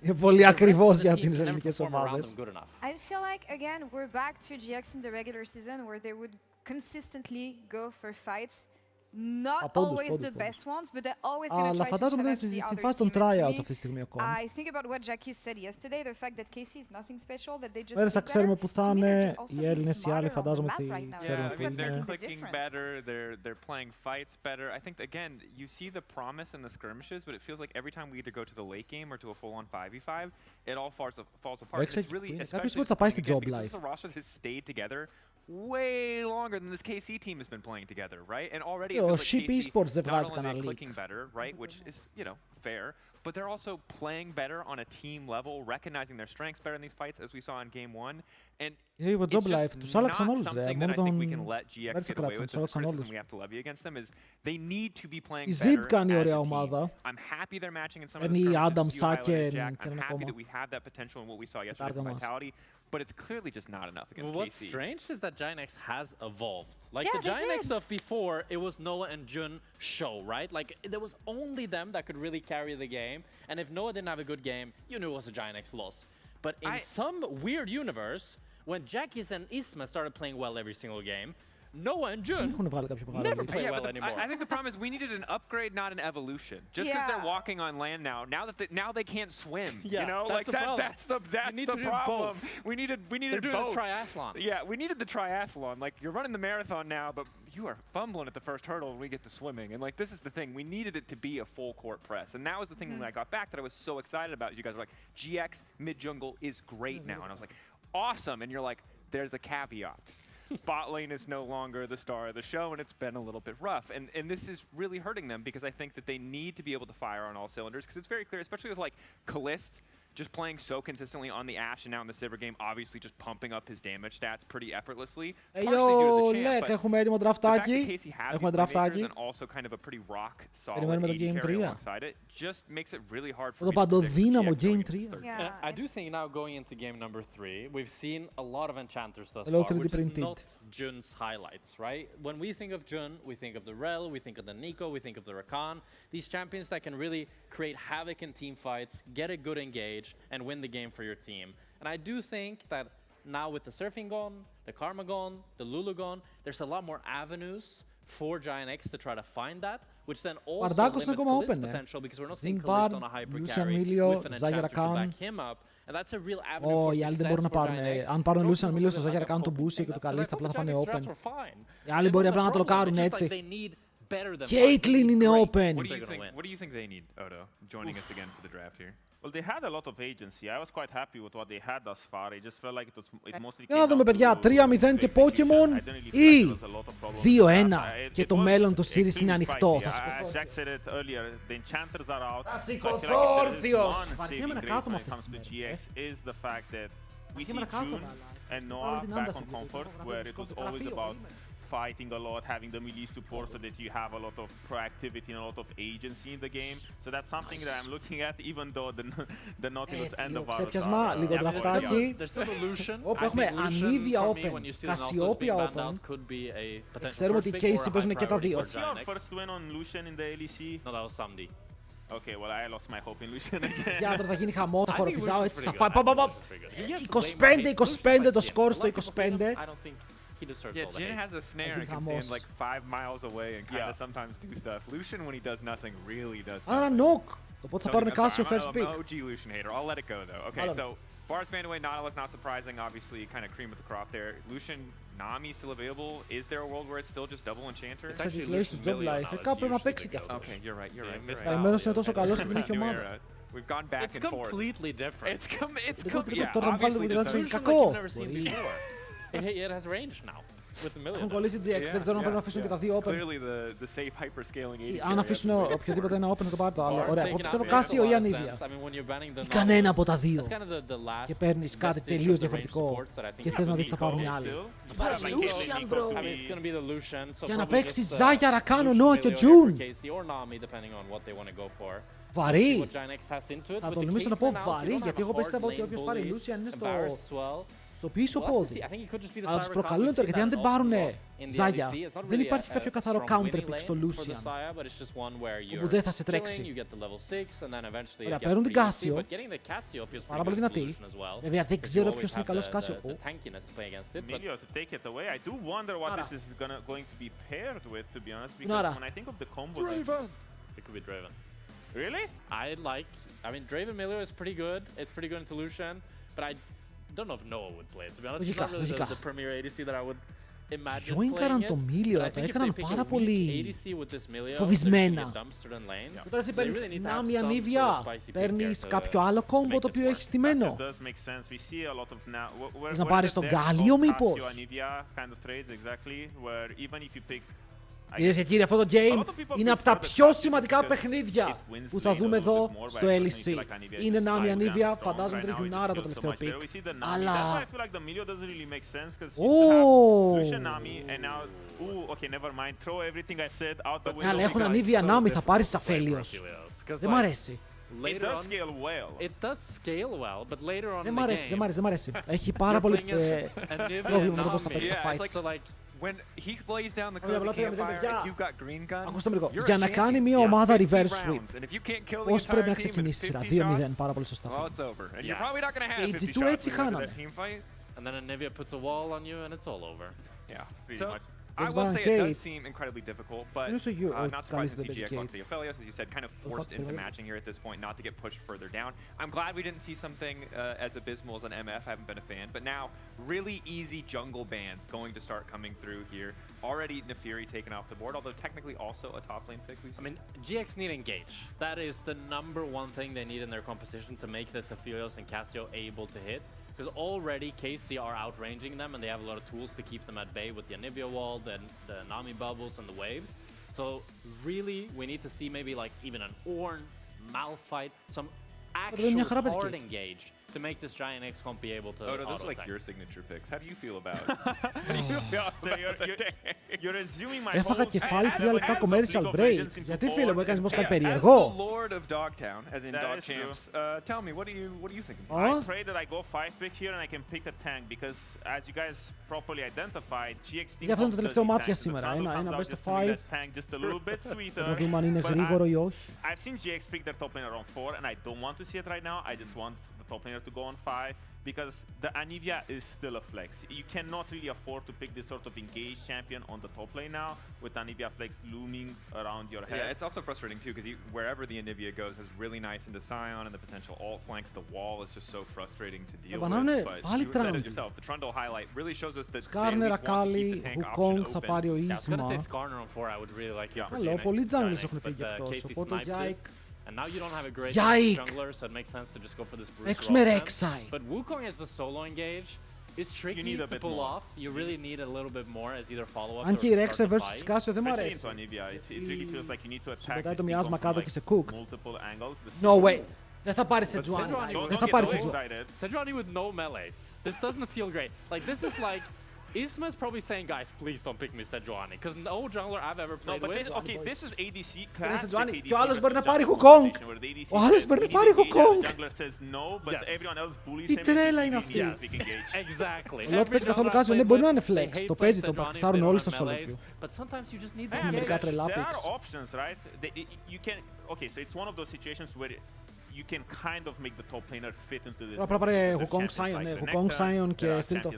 Είναι πολύ ακριβώς για τις ελληνικές ομάδες. I feel like, again, we're back to GX in the regular season where they would consistently go for fights. Not always the best ones, but they're always going to try to challenge the other team. I think about what Jackie said yesterday, the fact that Casey is nothing special, that they just Πέρυσι θα ξέρουμε που θα είναι οι Έλληνες οι άλλοι, φαντάζομαι ότι ξέρουν που είναι. They're clicking better, they're playing fights better. I think, again, you see the promise in the skirmishes, but it feels like every time we either go to the late game or to a full-on 5v5, it all falls apart. It's really, especially because the roster has stayed together way longer than this KC team has been playing together, right? And already it feels like KC, not only are clicking better, right, which is, fair, but they're also playing better on a team level, recognizing their strengths better in these fights, as we saw in Game 1. And it's just not something that I think we can let GX get away with. The criticism we have to levy against them is they need to be playing better as a team. I'm happy they're matching in some of the skirmishes that you highlighted, Jack. I'm happy that we have that potential in what we saw yesterday from Vitality. But it's clearly just not enough against KC. What's strange is that Giant has evolved. Like the Giant of before, it was Noah and Jun show, right? Like there was only them that could really carry the game. And if Noah didn't have a good game, you knew it was a Giant loss. But in some weird universe, when Jackies and Isma started playing well every single game, Noah and Jun never play well anymore. I think the problem is we needed an upgrade, not an evolution. Just because they're walking on land now that now they can't swim. You know, that's the problem. We needed They're doing both. a triathlon. Yeah, we needed the triathlon. Like you're running the marathon now, but you are fumbling at the first hurdle when we get to swimming. And like this is the thing, we needed it to be a full court press. And that was the thing when I got back that I was so excited about. You guys were like, GX mid jungle is great now, and I was like, awesome. And you're like, there's a caveat. Bot lane is no longer the star of the show, and it's been a little bit rough. And this is really hurting them because I think that they need to be able to fire on all cylinders because it's very clear, especially with like Kalist just playing so consistently on the Ashe and now in the Sivir game, obviously just pumping up his damage stats pretty effortlessly. Partially due to the champ, but έχουμε έτοιμο the fact that draftάκι. Casey has these playmakers and also kind of a pretty rock solid AD carry alongside it just makes it really hard for me to παντοδύναμο Game 3. I do think now going into game number 3, we've seen a lot of enchanters thus far, which is not Jun's highlights, right? When we think of Jun, we think of the Rel, we think of the Nico, we think of the Rakan. These champions that can really create havoc in team fights, get a good engage, and win the game for your team. And I do think that now with the Surfing gone, the Karma gone, the Lulu gone, there's a lot more avenues for Giant X to try to find that, which then also limits Kalist's potential because we're not seeing Kalist on a hyper carry with an enchanter to back him up. And that's a real avenue for οι άλλοι δεν μπορούν να πάρουν. Αν πάρουν Lucian Milio στο Ζάγια Rakan, τον Boosie και το Kalist, απλά θα φάνε open. Οι άλλοι μπορεί απλά να το λοκάρουν έτσι. Caitlyn είναι open. What do you think they need, Odo, joining us again for the draft here? Well, they had a lot of agency. I was quite happy with what they had thus far. I just felt like it mostly Για να δούμε παιδιά, 3-0 και Pokemon ή 2-1 και το μέλλον του series είναι ανοιχτό. Θα Jack said it earlier, the enchanters are out. Θα σηκωθώ όρθιος. Βαριέμαι να κάθομαι αυτές τις μέρες. Is the fact that we see June and Noah back on comfort, where it was always about fighting a lot, having the melee support so that you have a lot of proactivity and a lot of agency in the game. So that's something that I'm looking at, even though the Nautilus and the Varus are... λίγο draftάκι. Όπου έχουμε Anivia open, Cassiopeia open. Ξέρουμε ότι οι Casey παίζουν και τα δύο. Was he our first win on Lucian in the LEC? No, that was Samdi. Okay, well, I lost my hope in Lucian again. Για τώρα θα γίνει χαμό, θα χοροπηδάω, έτσι θα φάει. 25-25 το σκορ στο 25. he deserves Yeah, all the Jin hate. has a snare and can stand like 5 miles away and kind of sometimes do stuff. Lucian, when he does nothing, really does nothing. Άρα knock. Οπότε θα πάρουν Casio first pick. I'm an OG Lucian hater. I'll let it go though. Okay, so far as banned away, Nautilus, not surprising. Obviously, kind of cream of the crop there. Lucian, Nami still available. Is there a world where it's still just double Enchanter? It's actually Lucian job life. Κάπου πρέπει να παίξει κι αυτός. Okay, you're right. Καημένος είναι τόσο καλός και την έχει ομάδα. We've gone back and forth. It's completely different. Τώρα να βγάλουμε την ερώτηση κακό. It has range now. Έχουν κολλήσει GX, δεν ξέρω αν πρέπει να αφήσουν και τα δύο open. Αν αφήσουν οποιοδήποτε ένα open, να το πάρει το άλλο. Ωραία, εγώ πιστεύω Casio ή Anivia. Ή κανένα από τα δύο. Και παίρνεις κάτι τελείως διαφορετικό και θες να δεις τι θα πάρουν οι άλλοι. Θα πάρεις Lucian, bro! Για να παίξεις Ζάγια, Ρακάνο, Νόα και June. Βαρύ! Θα τολμήσω να πω βαρύ, γιατί εγώ πιστεύω ότι όποιος πάρει Lucian είναι στο πίσω πόδι. Αλλά τους προκαλούν τώρα, γιατί αν δεν πάρουν Ζάγια, δεν υπάρχει κάποιο καθαρό counter pick στο Lucian, όπου δεν θα σε τρέξει. Ωραία, παίρνουν την Casio, πάρα πολύ δυνατή. Βέβαια, δεν ξέρω ποιος είναι καλός Casio. Άρα. Really? I mean, Draven Milio is pretty good. It's pretty good into Lucian, but I don't know if Noah would play it. To be honest, it's not really the premier ADC that I would imagine playing it. Το Milio, το έκαναν πάρα πολύ φοβισμένα. Και τώρα εσύ παίρνεις Nami Anivia, παίρνεις κάποιο άλλο κόμπο το οποίο έχει στημένο. Θες να πάρεις τον Γκάλιο μήπως? Κυρίες και κύριοι, αυτό το game είναι από τα πιο σημαντικά παιχνίδια που θα δούμε εδώ στο LEC. Είναι Nami Anivia, φαντάζομαι ότι έχουν άρα το τελευταίο pick. Αλλά... Αλλά έχουν Anivia Nami, θα πάρεις αφέλιος. Δεν μ' αρέσει. Δεν μ' αρέσει. Έχει πάρα πολύ πρόβλημα με το πώς θα παίξει τα fights. When he lays down the close campfire, you've got green gun. Ακούστε με λίγο. Για να κάνει μια ομάδα reverse sweep, πώς πρέπει να ξεκινήσει σειρά? 2-0, πάρα πολύ σωστά. Και οι G2 έτσι χάναμε. And then Anivia puts a wall on you and it's all over. Yeah, so I will say it does seem incredibly difficult, but not surprising to see GX walk the Aphelios, as you said, kind of forced into matching here at this point, not to get pushed further down. I'm glad we didn't see something as abysmal as an MF. I haven't been a fan, but now really easy jungle bans going to start coming through here. Already Nefiri taken off the board, although technically also a top lane pick. I mean, GX need engage. That is the #1 thing they need in their composition to make this Aphelios and Casio able to hit. Because already KC are outranging them and they have a lot of tools to keep them at bay with the Anivia wall, the Nami bubbles and the waves. So really, we need to see maybe like even an Ornn, Malphite, some actual hard engage to make this Giant X comp be able to Odo, this is like your signature picks. How do you feel about Έφαγα κεφάλι 3 λεπτά commercial break. Γιατί φίλε μου έκανες πως κάτι περίεργο? Lord of Dogtown, as in Dog Champs, tell me, what do you think? I pray that I go 5-pick here and I can pick a tank because as you guys properly identified, GX team Για αυτό είναι το τελευταίο μάτια σήμερα. Ένα best of 5. Να δούμε αν είναι γρήγορο ή όχι. I've seen GX pick their top lane around 4 and I don't want to see it right now. I just want the top laner to go on 5 because the Anivia is still a flex. You cannot really afford to pick this sort of engaged champion on the top lane now with Anivia flex looming around your head. Yeah, it's also frustrating too because wherever the Anivia goes is really nice into Sion and the potential alt flanks. The wall is just so frustrating to deal with. But you said it yourself, the Trundle highlight really shows us that they at least want to keep the tank option open. Θα πάρει ο I was Ίσμα. gonna say Skarner on 4, I would really like it for Καλό, Giant πολλοί X, junglers έχουν φύγει εκτός, οπότε Yike. And now you don't have a great jungler, so it makes sense to just go for this Bruce Έξουμε Rek'Sai. But Wukong as the solo engage is tricky to pull off. You really need a little bit more as either follow-up or Αν και η Rek'Sai start the versus fight. Casio δεν μ' αρέσει. Σου πετάει το μοιάσμα κάτω και σε cooked. No way. Δεν θα πάρει Sejuani. Δεν θα πάρει Sejuani. Sejuani with no melees. This doesn't feel great. Like this is like Isma is probably saying, guys, please don't pick me Sejuani, because no jungler I've ever played with. Okay, this is ADC classic ADC. Και ο άλλος μπορεί να πάρει Wukong. Ο άλλος μπορεί να πάρει Wukong. Τι τρέλα είναι αυτή. Exactly. Ο Λότ παίζει καθόλου Casio, ναι, μπορεί να είναι flex. Το παίζει, το πρακτισάρουν όλοι στο solo queue. Μερικά τρελά picks. Okay, so it's one of those situations where you can kind of make the top laner fit into this. Πρέπει να πάρει Wukong Sion, ναι, Wukong Sion και στείλ το.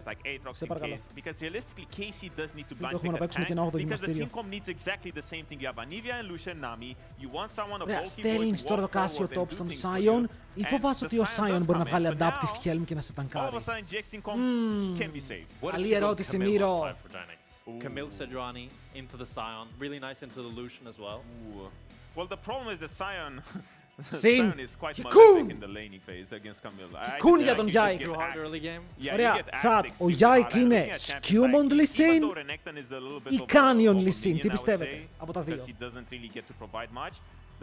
Σε παρακαλώ. Because realistically, KC does need to blind έχουμε να παίξουμε και ένα 8ο γυμναστήριο. Because the team comp needs exactly the same thing. You have Anivia and Lucian Nami. You want someone of Ωραία, bulky στέλνεις τώρα το Casio top στον Sion ή φοβάσαι ότι ο Sion μπορεί να βγάλει Adaptive Helm και να σε τανκάρει? All of a sudden, GX team comp can be saved. Καλή ερώτηση, Νίρο. Camille Sejuani into the Sion, really nice into the Lucian as well. Well, the problem is that Sion is quite much in the laning phase against Camille. Cocoon για τον Yike. Ωραία, chat, ο Yike είναι skew on Lee Sin ή κάνει on Lee Sin? Τι πιστεύετε από τα δύο?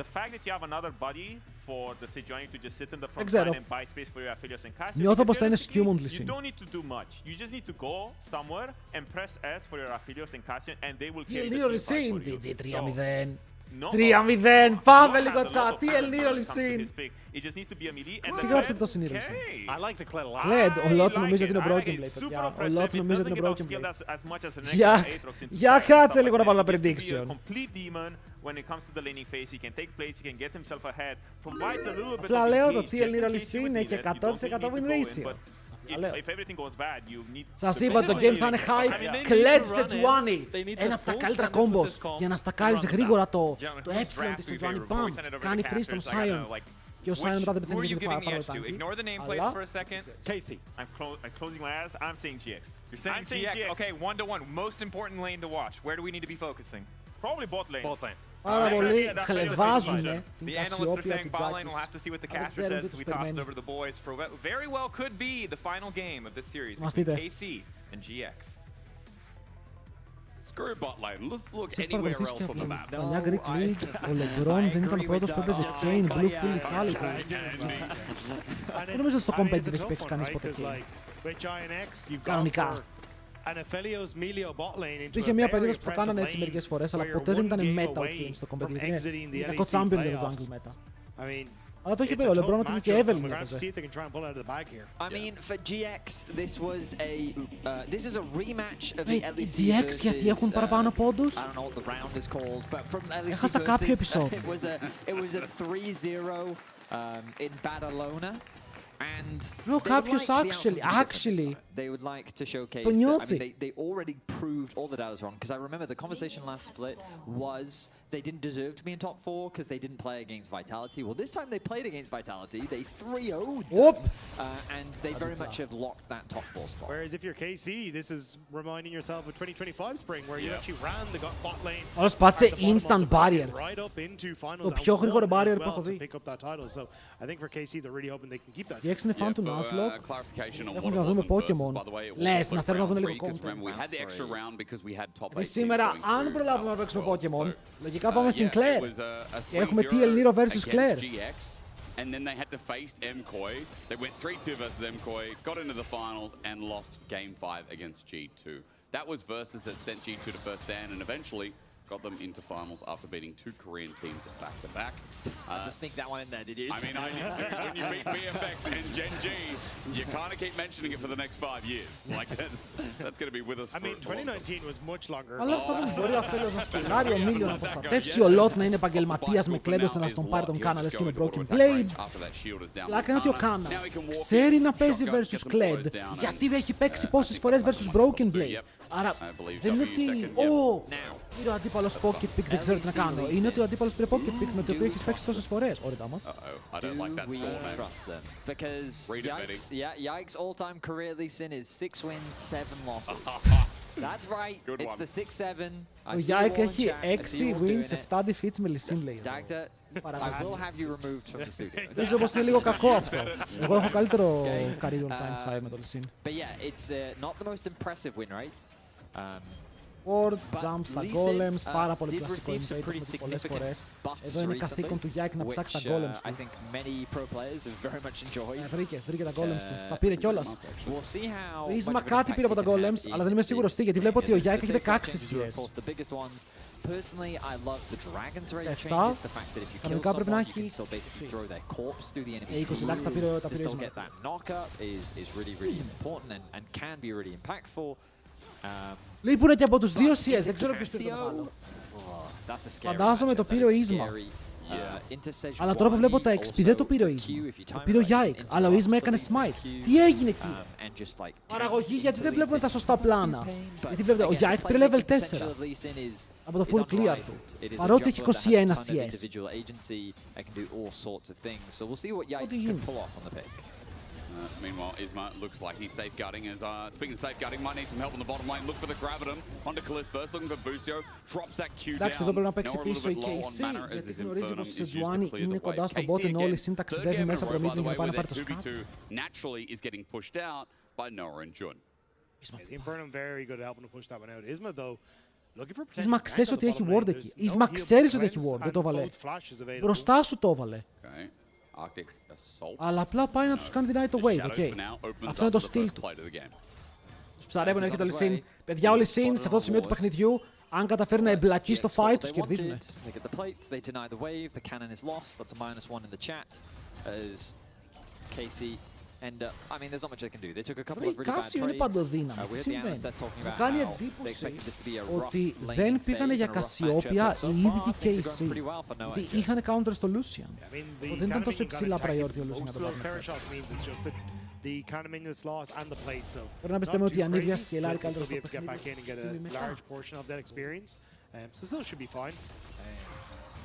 The fact that you have another body for the Sejuani to just sit in the front ξέρω. line and buy space for your Aphelios and Cassius. Νιώθω πως θα είναι skew on Lee Sin. You don't need to do much. You just need to go somewhere and press S for your Aphelios and Cassius and they will carry the Lee Sin, team GG 3-0. 3-0, πάμε λίγο chat, τι Elniro Lee Sin. Τι γράψετε το συνήθω Lee Sin? Kled, ο Lot νομίζω ότι είναι broken blade, παιδιά. Ο Lot νομίζω ότι είναι broken blade. Για κάτσε λίγο να βάλω ένα prediction. When it comes to the laning phase, he can take place, he can get himself ahead, provides a little bit of Απλά λέω το engage, τι Elniro Lee Sin έχει 100% win ratio. If everything goes bad, you need... Σας είπα το game θα είναι high. Kled Sejuani. Ένα από τα καλύτερα combos για να στακάρεις γρήγορα το έψιλον της Sejuani. Μπαμ, κάνει free στον Sion. Και ο Sion μετά δεν πετύχει γιατί θα πάρω τάγκη. Αλλά... Casey. I'm closing my eyes, I'm saying GX. You're saying GX, okay, 1-1. Most important lane to watch. Where do we need to be focusing? Probably bot lane. Both lane. Πάρα πολύ χλεβάζουνε την The analysts are Κασιόπια saying του bot lane. We'll Τζάκης. have to see what the Δεν caster ξέρουν says τι as τους we toss it περιμένει. over to the boys for what very well could be the final game of this series Μας δείτε. KC and GX. Screw bot lane. Let's look Σε anywhere παρακολουθείς και else on the από map. την παλιά Greek League, ο Λεμπρόν δεν ήταν ο πρώτος που έπαιζε Kane, Blue Philly, Halliday. Δεν νομίζω ότι στο competitive έχει παίξει κανείς ποτέ Kane. Κανονικά. Είχε μια περίοδος που το κάνανε έτσι μερικές φορές, αλλά ποτέ δεν ήταν meta ο Kane στο competitive. Είναι κακό champion για το jungle meta. Αλλά το είχε πει ο Λεμπρόν ότι και Evelyn έπαιζε. I mean, for GX, this is a rematch of the LEC GX γιατί έχουν παραπάνω πόντους? I don't know what the round is called, but from LEC Έχασα κάποιο επεισόδιο. it was a 3-0 in Badalona. No, κάποιος actually they would like to showcase το νιώθει. I mean, they already proved all that I was wrong, because I remember the conversation last split was they didn't deserve to be in top 4 because they didn't play against Vitality. Well, this time they played against Vitality, they 3-0'd them, and they very much have locked that top 4 spot. Whereas if you're KC, this is reminding yourself of 2025 spring where you actually ran the bot lane. Όλος πάτησε instant barrier. Right up into finals. Το πιο γρήγορο barrier που έχω δει. Pick up that title. So I think for KC they're really hoping they can keep that. GX είναι fan του Nuzlocke. Έχουν να δούμε Pokemon. Λες, να θέλουν να δουν λίγο content. Σήμερα, αν προλάβουμε να παίξουμε Pokemon, λογικά πάμε στην Claire. Και έχουμε Elniro vs Claire. And then they had to face MKOI. They went 3-2 versus MKOI, got into the finals, and lost Game 5 against G2. That was Versus that sent G2 to first stand, and eventually got them into finals after beating 2 Korean teams back-to-back. Just sneak that one in there, did you? I mean, when you beat BFX and Gen G, you kind of keep mentioning it for the next 5 years. Like that's going to be with us. I mean, 2019 was much longer. Αλλά αυτό δεν μπορεί ο Aphelios να σκυλάρει, ο Μίλιο να προστατεύσει, ο Lot να είναι επαγγελματίας με Kled ώστε να στον πάρει τον Κάνα λες και είναι Broken Blade. Λάκα είναι ότι ο Κάνα ξέρει να παίζει versus Kled, γιατί έχει παίξει πόσες φορές versus Broken Blade. Άρα δεν είναι ότι πήρε ο αντίπαλος pocket pick, δεν ξέρω τι να κάνω. Είναι ότι ο αντίπαλος πήρε pocket pick με το οποίο έχεις παίξει τόσες φορές. Ωραία, Τάμας. Do we trust them? Because Yike's all-time career Lee Sin is 6 wins, 7 losses. That's right, it's the 6-7. Ο Yike έχει 6 wins, 7 defeats με Lee Sin, λέει. Dagda, I will have you removed from the studio. Νομίζω πως είναι λίγο κακό αυτό. Εγώ έχω καλύτερο career on time high με το Lee Sin. But yeah, it's not the most impressive win rate. Ward, jump στα golems, πάρα πολύ κλασικό invade, έχουμε δει πολλές φορές. Εδώ είναι καθήκον του Yike να ψάξει τα golems του. Βρήκε τα golems του. Τα πήρε κιόλας. Ο Isma κάτι πήρε από τα golems, αλλά δεν είμαι σίγουρος τι, γιατί βλέπω ότι ο Yike έχει 16 CS. 7, κανονικά πρέπει να έχει 20 λάξ, τα πήρε Isma. Λείπουνε και από τους δύο CS, δεν ξέρω ποιος πήρε το άλλο. Φαντάζομαι το πήρε ο Isma. Αλλά τώρα που βλέπω τα XP δεν το πήρε ο Ίσμα. Το πήρε ο Yike. Αλλά ο Ίσμα έκανε smite. Τι έγινε εκεί? Παραγωγή, γιατί δεν βλέπουμε τα σωστά πλάνα? Γιατί βλέπετε, ο Yike πήρε level 4 από το full clear του. Παρότι έχει 21 CS. Ό,τι γίνει. Meanwhile, Isma looks like he's safeguarding. As speaking of safeguarding, might need some help on the bottom lane. Look for the Gravitum onto Kalist first, looking for Busio. Drops that Q down. Εντάξει, εδώ πρέπει να παίξει πίσω η KC, γιατί γνωρίζει πως η Σετζουάνι είναι κοντά στον bot, ενώ όλη η συν ταξιδεύει μέσα από το mid για να πάει να πάρει το σκάτ. Naturally is getting pushed out by Nora and Jun. Infernum very good at helping to push that one out. Isma though. Ίσμα ξέρεις ότι έχει ward εκεί. Ίσμα ξέρεις ότι έχει ward, δεν το έβαλε. Μπροστά σου το έβαλε. Αλλά απλά πάει να τους κάνει deny το wave, okay. Αυτό είναι το στυλ του. Τους ψαρεύουν, έχει το Lee. Παιδιά, ο Lee σε αυτό το σημείο του παιχνιδιού, αν καταφέρει να εμπλακεί στο fight, τους κερδίζουν. Η Κάσιο είναι παντοδύναμη. Τι συμβαίνει? Μου κάνει εντύπωση ότι δεν πήγανε για Κασιόπια οι ίδιοι KC. Γιατί είχαν counter στο Lucian. Δεν ήταν τόσο υψηλά priority ο Lucian να το πάρει. Πρέπει να πιστεύουμε ότι η Ανίβια σκελάρει καλύτερα στο παιχνίδι.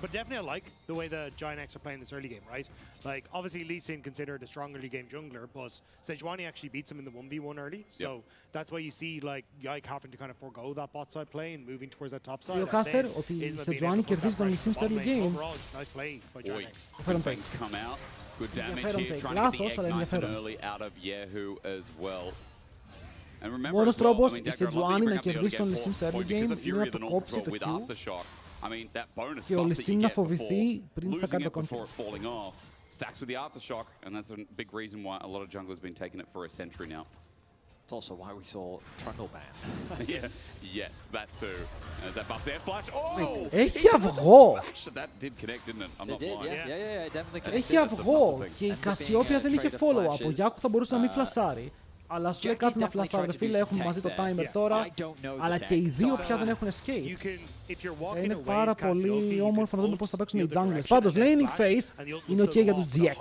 But definitely I like the way the Giant X are playing this early game, right? Like, obviously Lee Sin considered a strong early game jungler, but Sejuani actually beats him in the 1v1 early, so that's why you see like Yike having to kind of forego that bot side play and moving towards that top side. Ο Caster, ότι η Sejuani κερδίζει τον Lee Sin στο early game. Nice play by Giant X. Ενδιαφέρον take. Good damage here, trying to get the egg nice and early out of Yehu as well. Μόνος τρόπος η Sejuani να κερδίσει τον Lee Sin στο early game είναι να το κόψει το Q και ο Lee Sin να φοβηθεί πριν θα κάνει το conflict. Stacks with the aftershock, and that's a big reason why a lot of junglers have been taking it for a century now. It's also why we saw Trundle ban. Yes, that too. As that buffs air flash. Oh! Έχει αυγό! That did connect, didn't it? I'm not lying. Yeah, definitely. Έχει αυγό και η Κασιόπια δεν είχε follow-up. Ο Γιάκου θα μπορούσε να μην φλασάρει. Αλλά σου λέει κάτσε να φλασάρει, φίλε, έχουμε μαζί το timer τώρα, αλλά και οι δύο πια δεν έχουν escape. Είναι πάρα πολύ όμορφο να δούμε πώς θα παίξουν οι junglers. Πάντως, laning phase είναι ok για τους GX.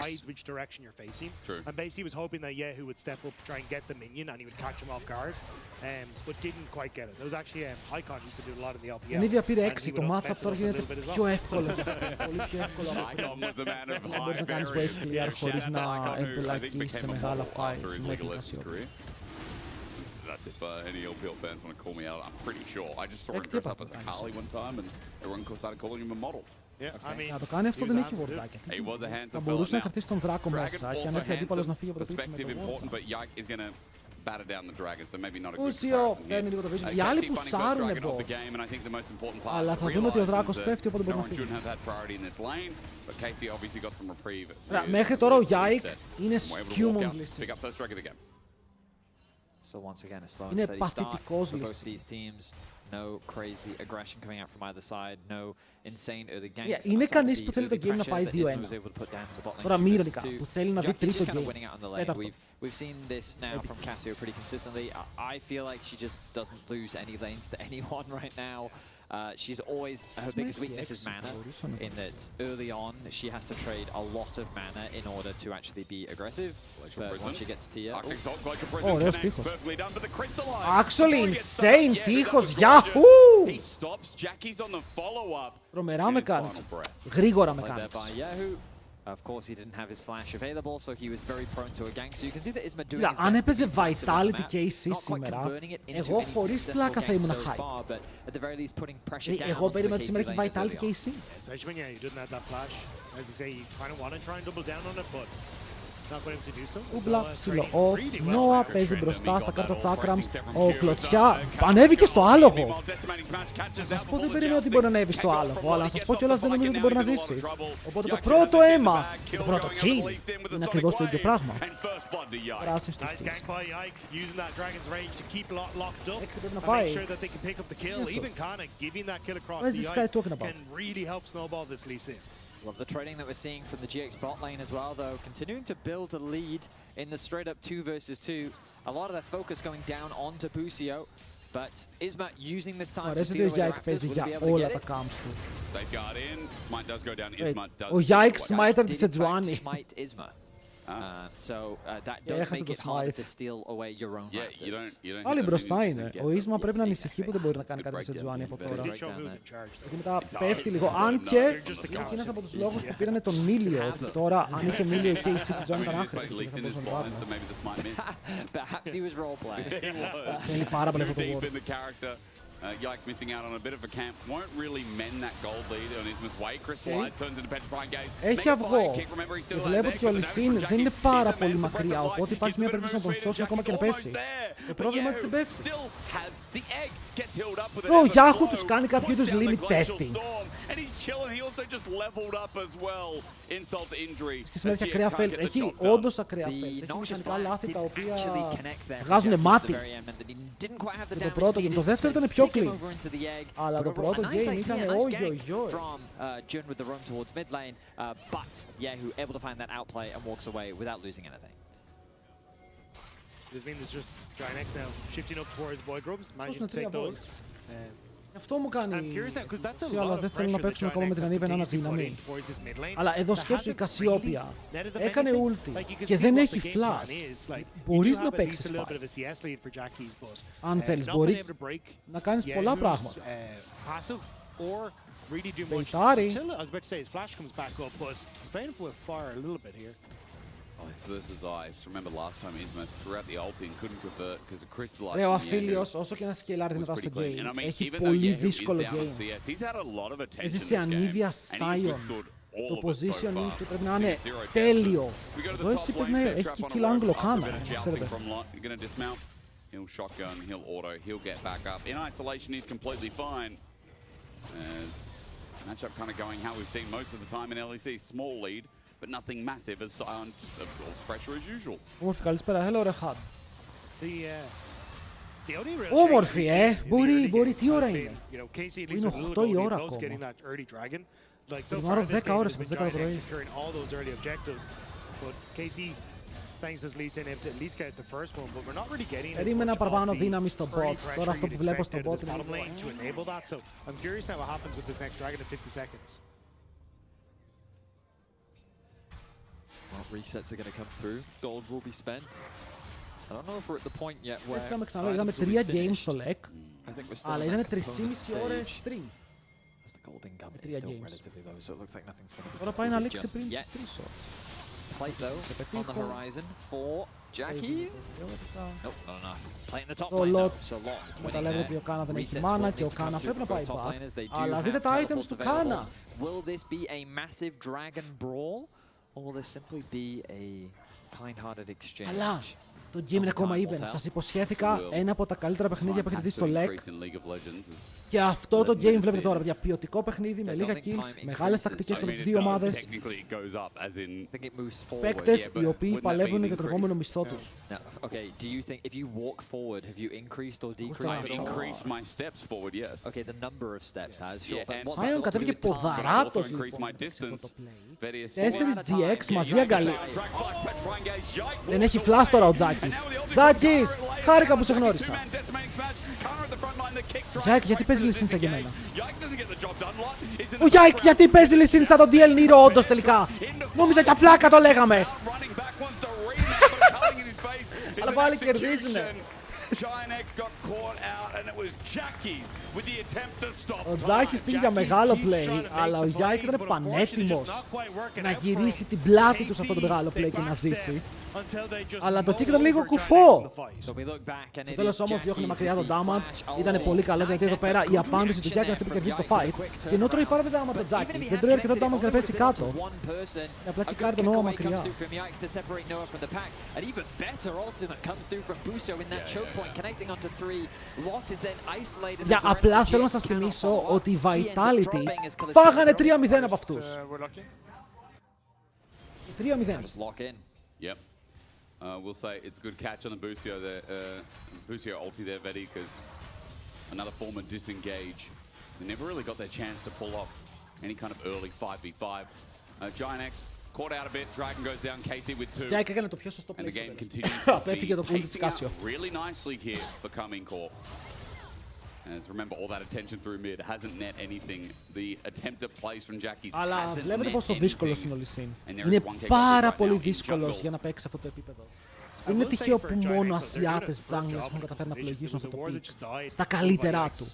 Η Nivea πήρε 6, το matchup τώρα γίνεται πιο εύκολο. Πολύ πιο εύκολο. Δεν μπορείς να κάνεις wave clear χωρίς να εμπλακείς σε μεγάλα fights με την Κασιόπια. That's if any LPL fans want to call me out. I'm pretty sure. I just saw him dress up as a Kali one time and everyone started calling him a model. Να το κάνει αυτό δεν έχει βορτάκια. Θα μπορούσε να κρατήσει τον Δράκο μέσα και αν έρθει αντίπαλος να φύγει από το πίτι με το Busio παίρνει λίγο το vision. Οι άλλοι που σάρουν εδώ. Αλλά θα δούμε ότι ο Δράκος πέφτει οπότε μπορεί να φύγει. Μέχρι τώρα ο Yike είναι skewmon λύση. Είναι παθητικός λύση. Είναι κανείς που θέλει το game να πάει 2-1. Τώρα μοίρδικα που θέλει να δει τρίτο game. Τέταρτο. We've seen this now from Casio pretty consistently. I feel like she just doesn't lose any lanes to anyone right now. She's always, her biggest weakness is mana, in that early on she has to trade a lot of mana in order to actually be aggressive, but once she gets tier... Ωραίος τείχος. Actually insane τείχος, Yahoo! Τρομερά mechanics. Γρήγορα mechanics. Of course, he didn't have his flash available, so he was very prone to a gank. So you can see that Isma doing his best. Αν έπαιζε Vitality KC σήμερα, εγώ χωρίς πλάκα θα ήμουν hyped. Εγώ περίμενα ότι σήμερα έχει Vitality KC. Especially when you didn't have that flash. As you say, you kind of want to try and double down on it, but Ούμπλα, ψηλό off, Νόα παίζει μπροστά στα κάρτα τσάκραμς, ο Κλωτσιά ανέβηκε στο άλογο. Να σας πω δεν περίμενα ότι μπορεί να ανέβει στο άλογο, αλλά να σας πω κιόλας δεν νομίζω ότι μπορεί να ζήσει. Οπότε το πρώτο αίμα, το πρώτο kill, είναι ακριβώς το ίδιο πράγμα. Πράσινη στους kills. Έξι πρέπει να πάει. Where's this guy talking about? Love the trading that we're seeing from the GX bot lane as well, though. Continuing to build a lead in the straight-up 2 versus 2. A lot of their focus going down onto Busio. But Isma using this time to Αρέσει steal ότι ο away the Yike Raptors, παίζει will he για be able to όλα get τα it? camps του. Safeguard in. Smite does go down. Isma does. Ο Yike smiter τη Did in fact Sejuani. smite Isma. So that does make it harder to steal away your own Raptors. Άλλοι μπροστά είναι. Ο Ίσμα πρέπει να ανησυχεί που δεν μπορεί να κάνει κάτι με Sejuani από τώρα. Γιατί μετά πέφτει λίγο. Αν και είναι ένας από τους λόγους που πήρανε τον Μίλιο. Ότι τώρα αν είχε Μίλιο και η Sejuani ήταν άχρηστη. Δεν θα μπορούσαν να πάρουν. Perhaps he was role playing. Θέλει πάρα πολύ αυτό το ward. Yike missing out on a bit of a camp. Won't really mend that gold lead on Isma's way. Chris Slide turns into petrifying gaze. Έχει αυγό. Και βλέπω ότι ο Λυσίν δεν είναι πάρα πολύ μακριά. Οπότε υπάρχει μια περίπτωση να τον σώσει ακόμα και να πέσει. Το πρόβλημα είναι ότι δεν πέφτει. Ο Yahoo τους κάνει κάποιο είδους limit testing. Και σε τέτοια ακραία fails. Έχει όντως ακραία fails. Έχει μηχανικά λάθη τα οποία βγάζουν μάτι. Και το πρώτο και το δεύτερο ήταν πιο clean. Αλλά το πρώτο game ήταν oi. Jun with the run towards mid lane, but Yahoo able to find that outplay and walks away without losing anything. This means it's just Giant X now shifting up towards boy groups, managing to take those. Αυτό μου κάνει. Αλλά δεν θέλω να παίξουμε ακόμα με την Ανίβα έναν αδύναμη. Αλλά εδώ σκέψου η Κασιόπια έκανε ulti και δεν έχει flash. Μπορείς να παίξεις fight. Αν θέλεις, μπορείς να κάνεις πολλά πράγματα. Μπεϊτάρει. Ice versus Ice. Remember last time Isma threw out the ulti and couldn't convert because of crystallization. Ρε, ο Αφίλιος, όσο και να σκελάρει μετά στο game, έχει πολύ δύσκολο game. Έζησε ανίβια Σάιον. Το positioning του πρέπει να είναι τέλειο. Εδώ εσύ πες ναι, έχει και kill angle κάνα, ξέρετε. He'll shotgun, he'll auto, he'll get back up. In isolation, he's completely fine. As matchup kind of going how we've seen most of the time in LEC. Small lead, but nothing massive as Sion just absorbs pressure as usual. Όμορφη, καλησπέρα. Hello, Rehad. Όμορφη, μπορεί, τι ώρα είναι? Είναι 8 η ώρα ακόμα. Περιμένω 10 ώρες από τις 10 το πρωί. Περίμενα παραπάνω δύναμη στο bot. Τώρα αυτό που βλέπω στο bot είναι λίγο. Resets are going to come through. Gold will be spent. I don't know if we're at the point yet where... Είδαμε ξανά, είδαμε 3 games στο LEC, αλλά είδανε 3,5 ώρες stream. Με 3 games. Τώρα πάει να λήξει πριν τις 3 ώρες. Plate though, on the horizon for Jackies. Nope, not enough. Plate in the top Το lane lot, though, so lot. καταλαβαίνω ότι ο Κάνα δεν έχει μάνα και ο Κάνα πρέπει να πάει back. Αλλά δείτε τα items του Κάνα. Will this be a massive dragon brawl? Or will this simply be a kind-hearted exchange? Αλλά το game είναι ακόμα even. Σας υποσχέθηκα ένα από τα καλύτερα παιχνίδια που έχετε δει στο LEC. Και αυτό το game βλέπετε τώρα, για ποιοτικό παιχνίδι με λίγα kills, μεγάλες τακτικές και από τις δύο ομάδες. Παίκτες οι οποίοι παλεύουν για το ερχόμενο μισθό τους. Okay, do you think if you walk forward, have you increased or decreased? I've increased my steps forward, yes. Okay, the number of steps has. Sure. Σάιον κατέβηκε ποδαράτος λοιπόν. 4 GX μαζί αγκαλί. Δεν έχει flash τώρα ο Τζάκης. Τζάκης, χάρηκα που σε γνώρισα. Γιάκ, γιατί παίζει Λυσίν σαν και εμένα? Ο Γιάκ, γιατί παίζει Λυσίν σαν τον DL Nero όντως τελικά? Νόμιζα για πλάκα το λέγαμε. Αλλά πάλι κερδίζουνε. Ο Τζάκης πήγε για μεγάλο play, αλλά ο Γιάκ ήταν πανέτοιμος να γυρίσει την πλάτη του σε αυτό το μεγάλο play και να ζήσει. Αλλά το kick ήταν λίγο κουφό. Στο τέλος όμως διώχνει μακριά το damage. Ήταν πολύ καλό γιατί εδώ πέρα η απάντηση του Γιάκ είναι αυτή που κερδίζει το fight. Και ενώ τρώει πάρα πολύ damage το Τζάκης, δεν τρώει αρκετό damage για να πέσει κάτω. Και απλά κικάρει τον Νόα μακριά. Για απλά θέλω να σας θυμίσω ότι οι Vitality φάγανε 3-0 από αυτούς. 3-0. We'll say it's a good catch on the Busio there. Busio ulti there, Vedi, because another form of disengage. They never really got their chance to pull off any kind of early 5v5. Giant X caught out a bit. Dragon goes down. Casey with 2. Giant έκανε το πιο σωστό and the play. game continues to be Έφυγε το cool της Casio. really nicely here for Coming Core. As remember, all that attention through mid hasn't net anything. The attempted plays from Jackie's Αλλά hasn't βλέπετε net πόσο δύσκολος anything. είναι ο Lee Sin. And there is Είναι one kick πάρα right now πολύ in δύσκολος jungle. για να παίξει αυτό το επίπεδο. Δεν είναι τυχαίο που μόνο Ασιάτες junglers έχουν καταφέρει να πλοηγήσουν αυτό το pick στα καλύτερά του.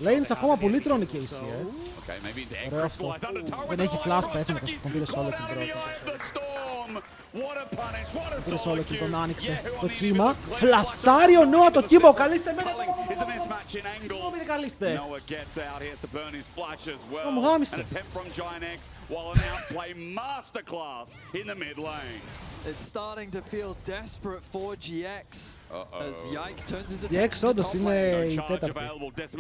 Lanes ακόμα πολύ τρώνε και AC, Ωραίο αυτό. Δεν έχει flash πέτσο, καθώς τον πήρε solo kill πρώτα. Πήρε solo kill, τον άνοιξε το κύμα. Φλασάρει ο Νόα το κύμα, ο καλείστε μένα. Μην καλείστε. Μου γάμισε. It's starting to feel desperate for GX as Yike turns his GX attention to όντως top είναι lane. η τέταρτη.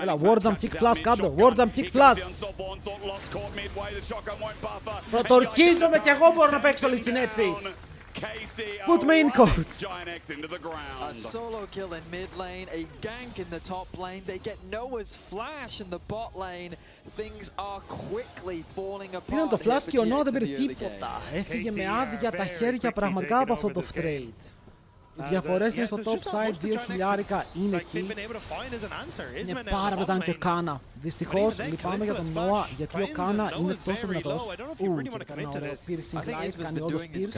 Έλα, War Jump Kick Flash κάτω, War Jump Kick Flash. Προτορκίζομαι κι εγώ μπορώ να παίξω Lee Sin έτσι. Put me in court. A solo kill in mid lane, a gank in the top lane. They get Noah's flash in the bot lane. Things are quickly falling apart. Πήραν το here flash for και ο Noah GX δεν in πήρε the early τίποτα. game. Έφυγε με άδεια τα χέρια πραγματικά από αυτό το trade. Οι διαφορές είναι στο top side, 2 χιλιάρικα είναι εκεί. Είναι πάρα μετά και ο Κάνα. Δυστυχώς λυπάμαι για τον Νόα γιατί ο Κάνα είναι τόσο δυνατός. Και έκανε ωραίο piercing light, κάνει όντως pierce.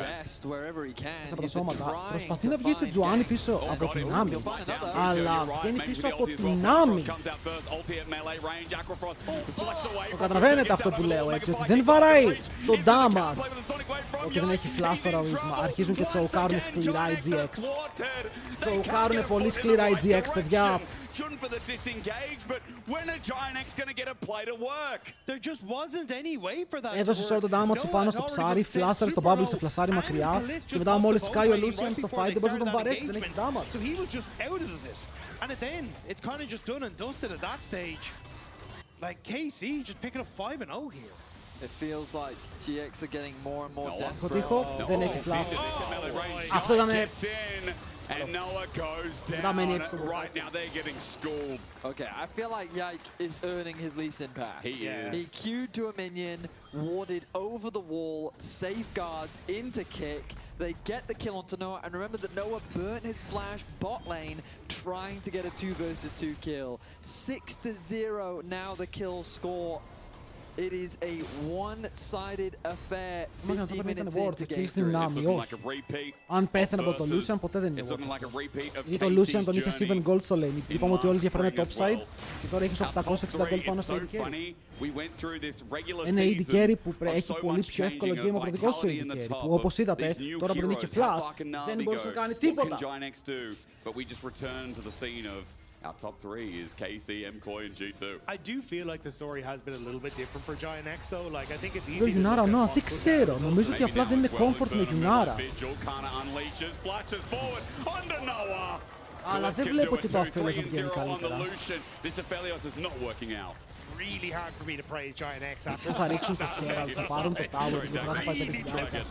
Μέσα από τα σώματα. Προσπαθεί να βγει σε Τζουάνι πίσω από την άμυ. Αλλά βγαίνει πίσω από την άμυ. Το καταλαβαίνετε αυτό που λέω έτσι, ότι δεν βαράει το damage. Ότι δεν έχει flash τώρα ο Ίσμα. Αρχίζουν και τσοουκάρουν σκληρά οι GX. Τσοουκάρουν πολύ σκληρά οι GX, παιδιά. For the disengage, but when are Giant X going to get a play to work? There just wasn't any way for that. Έδωσε όλο το damage του πάνω στο ψάρι, φλάσαρε στο bubble, σε φλασάρι μακριά και μετά μόλις σκάει ο Lucian στο fight δεν μπορείς να τον βαρέσει, δεν έχεις damage. So he was just out of this. And then it's kind of just done and dusted at that stage. Like KC just picking up 5-0 here. It feels like GX are getting more and more desperate. Σκοτήχο, δεν έχει flash. Αυτό ήταν... And Noah goes down. Right now they're getting schooled. Okay, I feel like Yike is earning his Lee Sin pass. He is. He queued to a minion, warded over the wall, safeguards into kick. They get the kill onto Noah, and remember that Noah burnt his flash bot lane trying to get a 2 versus 2 kill. 6-0 now the kill score. It is a one-sided affair. 50 minutes into game 3. Αν πέθανε από τον Lucian, ποτέ δεν είναι γιατί τον Lucian τον είχε 7 gold στο lane. Είπαμε ότι όλη η διαφορά είναι topside και τώρα έχεις 860 gold πάνω στο AD carry. Ένα AD carry που έχει πολύ πιο εύκολο game από το δικό σου AD carry, που όπως είδατε, τώρα που δεν είχε flash, δεν μπορούσε να κάνει τίποτα. Our top 3 is KC, MCoy and G2. I do feel like the story has been a little bit different for Giant X though. Like I think it's Το easy to Yunara, no, δεν ξέρω. Νομίζω ότι απλά δεν είναι comfort με Yunara. Αλλά δεν βλέπω και το Aphelios να πηγαίνει καλύτερα. really hard for me to praise Giant X after. Δεν θα ρίξουν το χέρι, θα πάρουν το tower και θα πάει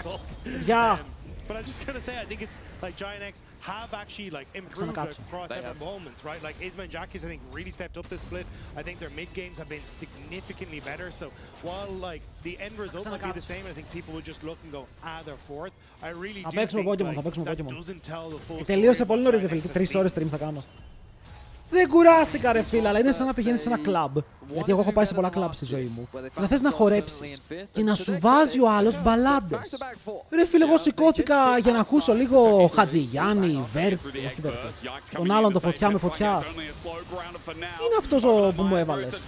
5.000. Γεια! But I'm just gonna say, I think it's like Giant X have actually like improved across several moments, right? Like Isma and Jackie's, I think, really stepped up this split. I think their mid games have been significantly better. So while like the end result might be the same, I think people would just look and go, they're fourth. I really do think like, that doesn't tell the full story. Τελείωσε πολύ νωρίς, φίλε. 3 ώρες stream θα κάνω. Δεν κουράστηκα ρε φίλε, αλλά είναι σαν να πηγαίνεις σε ένα κλαμπ. Γιατί εγώ έχω πάει σε πολλά κλαμπ στη ζωή μου. Να θες να χορέψεις και να σου βάζει ο άλλος μπαλάντες. Ρε φίλε, εγώ σηκώθηκα για να ακούσω λίγο Χατζηγιάννη, Βέρτη, όχι Βέρτη. Τον άλλον το φωτιά με φωτιά. Είναι αυτός που μου έβαλες.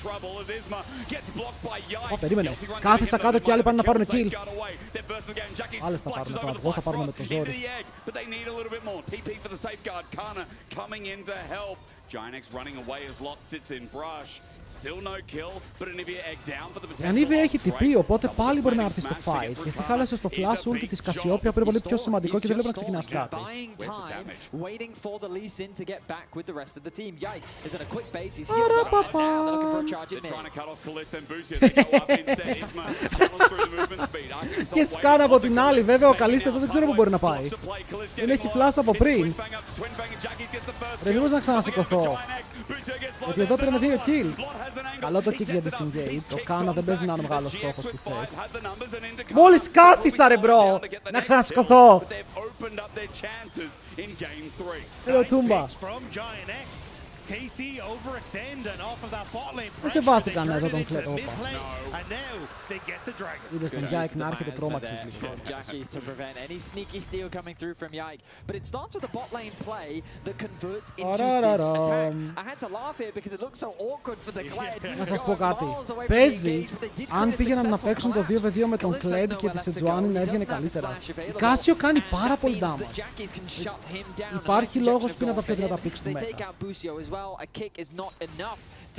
Περίμενε. Κάθισα κάτω και άλλοι πάνε να πάρουν kill. Άλλες θα πάρουν τώρα, εγώ θα πάρουν με το ζόρι. Giant X running away as Lot sits in brush. Still no kill, but Anivia egg down for the potential. Η Anivia έχει TP, οπότε πάλι μπορεί να έρθει στο fight. Και εσύ χάλασες το flash ulti της Cassiopeia που είναι πολύ πιο σημαντικό και δεν βλέπω να ξεκινάς κάτι. Και σκάνα από την άλλη, βέβαια ο Καλίστε εδώ δεν ξέρω πού μπορεί να πάει. Δεν έχει flash από πριν. Ρε μήπως να ξανασηκωθώ. Γιατί εδώ πήραμε 2 kills. Καλό το kick για disengage. Ο Κάνα δεν παίζει να είναι μεγάλος στόχος που θες. Μόλις κάθισα ρε μπρο! Να ξανασηκωθώ! Hello Tumba. KC overextend and off of that bot lane Δεν pressure, they σεβάστηκαν turn εδώ it τον into κλέτο. mid-play, and now they get the dragon. Είδες τον Yike να έρχεται, τρόμαξες there λίγο. from Jackies to prevent any sneaky steal coming through from Yike. But it starts with a bot lane play that converts into this attack. I had to laugh here because it looks so awkward for the Kled. Να σας πω κάτι. Παίζει, αν πήγαιναν να παίξουν το 2v2 με τον Kled και τη Sejuani να έβγαινε καλύτερα. Η Casio κάνει πάρα πολύ damage. Υπάρχει λόγος που είναι από τα πιο δυνατά picks του Meta.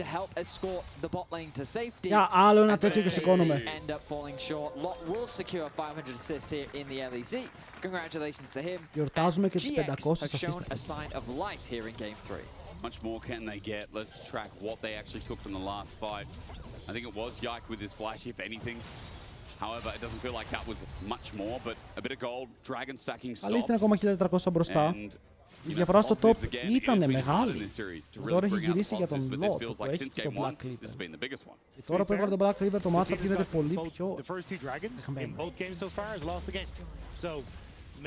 To help escort the bot lane to safety. Για άλλο ένα τέτοιο και σηκώνομαι. End up falling short. Lot will secure 500 assists here in the LEC. Congratulations to him. Γιορτάζουμε και τις 500 GX have shown assists. a sign of life here in game 3. Much more can they get? Let's track what they actually took from the last fight. I think it was Yike with his flash, if anything. However, it doesn't feel like that was much more, but a bit of gold, dragon stacking stopped. Καλή στην ακόμα 1400 μπροστά. Η διαφορά στο top ήταν μεγάλη. Τώρα έχει γυρίσει για τον Lot που έχει και τον Black Cleaver. Και τώρα που έβαλε τον Black Cleaver το matchup γίνεται πολύ πιο χαμένο.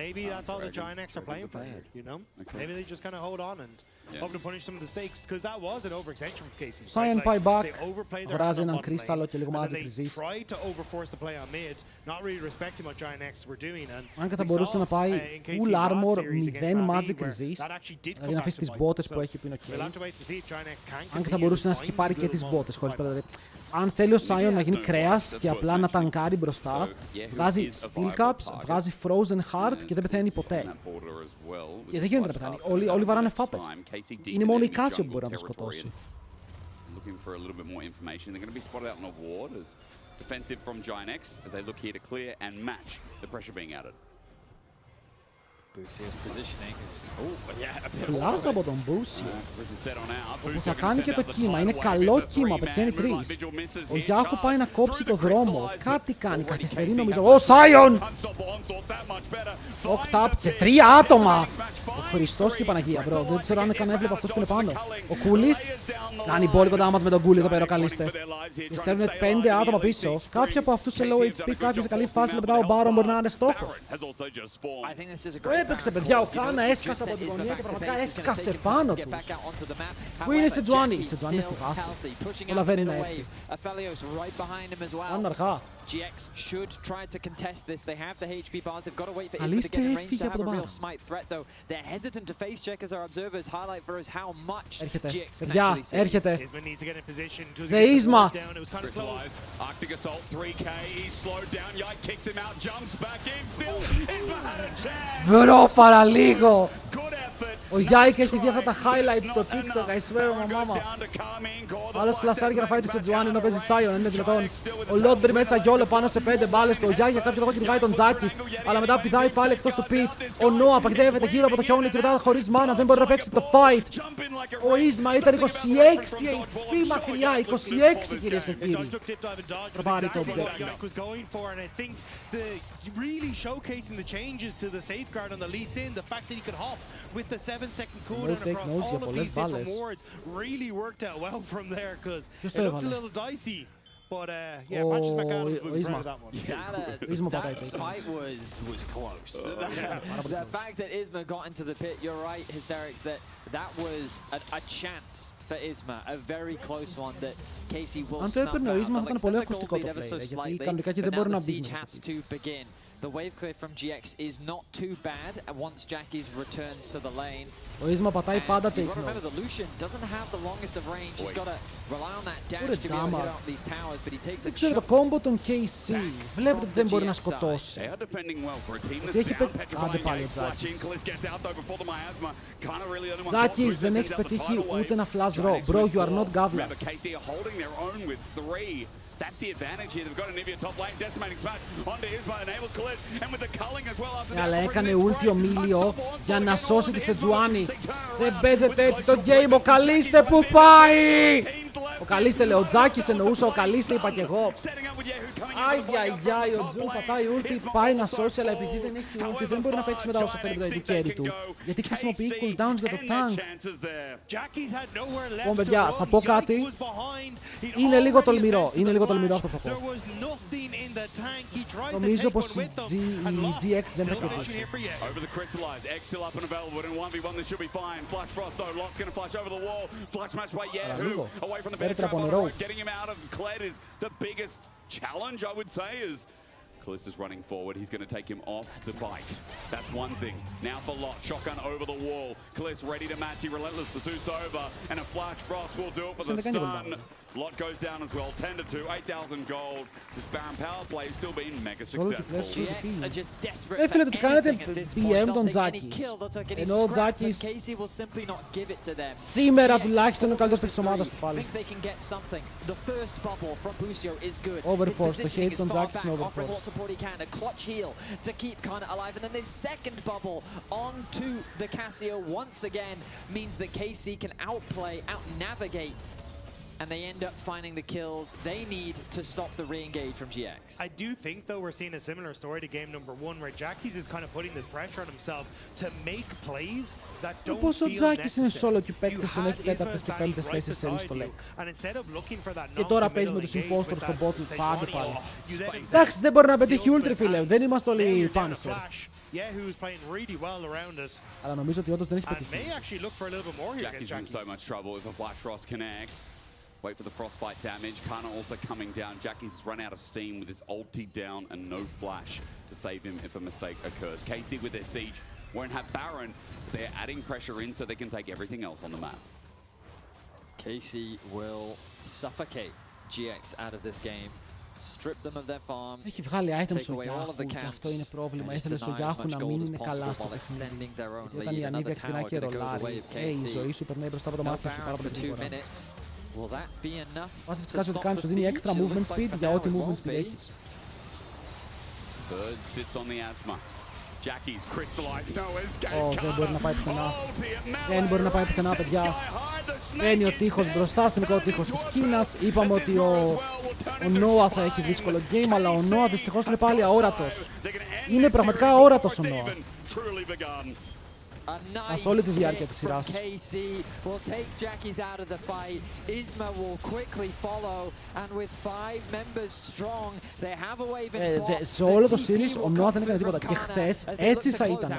Maybe that's all the Giant X are playing for here, you know? Maybe they just kind of hold on and hope to punish some of the stakes, because that was an overextension from KC. Cyan πάει back, They overplayed their αγοράζει hand on έναν bottom κρίσταλο και λίγο lane, and magic then they resist. tried to overforce the play on mid, not really respecting what Giant X were doing. Αν και θα μπορούσε να πάει full armor, 0 magic resist, δηλαδή να αφήσει τις μπότες που έχει που είναι ok. Αν και θα μπορούσε να σκυπάρει και τις μπότες χωρίς πέρα. Αν θέλει ο Sion να γίνει κρέας και απλά να ταγκάρει μπροστά, βγάζει steel caps, βγάζει frozen heart και δεν πεθαίνει ποτέ. Και δεν γίνεται να πεθάνει. Όλοι βαράνε φάπες. Είναι μόνο η Casio που μπορεί να το σκοτώσει. Looking for a little bit more information. They're going to be spotted out on a ward as defensive from Giant X as they look here to clear and match the pressure being added. Φλάς από τον Μπούσιο, όπου θα κάνει και το κύμα. Είναι καλό κύμα, πετυχαίνει 3. Ο Γιάχου πάει να κόψει το δρόμο. Κάτι κάνει, καθυστερεί νομίζω. Ω, Σάιον! Οκτάπτσε, 3 άτομα! Ο Χριστός και η Παναγία, bro. Δεν ξέρω αν καν έβλεπε αυτός που είναι πάνω. Ο Κούλης κάνει μπόλικο damage με τον Κούλη εδώ πέρα, καλείστε. Και στέλνουν 5 άτομα πίσω. Κάποιοι από αυτούς σε low HP, κάποιοι σε καλή φάση, λεπτά ο Baron μπορεί να είναι στόχος. Έπαιξε, παιδιά, ο Κάνα έσκασε από την γωνία και πραγματικά έσκασε πάνω τους. Πού είναι η Sejuani? Η Sejuani είναι στη βάση. Προλαβαίνει να έρθει. Πάνε αργά. GX should try to contest this. They have the HP bars. They've got to wait for Isma to get in range to have a real smite threat, though. They're hesitant to face check as our observers highlight for us how much GX can actually see. Έρχεται. Isma needs to get in position. The Isma. It was kind of slow. Arctic Assault 3k. He's slowed down. Yike kicks him out. Jumps back in. Still, Isma had a chance. Βρω παραλίγο. Ο Yike έχει δει αυτά τα highlights στο TikTok, I swear my mama. Άλλος φλασάρει για να φάει τη Sejuani ενώ παίζει Sion, είναι δυνατόν. Ο Lot μπαίνει μέσα γιόλο πάνω σε 5 μπάλες του. Ο Yike για κάποιο λόγο κυνηγάει τον Τζάκης, αλλά μετά πηδάει πάλι εκτός του pit. Ο Noah παγιδεύεται γύρω από το χιόνι και μετά χωρίς μάνα δεν μπορεί να παίξει το fight. Ο Isma ήταν 26 HP μακριά, 26 κυρίες και κύριοι. Θα πάρει το objective. Really showcasing the changes to the safeguard on the Lee Sin, the fact that he could hop with the 7-second cooldown across all of these different wards really worked out well from there because it looked a little dicey. But yeah, Patches McAdams would be proud of that one. That smite was close. The fact that Isma got into the pit, you're right, Hysterics, that was a chance for Isma, a very close one that Casey will snuff out. But now the siege has to begin. The wave clear from GX is not too bad once Jackie's returns to the lane. Ο Isma πατάει πάντα take remember the Lucian doesn't have the longest of range. He's got to rely on that dash to be able to get out these towers, but he takes a ξέρω το κόμπο των KC. Βλέπετε ότι δεν μπορεί να σκοτώσει. Ότι έχει άντε πάλι ο Τζάκης. Τζάκης δεν έχεις πετύχει ούτε ένα flash row. Bro, you are not godless. That's the advantage here. They've got an Nivea top lane, decimating smash onto Isma, enables Khalid, and with the culling as well after that. Αλλά έκανε ulti ο Μίλιο για να σώσει τη Sejuani. Δεν παίζεται έτσι το game, ο καλείστε που πάει! Ο Καλίστε λέει, ο Τζάκης εννοούσα, ο Καλίστε είπα και εγώ. Αϊ, ο Τζουν πατάει ulti, πάει να σώσει, αλλά επειδή δεν έχει ulti δεν μπορεί να παίξει μετά όσο θέλει με το AD carry του. Γιατί χρησιμοποιεί cooldowns για το tank. Λοιπόν, παιδιά, θα πω κάτι. Είναι λίγο τολμηρό αυτό που θα πω. Νομίζω πως η GX δεν θα κερδίσει. Πέτρα από νερό. Challenge, I would say, is Kalist is running forward. He's going to take him off the bite. That's one thing. Now for Lot. Shotgun over the wall. Kalist ready to match. He relentless pursuit's over. And a flash frost will do it for the stun. Lot goes down as well. 10-2, 8,000 gold. This Baron power play has still been mega successful. Φίλε, το κάνετε BM τον Τζάκης. Ενώ ο Τζάκης σήμερα τουλάχιστον είναι ο καλύτερος της ομάδας του πάλι. Overforce, το hate των Τζάκης είναι overforce. Support he can, a clutch heal to keep Kana alive, and then this second bubble onto the Casio once again means that KC can outplay, out-navigate, and they end up finding the kills they need to stop the re-engage from GX. I do think, though, we're seeing a similar story to game number 1, where Jackies is kind of putting this pressure on himself to make plays that don't Πόσο feel Τζάκης είναι necessary. solo και παίκτες δεν έχει τέταρτες και πέμπτες θέσεις σε στο λέει. And instead of looking for that Και τώρα παίζει με τους impostors στο bottle πάντα πάλι. Εντάξει, δεν μπορεί να πετύχει ultra, φίλε. Δεν είμαστε όλοι Punisher. Αλλά νομίζω ότι όντως δεν έχει πετύχει. Jackie's in so much trouble if a Flash Frost connects. Wait for the frostbite damage. Kana also coming down. Jackie's run out of steam with his ulti down and no flash to save him if a mistake occurs. KC with their siege won't have Baron. They're adding pressure in so they can take everything else on the map. KC will suffocate GX out of this game. Strip them of their farm. Έχει βγάλει items στο Yahoo και αυτό είναι πρόβλημα. Ήθελε στο Yahoo να μην είναι καλά στο παιχνίδι. Γιατί όταν η Ανίδια ξεκινάει και ρολάρει, η ζωή σου περνάει μπροστά από το μάτι σου πάρα πολύ γρήγορα. Βάζει φυσικά ότι κάνει, σου δίνει extra movement speed για ό,τι movement speed έχεις. Δεν μπορεί να πάει πουθενά. Δεν μπορεί να πάει πουθενά, παιδιά. Μπαίνει ο τείχος μπροστά στην μικρό τείχος της Κίνας. Είπαμε ότι ο Νόα θα έχει δύσκολο game, αλλά ο Νόα δυστυχώς είναι πάλι αόρατος. Είναι πραγματικά αόρατος ο Νόα. Καθ' όλη τη διάρκεια της σειράς. Σε όλο το series ο Νόα δεν έκανε τίποτα. Και χθες έτσι θα ήταν.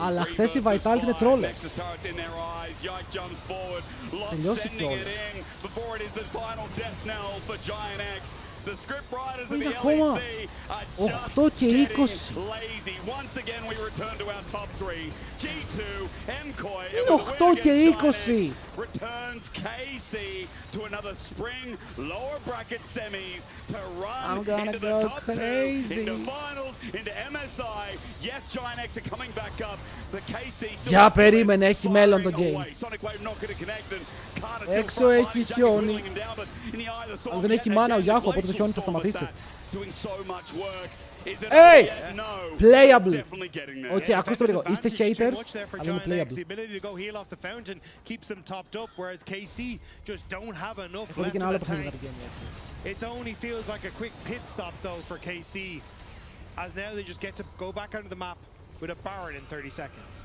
Αλλά χθες η Vitality είναι τρόλες. Τελειώσει κιόλας. Είναι ακόμα 8 και 20. Είναι 8 και 20. I'm gonna go crazy. Για περίμενε, έχει μέλλον το game. Έξω έχει χιόνι. Αλλά δεν έχει μάνα ο Γιάχο, οπότε το χιόνι θα σταματήσει. Hey! Playable! Οκ, ακούστε λίγο. Είστε haters, αλλά είναι playable. Έχω δει και ένα άλλο παιχνίδι να πηγαίνει έτσι. It only feels like a quick pit stop, though, for KC, as now they just get to go back onto the map with a Baron in 30 seconds.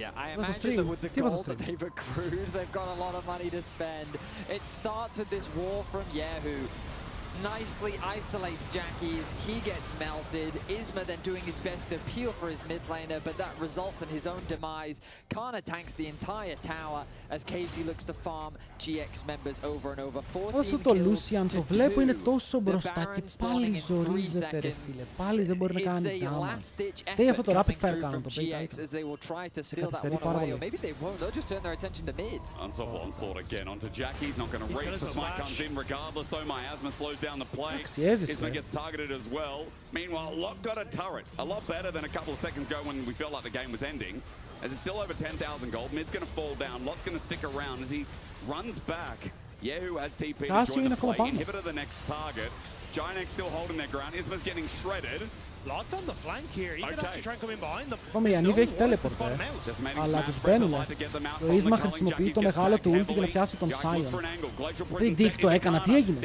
Yeah, I imagine that with the gold that they've accrued, they've got a lot of money to spend. It starts with this wall from Yahoo. Nicely isolates Jackies, he gets melted. Isma then doing his best to peel for his mid laner, but that results in his own demise. Kana tanks the entire tower as KC looks to farm GX members over and over. 14 Όσο το Lucian το βλέπω είναι τόσο μπροστά και πάλι ζορίζεται ρε φίλε. Πάλι δεν μπορεί να κάνει damage. Φταίει αυτό το rapid fire κάνω το bait item. Σε καθυστερεί πάρα πολύ. Down the play. Isma gets targeted as well. Meanwhile, Lot got a turret. A lot better than a couple of seconds ago when we felt like the game was ending. As it's still over 10,000 gold. Mid's going to fall down. Lot's going to stick around as he runs back. Yahoo has TP to join the play. Inhibitor the next target. Giant X still holding their ground. Isma's getting shredded. Lots on the flank here. He could actually try and come in behind them. Πάμε, η Ανίβη έχει teleport, αλλά τους μπαίνουνε. Το Ίσμα χρησιμοποιεί το μεγάλο του ulti για να πιάσει τον Sion. Predict το έκανα, τι έγινε?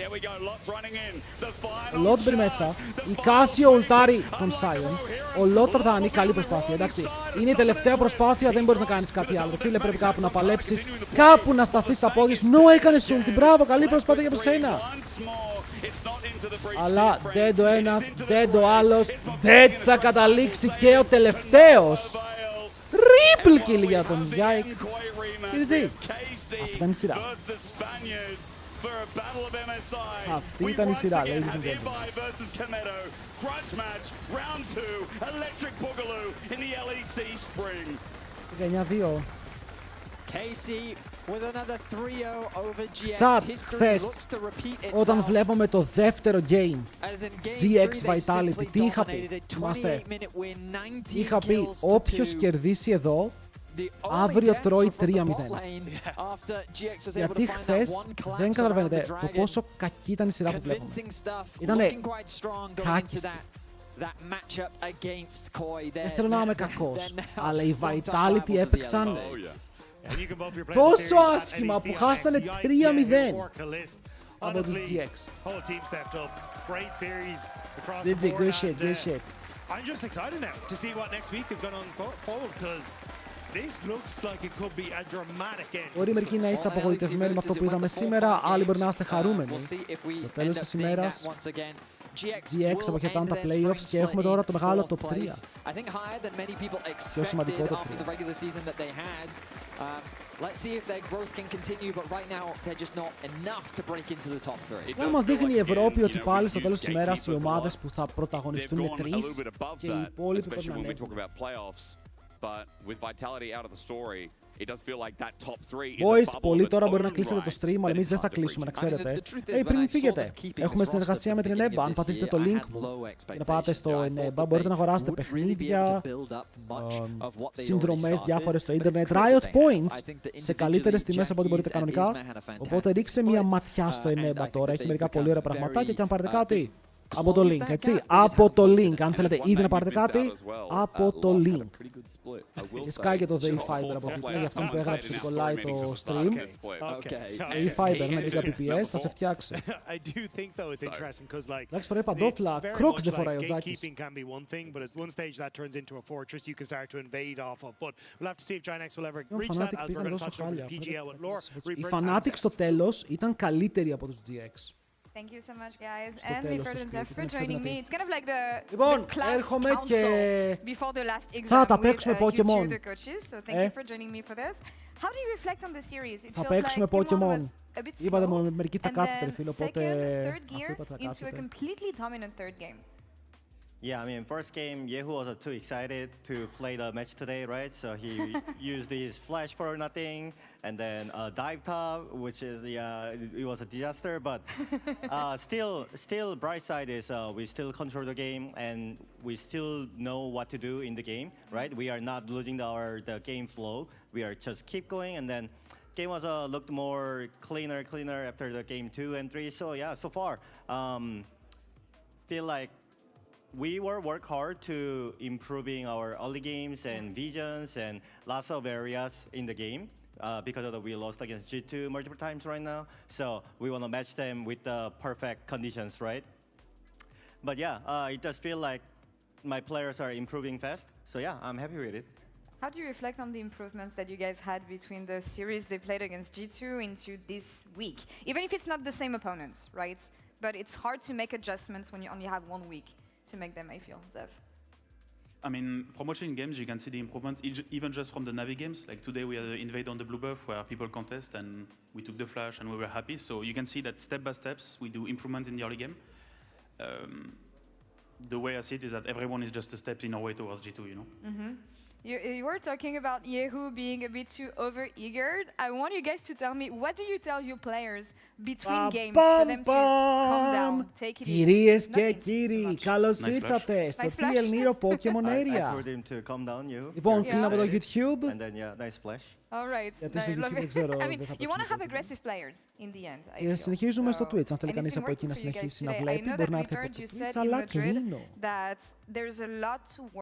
Ο Lot μπαίνει μέσα, η Casio ουλτάρει τον Sion, ο Lot θα κάνει καλή προσπάθεια, εντάξει. Είναι η τελευταία προσπάθεια, δεν μπορείς να κάνεις κάτι άλλο. Φίλε, πρέπει κάπου να παλέψεις, κάπου να σταθείς στα πόδια σου. No, έκανες ulti, μπράβο, καλή προσπάθεια για σένα. Αλλά dead ο ένας, dead ο άλλος, dead θα καταλήξει και ο τελευταίος. Triple kill για τον Yike. GG. Αυτή ήταν η σειρά. Αυτή ήταν η σειρά, ladies and gentlemen. 19-2. Τσάτ, χθες, όταν βλέπουμε το δεύτερο game, GX Vitality, τι είχα πει? Θυμάστε, είχα πει όποιος κερδίσει εδώ, αύριο τρώει 3-0. Γιατί χθες δεν καταλαβαίνετε το πόσο κακή ήταν η σειρά που βλέπουμε. Ήτανε κάκιστη. Δεν θέλω να είμαι κακός, αλλά οι Vitality έπαιξαν τόσο άσχημα που χάσανε 3-0 από τους GX. GG, good shit, good shit. I'm just excited now to see what next week is going to unfold because this looks like it could be a dramatic end. Μπορεί μερικοί να είστε απογοητευμένοι με αυτό που είδαμε σήμερα, άλλοι μπορεί να είστε χαρούμενοι. Στο τέλος της ημέρας, GX αποχαιρετάνε τα playoffs και έχουμε τώρα το μεγάλο top 3. Πιο σημαντικό top 3. Δεν μας δείχνει η Ευρώπη ότι πάλι στο τέλος της ημέρας οι ομάδες που θα πρωταγωνιστούν είναι 3 και οι υπόλοιποι πρέπει να ανέβουν. Boys, πολλοί τώρα μπορεί να κλείσετε το stream, αλλά εμείς δεν θα κλείσουμε, να ξέρετε. Πριν φύγετε, έχουμε συνεργασία με την Eneba. Αν πατήσετε το link για να πάτε στο Eneba, μπορείτε να αγοράσετε παιχνίδια, συνδρομές διάφορες στο ίντερνετ, Riot Points σε καλύτερες τιμές από ό,τι μπορείτε κανονικά. Οπότε ρίξτε μια ματιά στο Eneba τώρα, έχει μερικά πολύ ωραία πραγματάκια και αν πάρετε κάτι, από το link, έτσι. Από το link. Αν θέλετε ήδη να πάρετε κάτι, από το link. Και σκάει και το The από εκεί πέρα, για αυτόν που έγραψε Νικολάη το stream. The με 10 PPS θα σε φτιάξει. Εντάξει, φοράει παντόφλα. Crocs δεν φοράει ο Τζάκης. Οι Fnatic στο τέλος ήταν καλύτεροι από τους GX. Thank you so much, guys, and for joining me. It's kind of like the class council before the last exam with you two, the coaches. So thank you for joining me for this. How do you reflect on the series? It feels like Game 1 was a bit slow, and then second, third gear into a completely dominant third game. Yeah, I mean, first game, Yehu was too excited to play the match today, right? So he used his flash for nothing, and then dive top, which is, it was a disaster. But still, bright side is we still control the game, and we still know what to do in the game, right? We are not losing the game flow. We are just keep going, and then game was looked more cleaner after the game 2 and 3. So yeah, so far, feel like we work hard to improving our early games and visions and lots of areas in the game because of we lost against G2 multiple times right now. So we want to match them with the perfect conditions, right? But yeah, it does feel like my players are improving fast. So yeah, I'm happy with it. How do you reflect on the improvements that you guys had between the series they played against G2 into this week? Even if it's not the same opponents, right? But it's hard to make adjustments when you only have 1 week to make them, I feel. Zev? I mean, from watching games, you can see the improvement, even just from the Navi games. Like today, we had an invade on the blue buff where people contest, and we took the flash, and we were happy. So you can see that step by steps, we do improvement in the early game. The way I see it is that everyone is just a step in our way towards G2, you know? You were talking about Yehu being a bit too over-eagered. I want you guys to tell me, what do you tell your players between games for them to calm down, take it easy? Κυρίες και κύριοι, καλώς ήρθατε στο TL Nero Pokemon Area. I told him to calm down, Yehu. Λοιπόν, κλείνω από το YouTube. And then, yeah, nice flash. All right. Γιατί στο YouTube δεν ξέρω. I mean, you want to have aggressive players in the end. I feel. Συνεχίζουμε στο So, Twitch. Αν θέλει and κανείς it's been από εκεί working να for you guys συνεχίσει να today. I βλέπει, know μπορεί that να we έρθει από heard το you Twitch, said in αλλά Madrid κλείνω. that there's a lot to work